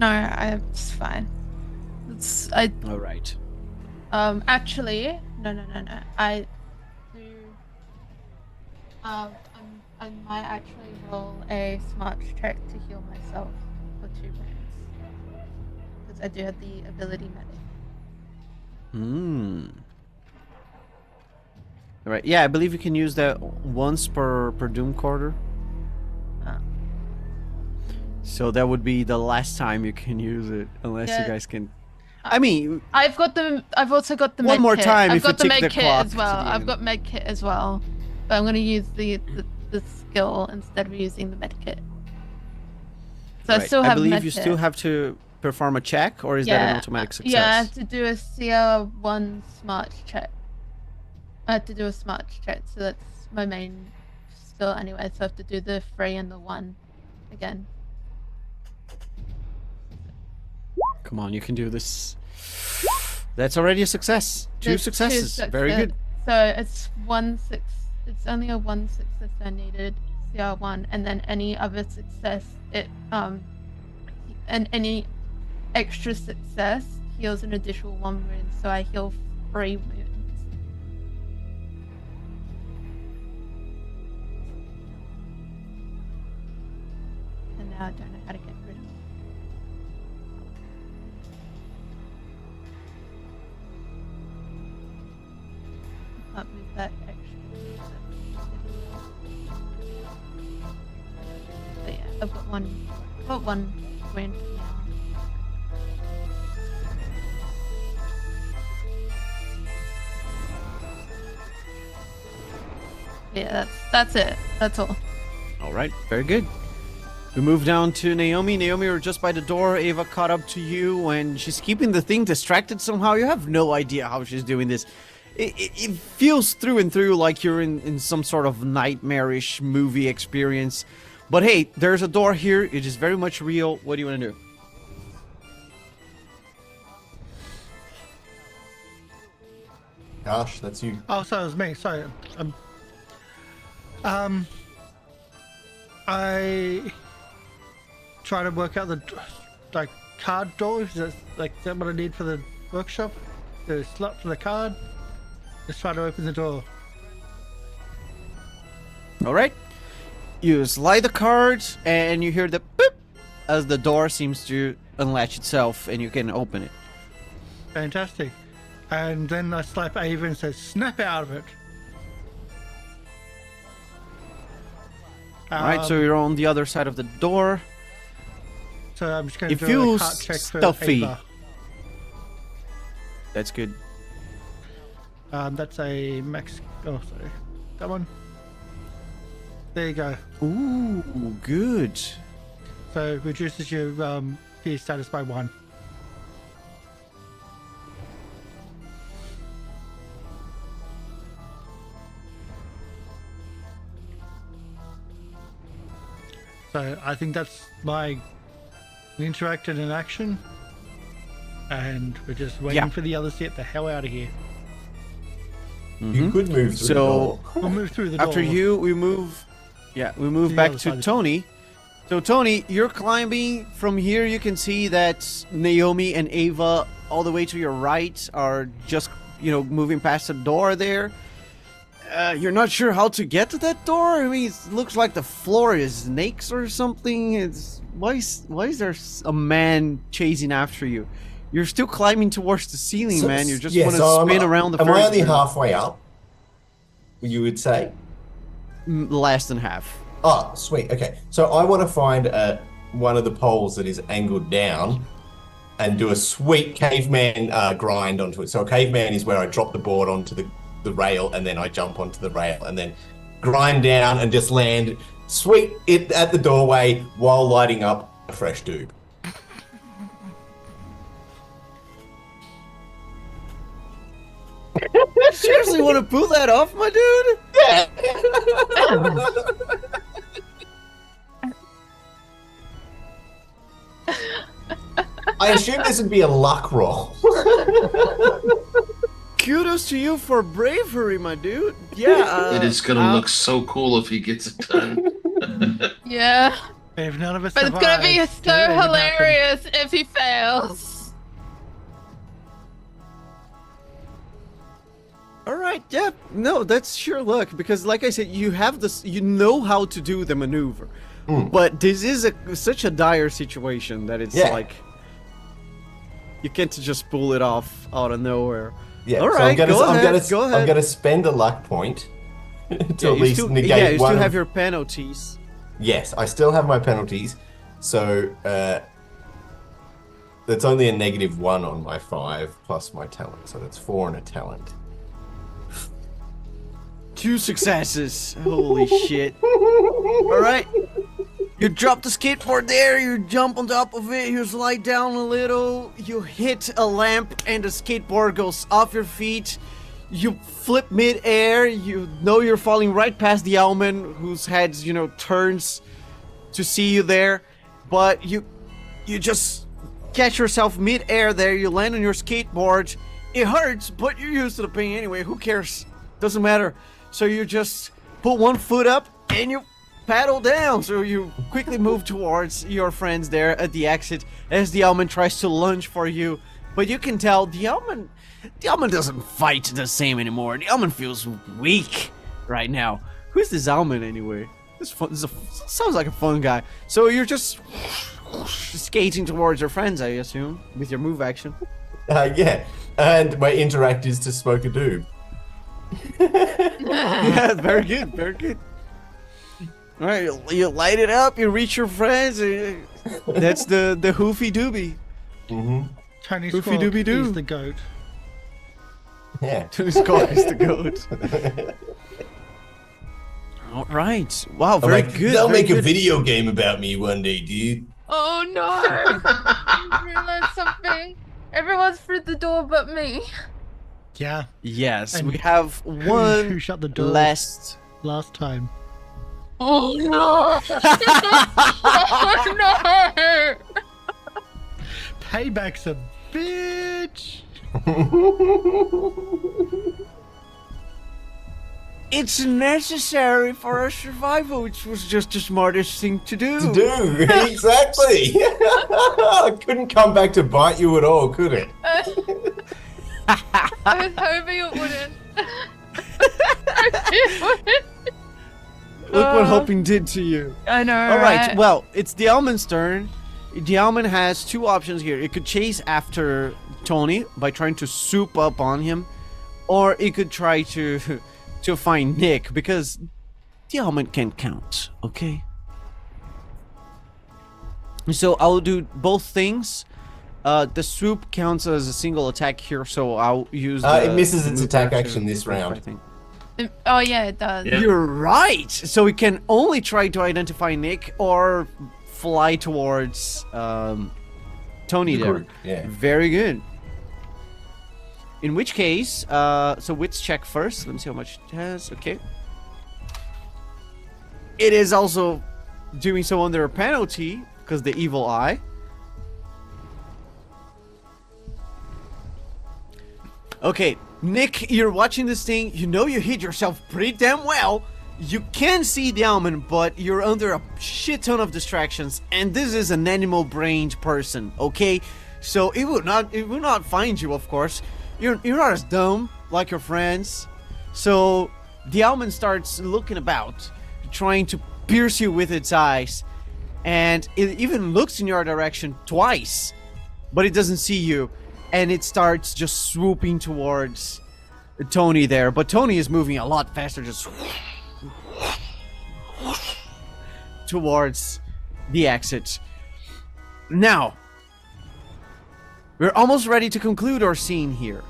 no, it's fine. All right. Actually, no. I do. I might actually roll a smarts check to heal myself for 2 minutes because I do have the ability medic. All right. Yeah, I believe you can use that once per Doom quarter. Oh. So that would be the last time you can use it, unless you Yeah. guys can. I mean, I've also got the One med more kit. time I've if you got the tick med the kit clock as to well. the I've end. got med kit as well, but I'm gonna use the skill instead of using the med kit. So I right. still have I believe med you kit. still have to perform a check, or is that an automatic success? Yeah, I have to do a CR1 smart check. I have to do a smart check, so that's my main skill anyway. So I have to do the 3 and the 1 again. Come on, you can do this. That's already a success. Two There's successes. Very success- good. So it's 1-6. It's only a 1 success I needed, CR1, and then any other success, and any extra success heals an additional 1 wound. So I heal 3 wounds. And now I don't know how to get rid of it. Can't move that extra. But yeah, I've got one wound now. Yeah, that's it. That's all. All right, very good. We move down to Naomi. Naomi, you're just by the door. Ava caught up to you, and she's keeping the thing distracted somehow. You have no idea how she's doing this. It feels through and through like you're in some sort of nightmarish movie experience. But hey, there's a door here. It is very much real. What do you want to do? Gosh, that's you. Oh, so it was me. Sorry. I try to work out the card door. Is that what I need for the workshop? The slot for the card. Just try to open the door. All right. You slide the card, and you hear the boop as the door seems to unlatch itself, and you can open it. Fantastic. And then I slap Ava and say, "Snap out of it." All right, so you're on the other side of the door. So I'm just going It to do a feels heart check for stuffy. Ava. That's good. That's a max. Oh, sorry. That one. There you go. Ooh, good. So it reduces your fear status by 1. So I think that's my interacted in action. And we're just waiting Yeah. for the others to get the hell out of here. You could move through the door. We'll move through the door. After you, we move. Yeah, we move the back other to side. Tony. So Tony, you're climbing from here. You can see that Naomi and Ava, all the way to your right, are just moving past the door there. You're not sure how to get to that door. I mean, it looks like the floor is snakes or something. Why is there a man chasing after you? You're still climbing towards the ceiling, man. You just want to spin around the Am Ferris I only wheel. halfway up? You would say? Less than half. Oh, sweet. Okay. So I want to find one of the poles that is angled down and do a sweet caveman grind onto it. So a caveman is where I drop the board onto the rail and then I jump onto the rail and then grind down and just land sweet it at the doorway while lighting up a fresh doob. Seriously, want to pull that off, my dude? I assume this would be a luck roll. Kudos to you for bravery, my dude. Yeah. It is gonna look so cool if he gets it done. Yeah. If none of us But it's gonna be survive, so it won't happen. hilarious if he fails. All right. Yeah. No, that's sure luck because, like I said, you have this. You know how to do the maneuver, but this is such a dire situation that it's like you can't just pull it off out of nowhere. Yeah. All so right. Go ahead. I'm gonna spend a luck point to at you least still, negate yeah, you one. still of- have your penalties. Yes, I still have my penalties. So that's only a -1 on my 5 plus my talent. So that's 4 and a talent. 2 successes. Holy shit. All right. You drop the skateboard there, you jump on top of it, you slide down a little, you hit a lamp and the skateboard goes off your feet. You flip mid-air, you know you're falling right past the Owlman whose head, turns to see you there. But you just catch yourself mid-air there, you land on your skateboard. It hurts, but you're used to the pain anyway, who cares? Doesn't matter. So you just put one foot up and you paddle down. So you quickly move towards your friends there at the exit as the Owlman tries to lunge for you. But you can tell the Owlman doesn't fight the same anymore. The Owlman feels weak right now. Who's this Owlman anyway? Sounds like a fun guy. So you're just skating towards your friends, I assume, with your move action. Yeah, and my interact is to smoke a doob. Yeah, very good, very good. All right, you light it up, you reach your friends. That's the hoofy doobie. Mm-hmm. Tony Doofy Squawk doobie doo. is the goat. Yeah. Tony Scott is the goat. All right. Wow, very good. They'll very make a good. video game about me one day, dude. Oh no! I realized something. Everyone's through the door but me. Yeah. Yes, And we have Who one shut the door last. last time? Oh no! Oh no! Payback's a bitch. It's necessary for our survival, which was just the smartest thing to do. To do, exactly. I couldn't come back to bite you at all, could it? I was hoping it wouldn't. It wouldn't. Look what hoping did to you. I know. All right. right? Well, it's the Owlman's turn. The Owlman has 2 options here. It could chase after Tony by trying to swoop up on him, or it could try to find Nick because the Owlman can count. Okay. So I'll do both things. The swoop counts as a single attack here, so I'll use. It misses the its move attack action action this to move, I round. think. Oh yeah, it does. Yeah. You're right. So we can only try to identify Nick or fly towards Tony The there. group, yeah. Very good. In which case, so wits check first. Let me see how much it has. Okay. It is also doing so under a penalty because the evil eye. Okay, Nick, you're watching this thing. You know you hit yourself pretty damn well. You can see the almond, but you're under a shit ton of distractions, and this is an animal-brained person. Okay, so it will not find you. Of course, you're not as dumb like your friends. So the almond starts looking about, trying to pierce you with its eyes, and it even looks in your direction twice, but it doesn't see you. And it starts just swooping towards Tony there. But Tony is moving a lot faster, just towards the exit. Now, we're almost ready to conclude our scene here.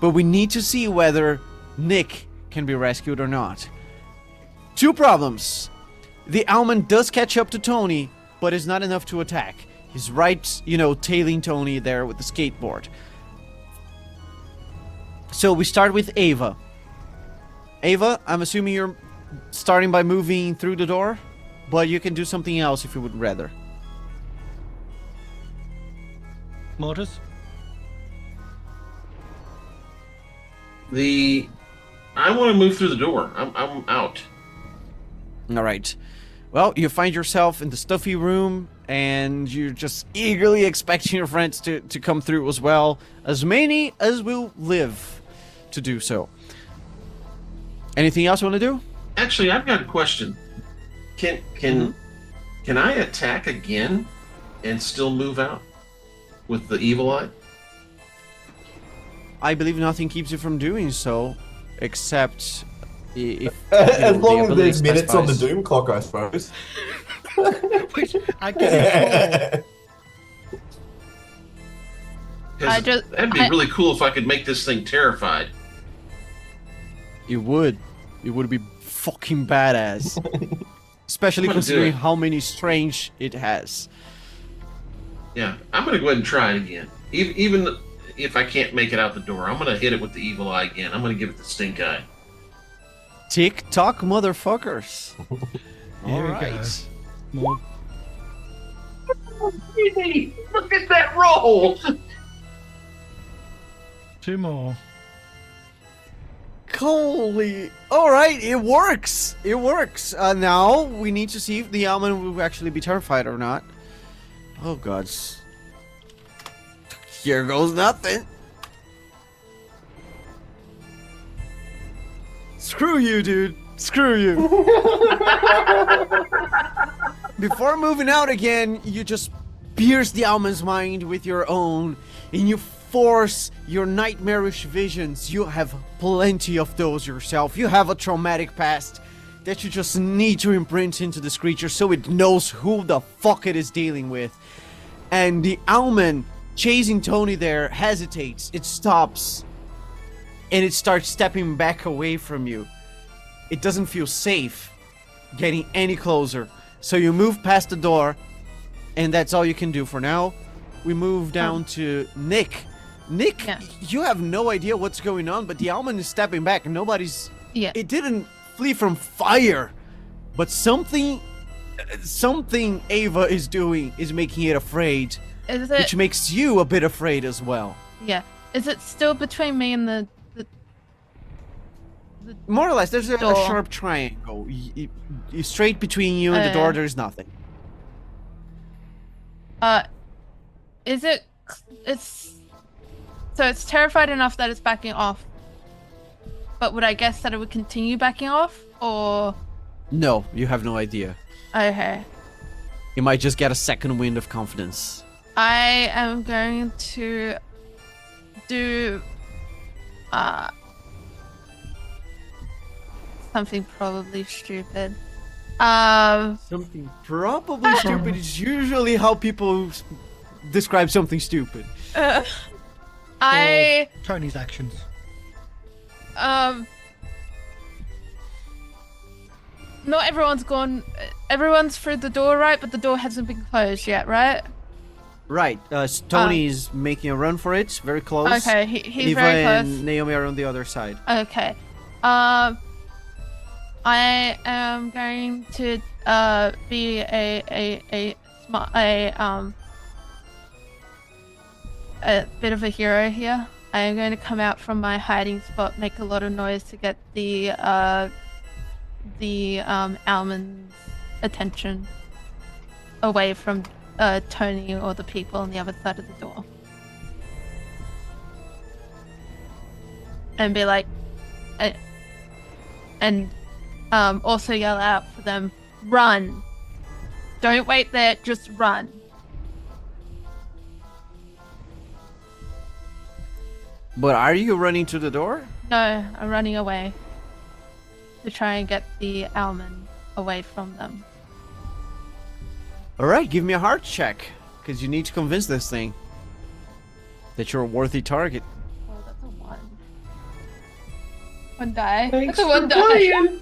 But we need to see whether Nick can be rescued or not. Two problems. The almond does catch up to Tony, but is not enough to attack. He's right, tailing Tony there with the skateboard. So we start with Ava. Ava, I'm assuming you're starting by moving through the door, but you can do something else if you would rather. Mortis? I want to move through the door. I'm out. All right. Well, you find yourself in the stuffy room, and you're just eagerly expecting your friends to come through as well. As many as will live to do so. Anything else you want to do? Actually, I've got a question. Can I attack again and still move out with the evil eye? I believe nothing keeps you from doing so, except if As long as ability there's minutes on the specifies. doom clock, I suppose. Which I can 'Cause that'd be really cool if I could make this thing terrified. It would be fucking badass. Especially I'm gonna do considering it. how many strange it has. Yeah, I'm gonna go ahead and try it again. Even if I can't make it out the door, I'm gonna hit it with the evil eye again. I'm gonna give it the stink eye. Tick-tock, motherfuckers. Here we go. Alright. More. Hey, look at that roll! 2 more. Holy. Alright, it works. It works. Now, we need to see if the almond will actually be terrified or not. Oh, gods. Here goes nothing. Screw you, dude. Screw you. Before moving out again, you just pierce the almond's mind with your own, and you force your nightmarish visions. You have plenty of those yourself. You have a traumatic past that you just need to imprint into this creature so it knows who the fuck it is dealing with. And the almond chasing Tony there hesitates. It stops. And it starts stepping back away from you. It doesn't feel safe getting any closer. So you move past the door, and that's all you can do for now. We move down to Nick. Nick, Yeah. you have no idea what's going on, but the almond is stepping back. Nobody's... Yeah. It didn't flee from fire, but something Ava is doing is making it afraid, Is which it? makes you a bit afraid as well. Yeah. Is it still between me and the More or less, there's a door? sharp triangle. Straight between you and the door, there's nothing. Is it? It's. So it's terrified enough that it's backing off. But would I guess that it would continue backing off, or? No, you have no idea. Okay. You might just get a second wind of confidence. I am going to do something probably stupid. Something probably stupid is usually how people describe something stupid. I Or Tony's actions. not everyone's gone. Everyone's through the door, right? But the door hasn't been closed yet, right? Right, Tony's making a run for it, very close. Okay, he's Eva very and close. Naomi are on the other side. Okay. I am going to be a bit of a hero here. I am going to come out from my hiding spot, make a lot of noise to get the Almond's attention away from Tony or the people on the other side of the door. And be like, and also yell out for them, run! Don't wait there, just run. But are you running to the door? No, I'm running away to try and get the Almond away from them. All right, give me a heart check, because you need to convince this thing that you're a worthy target. Oh, that's a 1. 1 die. Thanks That's a 1 for die. playing.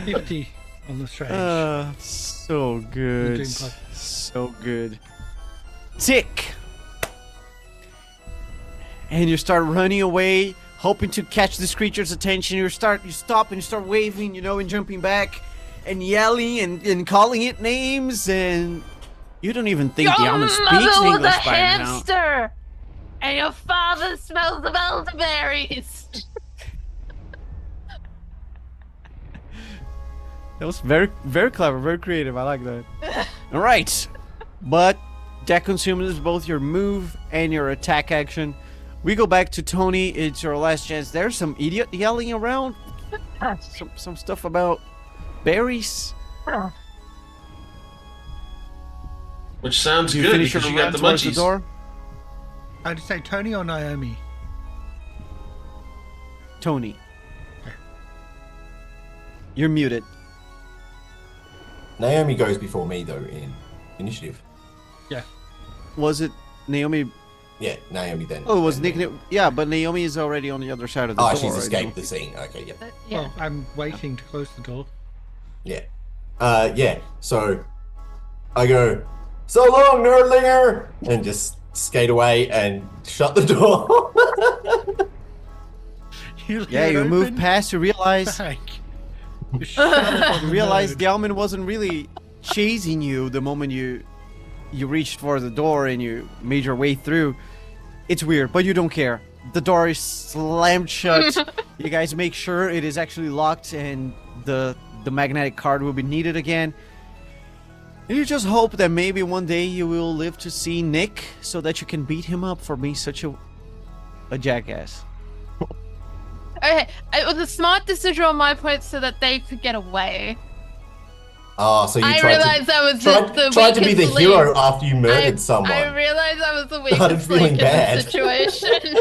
50 on the strange. So You're good. doing quite- So good. Tick! And you start running away, hoping to catch this creature's attention. You stop and you start waving, and jumping back and yelling and calling it names, and you don't even think the almond speaks English by now. hamster, and your father smells of elderberries. That was very, very clever, very creative. I like that. All right, but that consumes both your move and your attack action. We go back to Tony. It's your last chance. There's some idiot yelling around. Some stuff about berries. Which sounds Do you good finish because your you got run the towards the munchies. door? I'd say Tony or Naomi. Tony. You're muted. Naomi goes before me though in initiative. Yeah. Was it Naomi? Yeah, Naomi then. Oh, it was then Nick. me. Yeah, but Naomi is already on the other side of the Oh, door. she's I escaped don't- the scene. Okay, yeah. Yeah. Well, I'm waiting to close the door. Yeah. Yeah. So I go, so long, nerdlinger, and just skate away and shut the door. Yeah, you move past. You realize You realize the almond wasn't really chasing you the moment you reached for the door and you made your way through. It's weird, but you don't care. The door is slammed shut. You guys make sure it is actually locked and the magnetic card will be needed again. And you just hope that maybe one day you will live to see Nick so that you can beat him up for being such a jackass. Okay, it was a smart decision on my point so that they could get away. Oh, so you I tried realized to I was the tried to be the weakest hero link. after you murdered someone. I realized I was the Started weakest feeling link in bad. the situation.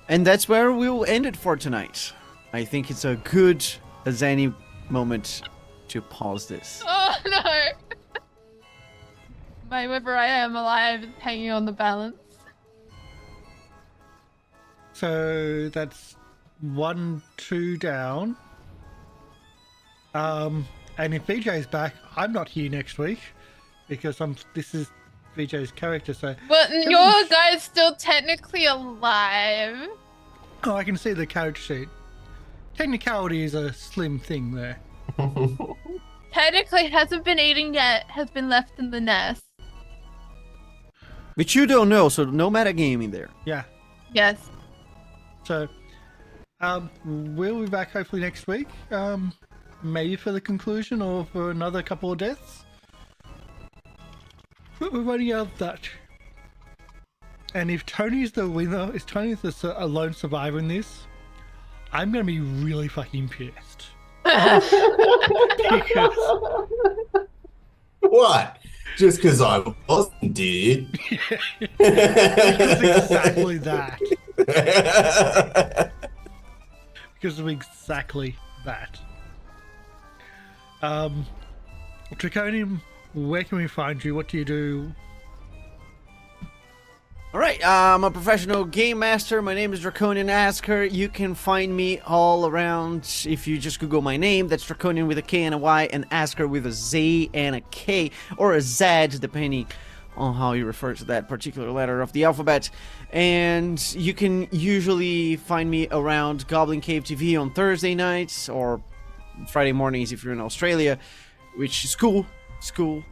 And that's where we'll end it for tonight. I think it's a good as any moment to pause this. Oh no! My whether I am alive is hanging on the balance. So that's 1, 2 down. And if VJ's back, I'm not here next week because this is VJ's character. So But your guy's still technically alive. oh, I can see the character sheet. Technicality is a slim thing there. Technically hasn't been eaten yet, has been left in the nest. Which you don't know, so no metagaming there. Yeah. Yes. So we'll be back hopefully next week. Maybe for the conclusion or for another couple of deaths. But we're running out of that. And if Tony's the winner, if Tony's the lone survivor in this, I'm gonna be really fucking pissed. Because What? Just because I wasn't, dude. because exactly that. Because of exactly that. Draconium, where can we find you? What do you do? Alright, I'm a professional game master. My name is Draconian Asker. You can find me all around if you just Google my name. That's Draconian with a K and a Y, and Asker with a Z and a K, or a Z, depending on how you refer to that particular letter of the alphabet. And you can usually find me around Goblin Cave TV on Thursday nights or Friday mornings if you're in Australia, which is cool. It's cool.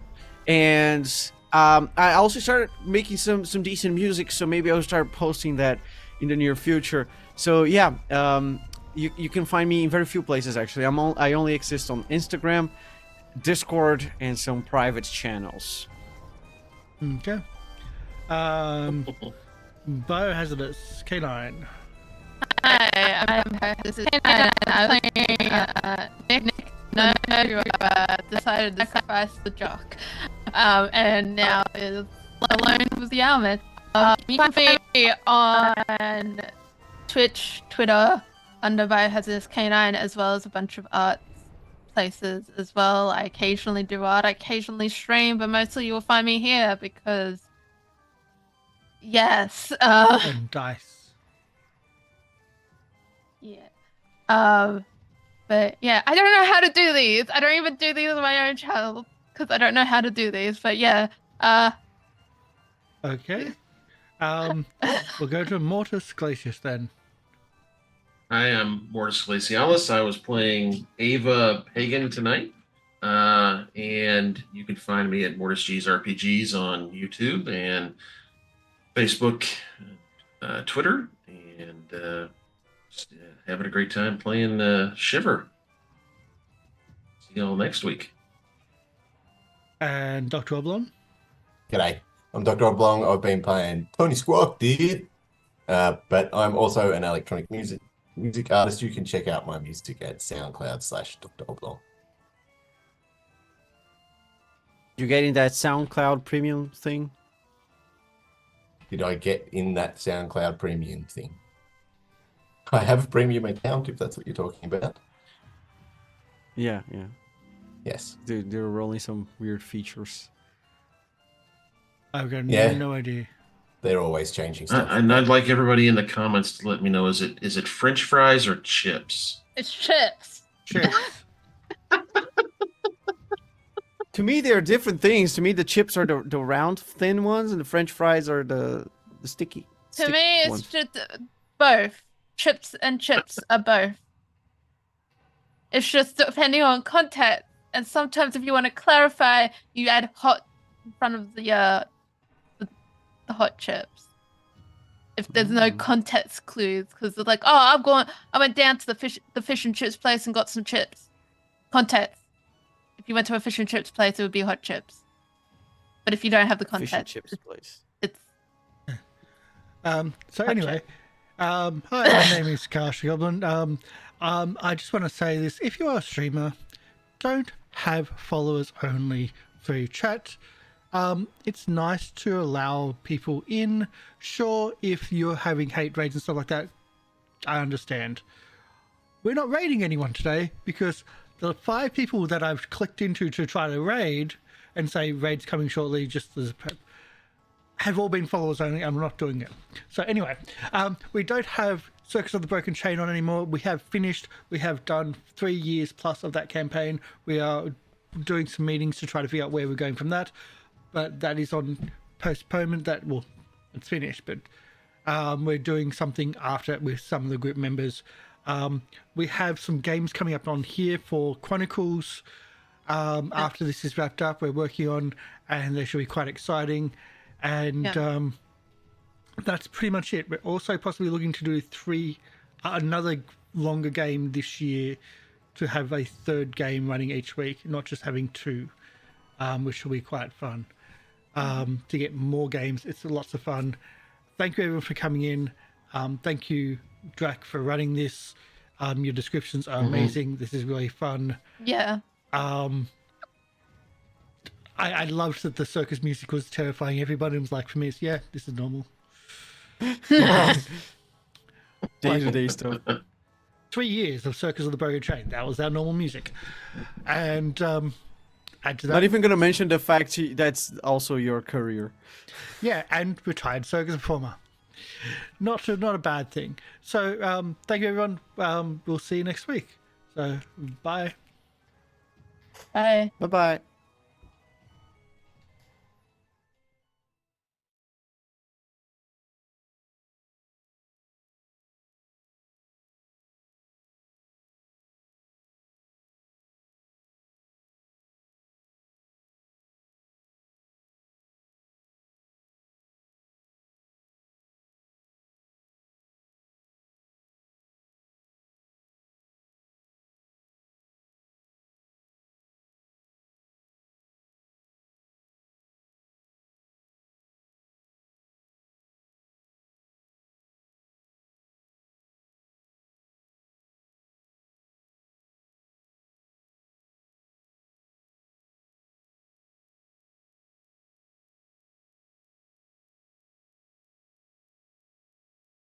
And I also started making some decent music, so maybe I'll start posting that in the near future. So yeah, you can find me in very few places actually. I only exist on Instagram, Discord, and some private channels. Okay. Biohazardous K9. Hi, this is Ken. I'm playing Nick. No, you decided to sacrifice the jock. And now is alone with the element. You can find me on Twitch, Twitter, under Biohazardous K9, as well as a bunch of art places as well. I occasionally do art, I occasionally stream, but mostly you'll find me here because yes, And dice. yeah. But yeah, I don't know how to do these. I don't even do these on my own channel because I don't know how to do these. But yeah, Okay. We'll go to Mortis Glacius then. I am Mortis Glacialis. I was playing Ava Pagan tonight. And you can find me at Mortis G's RPGs on YouTube and Facebook, Twitter, and just, having a great time playing Shiver. See you all next week. And Dr. Oblong. G'day, I'm Dr. Oblong. I've been playing Tony Squawk, dude. But I'm also an electronic music artist. You can check out my music at SoundCloud/Dr. Oblong. You getting that SoundCloud premium thing? Did I get in that SoundCloud premium thing? I have a premium account, if that's what you're talking about. Yeah. Yes. Dude, they're rolling some weird features. I've got Yeah. no idea. They're always changing stuff. And I'd like everybody in the comments to let me know, is it French fries or chips? it's chips. Cheers. To me, they're different things. To me, the chips are the round, thin ones, and the French fries are the sticky. To stick me, it's ones. just both. Chips and chips are both. It's just depending on context. And sometimes, if you want to clarify, you add hot in front of the hot chips. If there's no context clues, because it's like, oh, I went down to the fish and chips place and got some chips. Context. If you went to a fish and chips place, it would be hot chips. But if you don't have the Fish and context, chips place. it's So Hot anyway, hi, my name is Karsh Goblin. I just want to say this: if you are a streamer, don't have followers only through chat. It's nice to allow people in. Sure, if you're having hate raids and stuff like that, I understand. We're not raiding anyone today because the 5 people that I've clicked into to try to raid and say raid's coming shortly, just as a prep, have all been followers only. I'm not doing it. So anyway, we don't have Circus of the Broken Chain on anymore. We have finished. We have done 3 years plus of that campaign. We are doing some meetings to try to figure out where we're going from that. But that is on postponement. It's finished. But we're doing something after it with some of the group members. We have some games coming up on here for Chronicles. After this is wrapped up, we're working on, and they should be quite exciting. And that's pretty much it. We're also possibly looking to do another longer game this year, to have a 3rd game running each week, not just having 2, which will be quite fun. To get more games, it's lots of fun. Thank you everyone for coming in. Thank you, Drac, for running this. Your descriptions are amazing. This is really fun. yeah. I loved that the circus music was terrifying everybody. It was like, for me, it's, yeah, this is normal. Day-to-day stuff. 3 years of Circus of the Broken Chain. That was our normal music. And add to that, Not even gonna mention the fact that's also your career. yeah, and retired circus performer. Not a bad thing. So thank you everyone. We'll see you next week. So bye. Bye. Bye-bye.